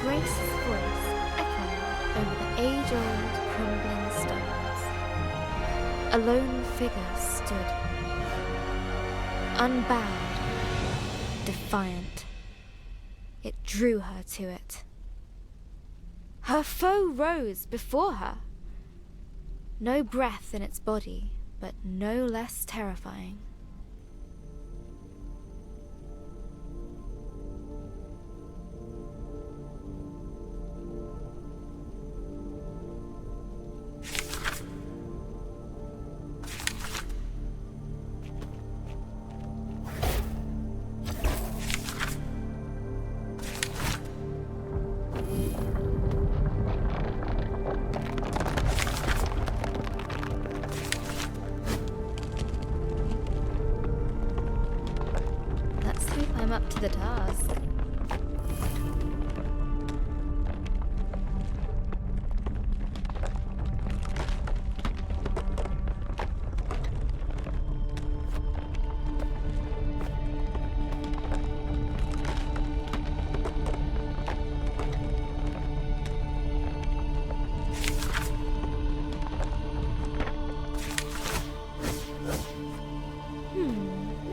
Grace's voice echoed over the age-old crumbling stones. A lone figure stood, unbowed, defiant. It drew her to it. Her foe rose before her. No breath in its body, but no less terrifying. I'm up to the task.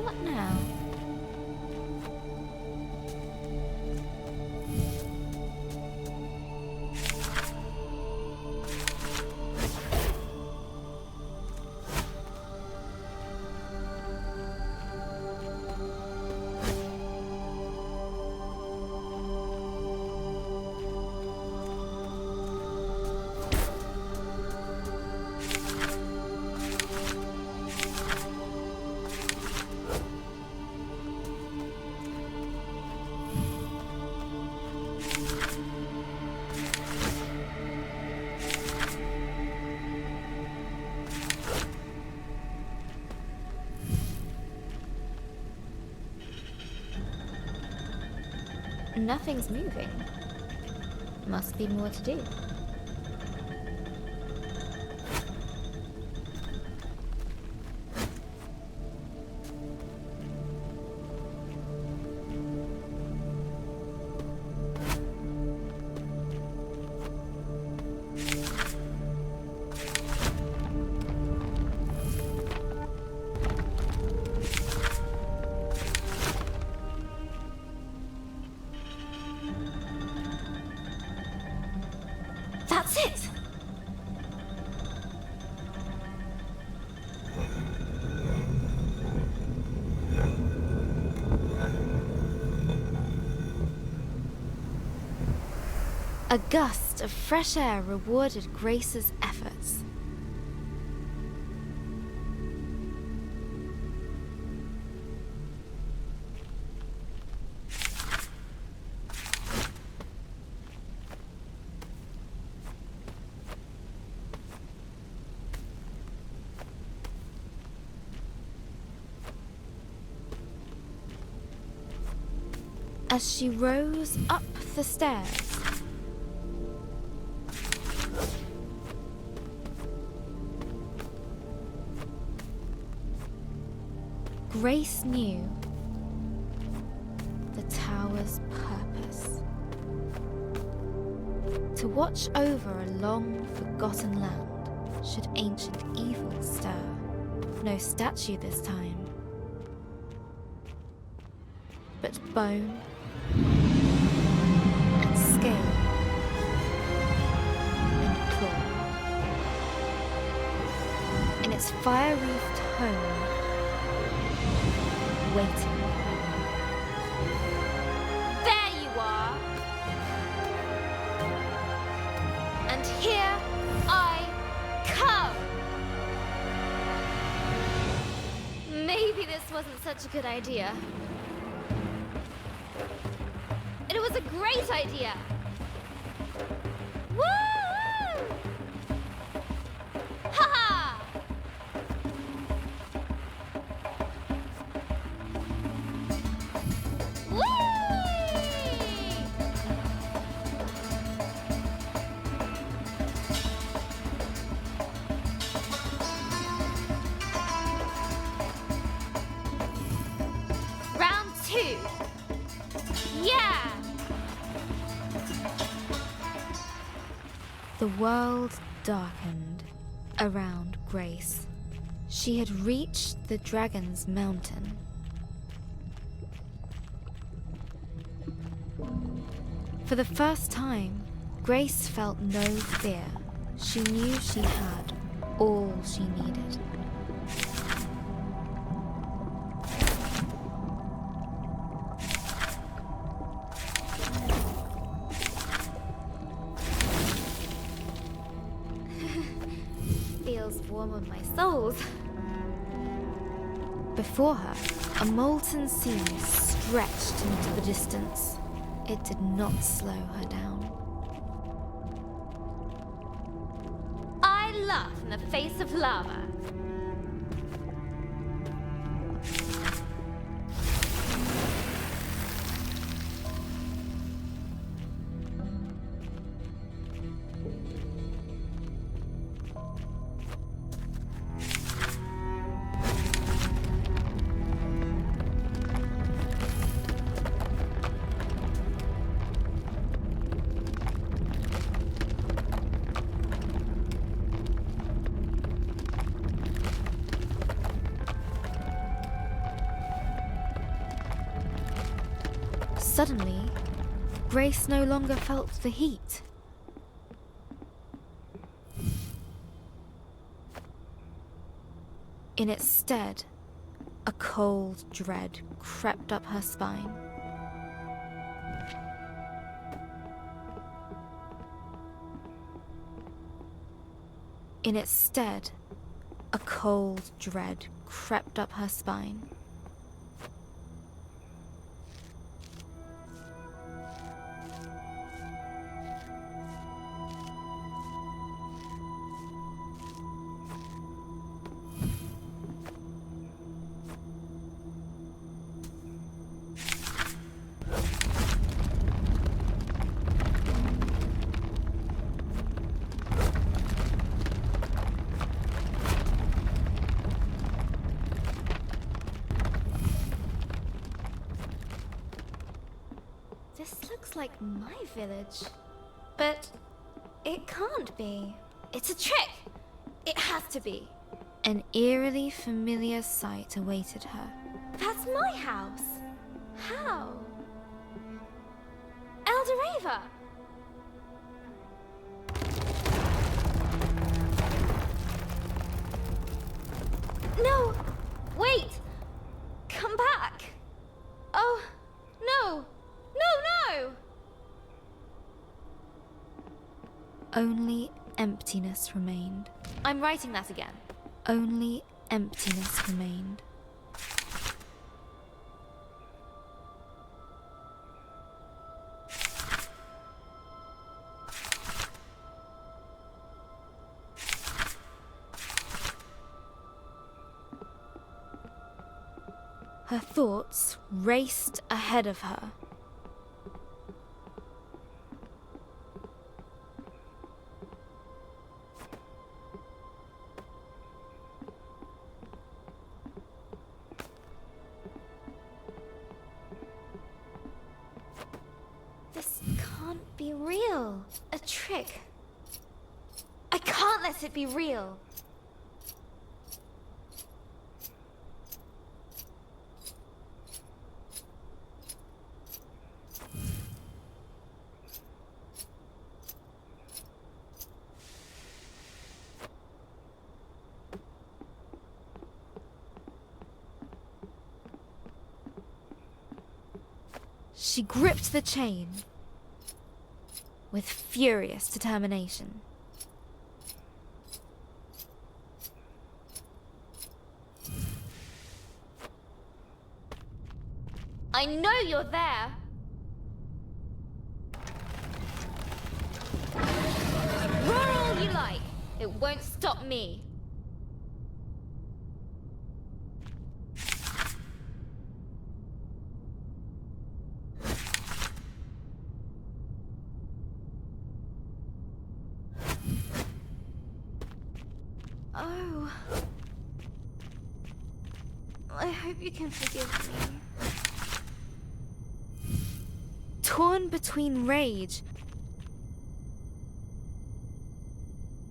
What now? Nothing's moving. Must be more to do. That's it! A gust of fresh air rewarded Grace's efforts. as she rose up the stairs. Grace knew the tower's purpose: to watch over a long forgotten land should ancient evil stir. No statue this time, but bone and scale and claw. In its fire-wreathed home, waiting. There you are! And here I come! Maybe this wasn't such a good idea. It was a great idea! Woo! Ha-ha! Whee! Round 2. Yeah! The world darkened around Grace. She had reached the Dragon's Mountain. For the first time, Grace felt no fear. She knew she had all she needed. Feels warm on my soles. Before her, a molten sea stretched into the distance. It did not slow her down. I laugh in the face of lava. Suddenly, Grace no longer felt the heat. In its stead, a cold dread crept up her spine. In its stead, a cold dread crept up her spine. This looks like my village. But it can't be. It's a trick. It has to be. An eerily familiar sight awaited her. That's my house. How? Eldoreva! No! Wait! Come back! Oh, no! No, no! Only emptiness remained. I'm writing that again. Only emptiness remained. Her thoughts raced ahead of her. can't be real. A trick. I can't let it be real. She gripped the chain with furious determination. I know you're there. Roar all you like. It won't stop me. Oh. I hope you can forgive me. Torn between rage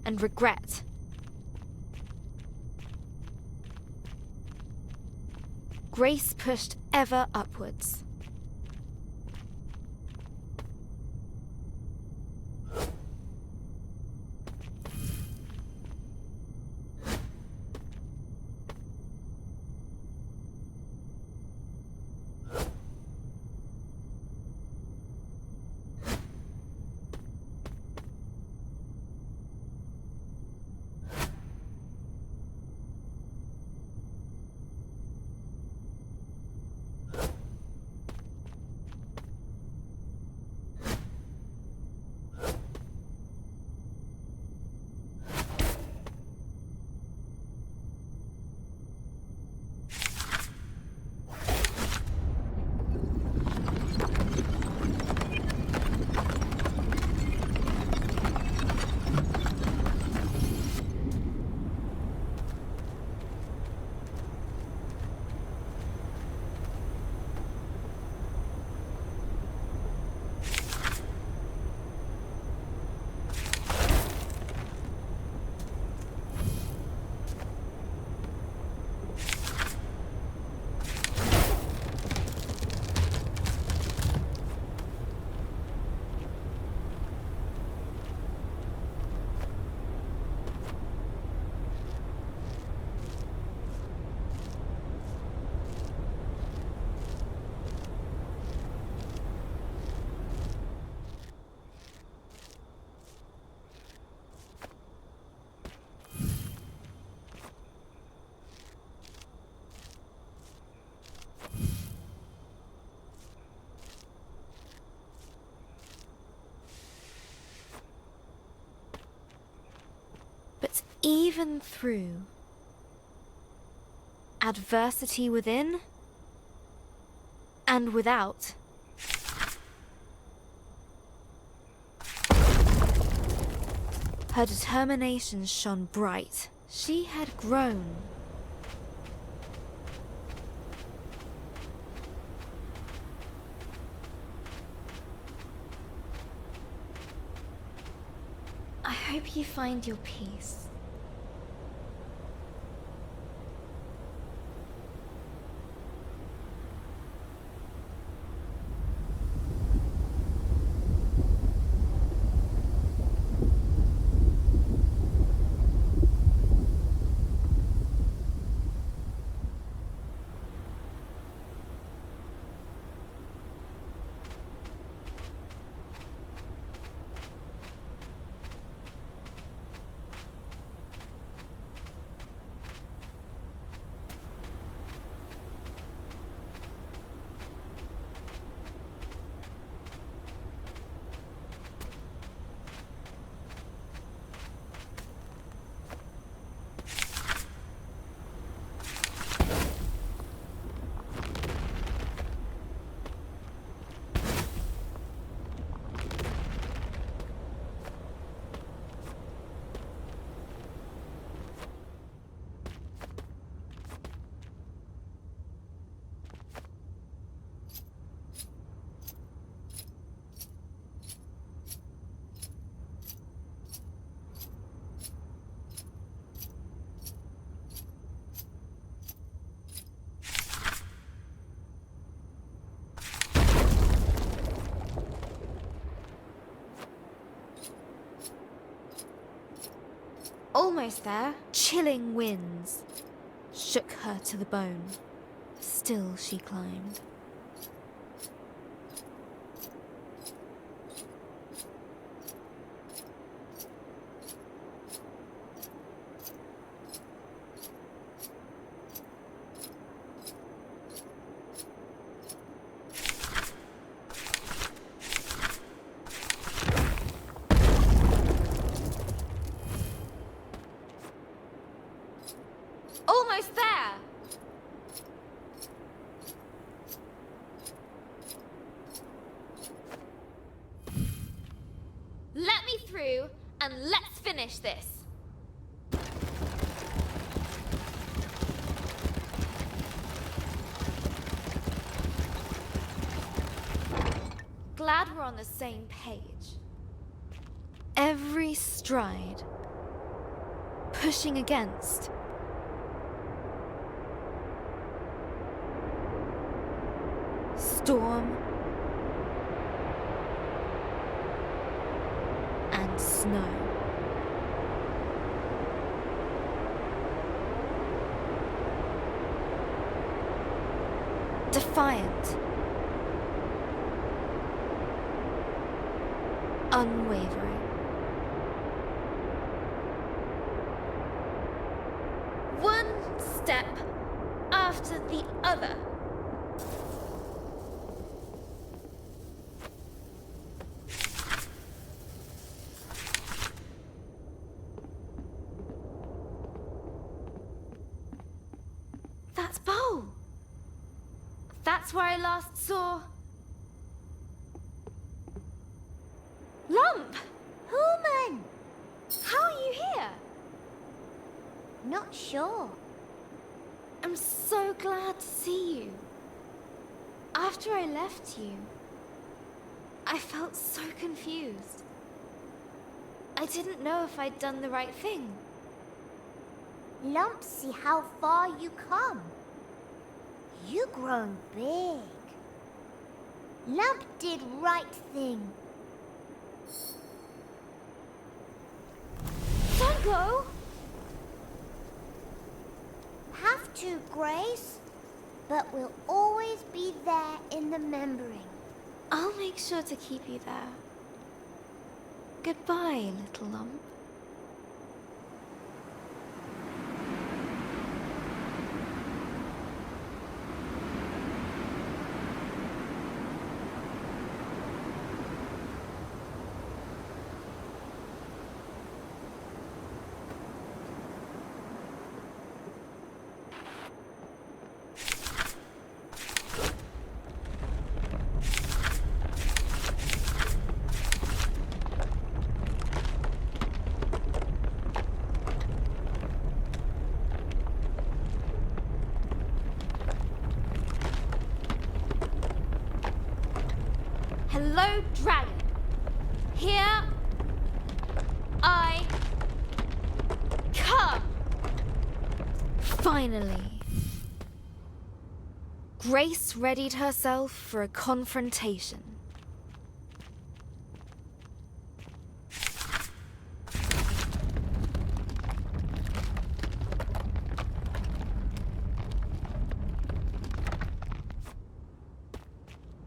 and regret. Grace pushed ever upwards. But even through adversity within and without, her determination shone bright. She had grown. I hope you find your peace. Almost there. Chilling winds shook her to the bone. Still she climbed. Almost there! Let me through, and let's finish this. Glad we're on the same page. Every stride pushing against. Storm and snow. Defiant. Unwavering. One step after the other. That's Bo. That's where I last saw Lump. Human! How are you here? Not sure. I'm so glad to see you. After I left you, I felt so confused. I didn't know if I'd done the right thing. Lump, see how far you come. You grown big. Lump did right thing. Don't go! Have to, Grace. But we'll always be there in the remembering. I'll make sure to keep you there. Goodbye, little lump. Hello, dragon. Here I come. Finally. Grace readied herself for a confrontation.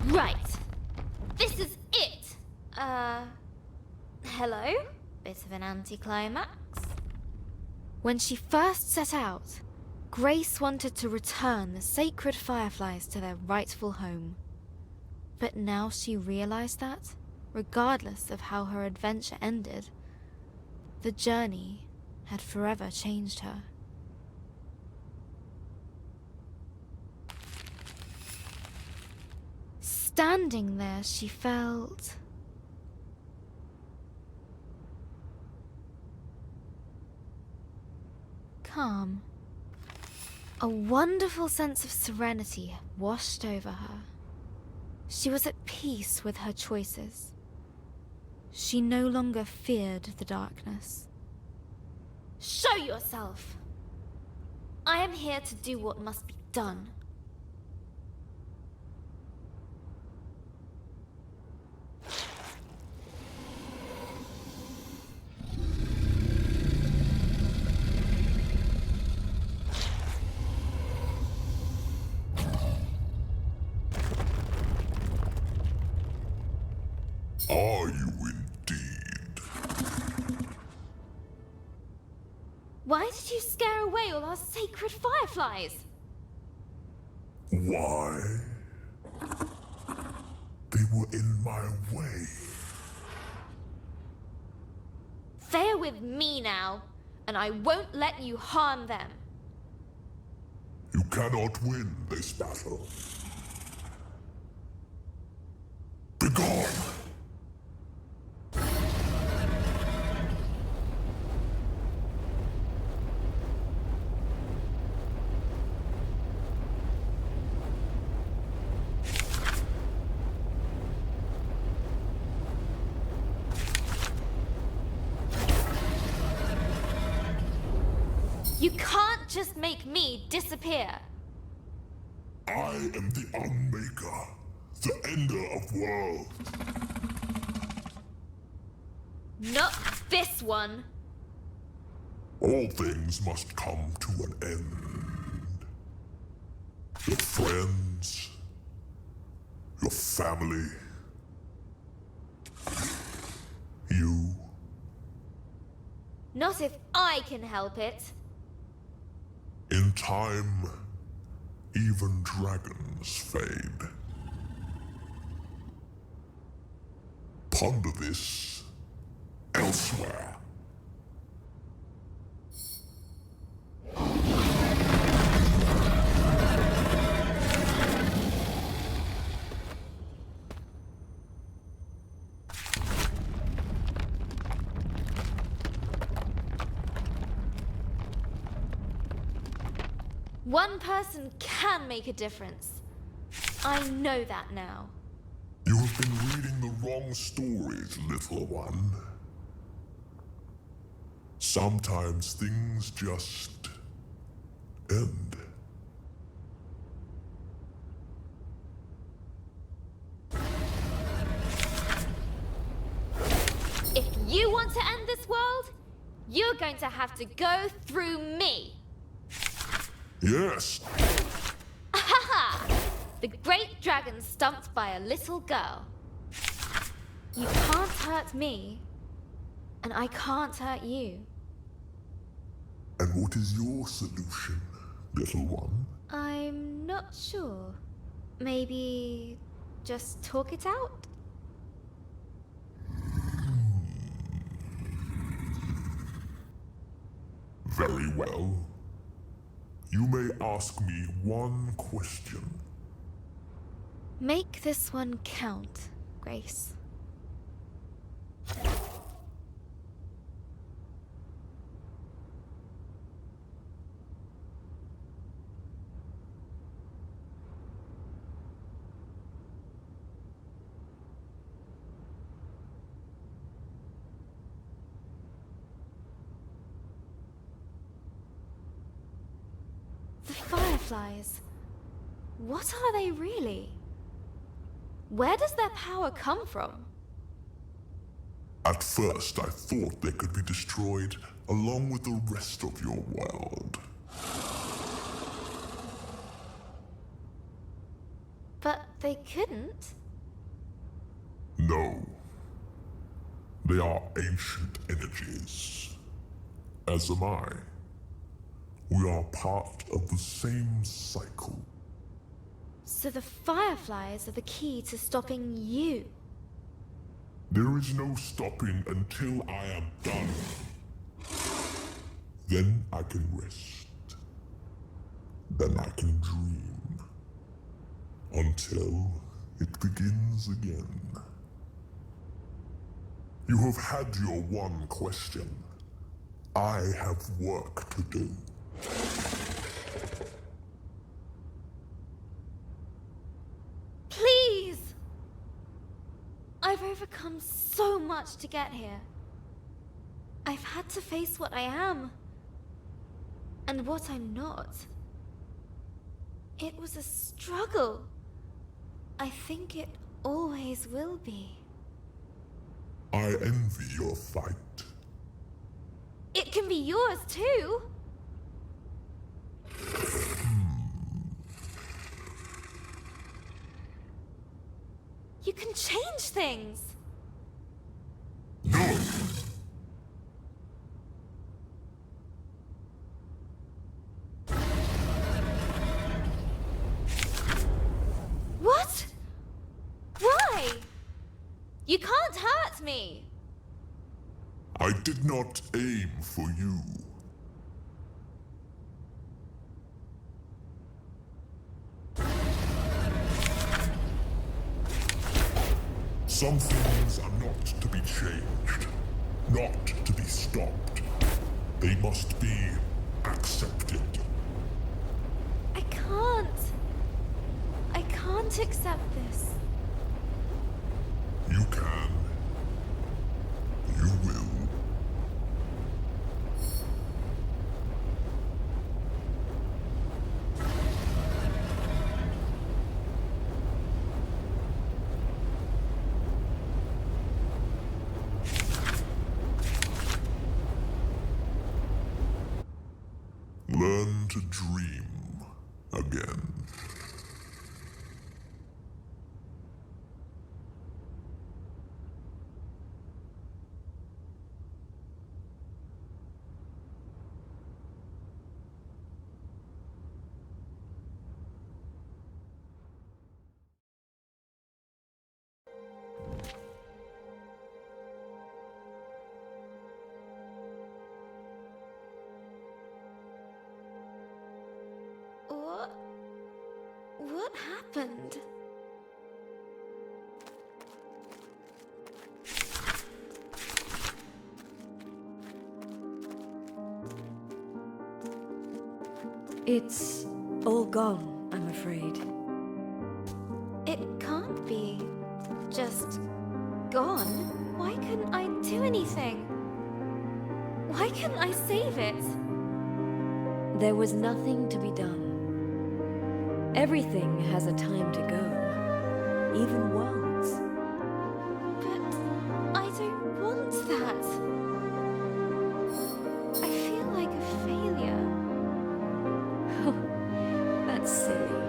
Right. This is it. Hello? Bit of an anticlimax. When she first set out, Grace wanted to return the sacred fireflies to their rightful home. But now she realized that, regardless of how her adventure ended, the journey had forever changed her. Standing there, she felt calm. A wonderful sense of serenity washed over her. She was at peace with her choices. She no longer feared the darkness. Show yourself. I am here to do what must be done. Are you indeed? Why did you scare away all our sacred fireflies? Why? They were in my way. They're with me now, and I won't let you harm them. You cannot win this battle. Begone! You can't just make me disappear. I am the Unmaker, the Ender of Worlds. Not this one. All things must come to an end. Your friends, your family, you. Not if I can help it. In time, even dragons fade. Ponder this elsewhere. One person can make a difference. I know that now. You have been reading the wrong stories, little one. Sometimes things just end. If you want to end this world, you're going to have to go through me. Yes, Haha! The great dragon stumped by a little girl. You can't hurt me, and I can't hurt you. and what is your solution, little one? I'm not sure. Maybe just talk it out? Very well. You may ask me one question. Make this one count, Grace. The fireflies. What are they really? Where does their power come from? At first, I thought they could be destroyed along with the rest of your world. But they couldn't. No. They are ancient energies. As am I. We are part of the same cycle. So the fireflies are the key to stopping you. There is no stopping until I am done. Then I can rest. Then I can dream. Until it begins again. You have had your one question. I have work to do. Please! I've overcome so much to get here. I've had to face what I am. And what I'm not. It was a struggle. I think it always will be. I envy your fight. It can be yours too. You can change things. You can't hurt me! I did not aim for you. Some things are not to be changed, not to be stopped. They must be accepted. I can't. I can't accept this. You can. You will. Learn to dream again. What happened? It's all gone, I'm afraid. It can't be just gone. Why couldn't I do anything? Why couldn't I save it? There was nothing to be done. Everything has a time to go, even worlds. But I don't want that. I feel like a failure. That's silly.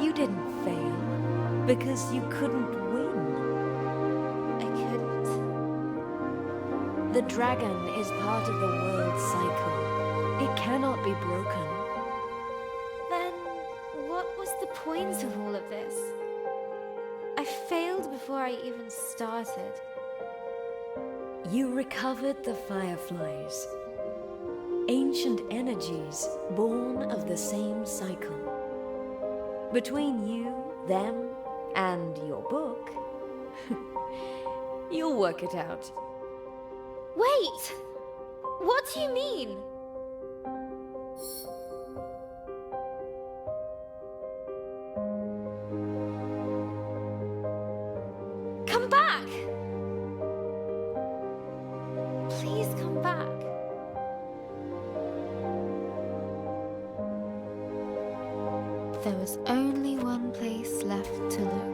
You didn't fail because you couldn't win. I couldn't. The dragon is part of the world's cycle. It cannot be broken. Then what was the point of all of this? I failed before I even started. You recovered the fireflies. Ancient energies born of the same cycle. Between you, them, and your book, you'll work it out. Wait! What do you mean? Come back! Please come back. There was only one place left to look.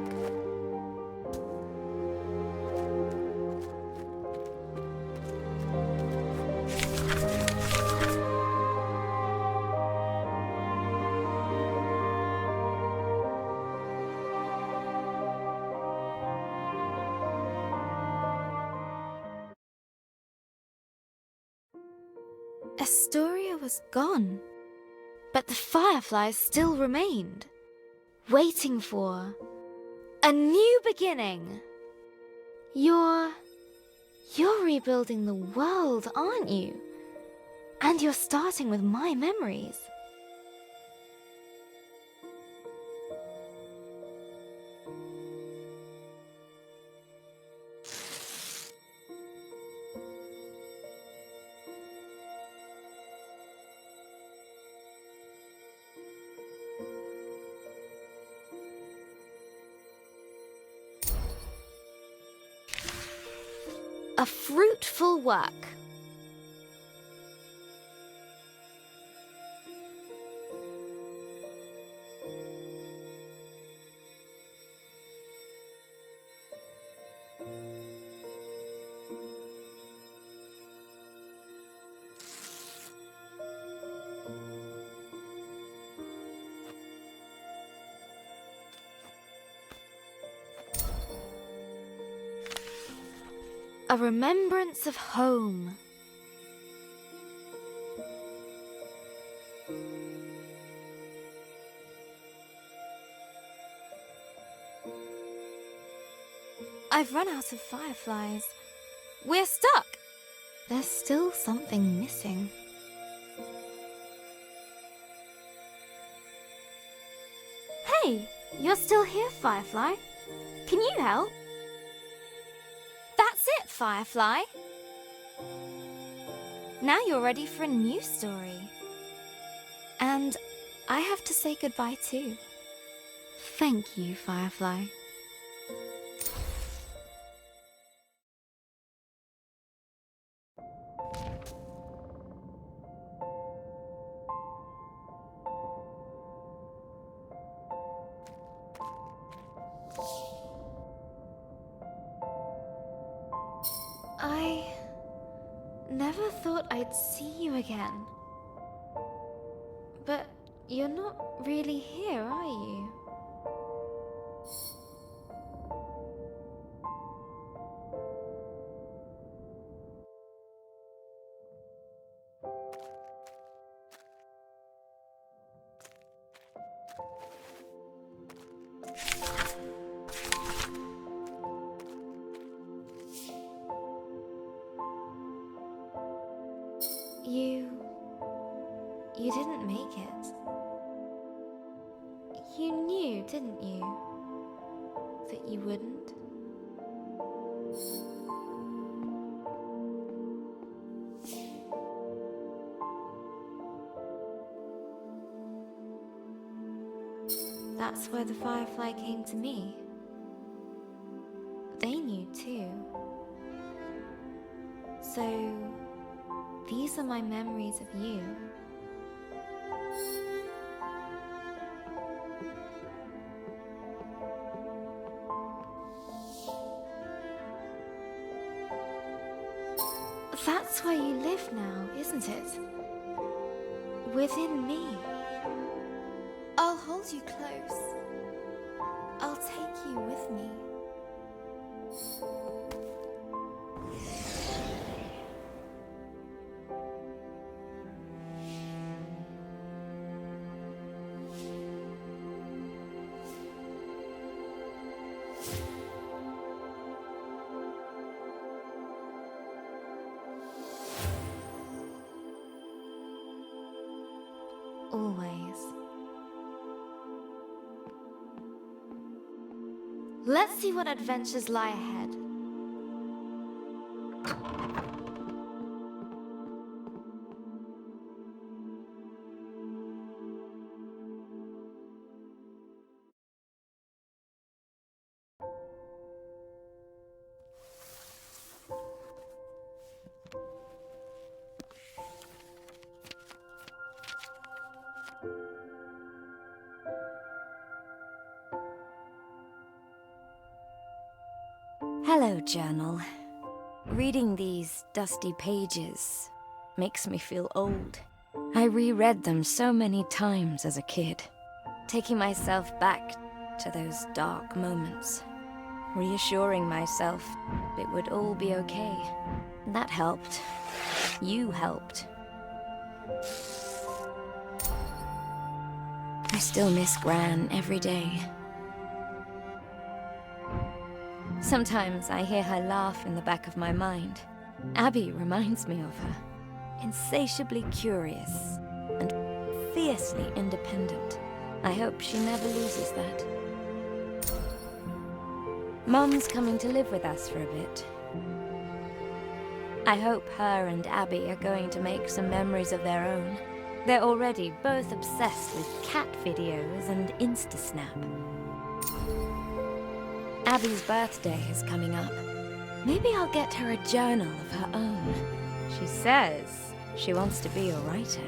Astoria was gone, but the fireflies still remained, waiting for a new beginning. You're rebuilding the world, aren't you? And you're starting with my memories. A fruitful work. A remembrance of home. I've I've run out of fireflies. We're stuck! There's still something missing. Hey, you're still here, Firefly. Can you help? That's it, Firefly. Now you're ready for a new story. And I have to say goodbye too. Thank you, Firefly. I never thought I'd see you again. But you're not really here, are you? You didn't make it. You knew, didn't you, that you wouldn't? That's why the Firefly came to me. They knew too. So, these are my memories of you. That's where you live now, isn't it? Within me. I'll hold you close. I'll take you with me. Always. Let's see what adventures lie ahead. Hello, journal. Reading these dusty pages makes me feel old. I reread them so many times as a kid, taking myself back to those dark moments, reassuring myself it would all be okay. That helped. You helped. I still miss Gran every day. Sometimes I hear her laugh in the back of my mind. Abby reminds me of her. Insatiably curious and fiercely independent. I hope she never loses that. Mum's coming to live with us for a bit. I hope her and Abby are going to make some memories of their own. They're already both obsessed with cat videos and Instasnap. Abby's birthday is coming up. Maybe I'll get her a journal of her own. She says she wants to be a writer.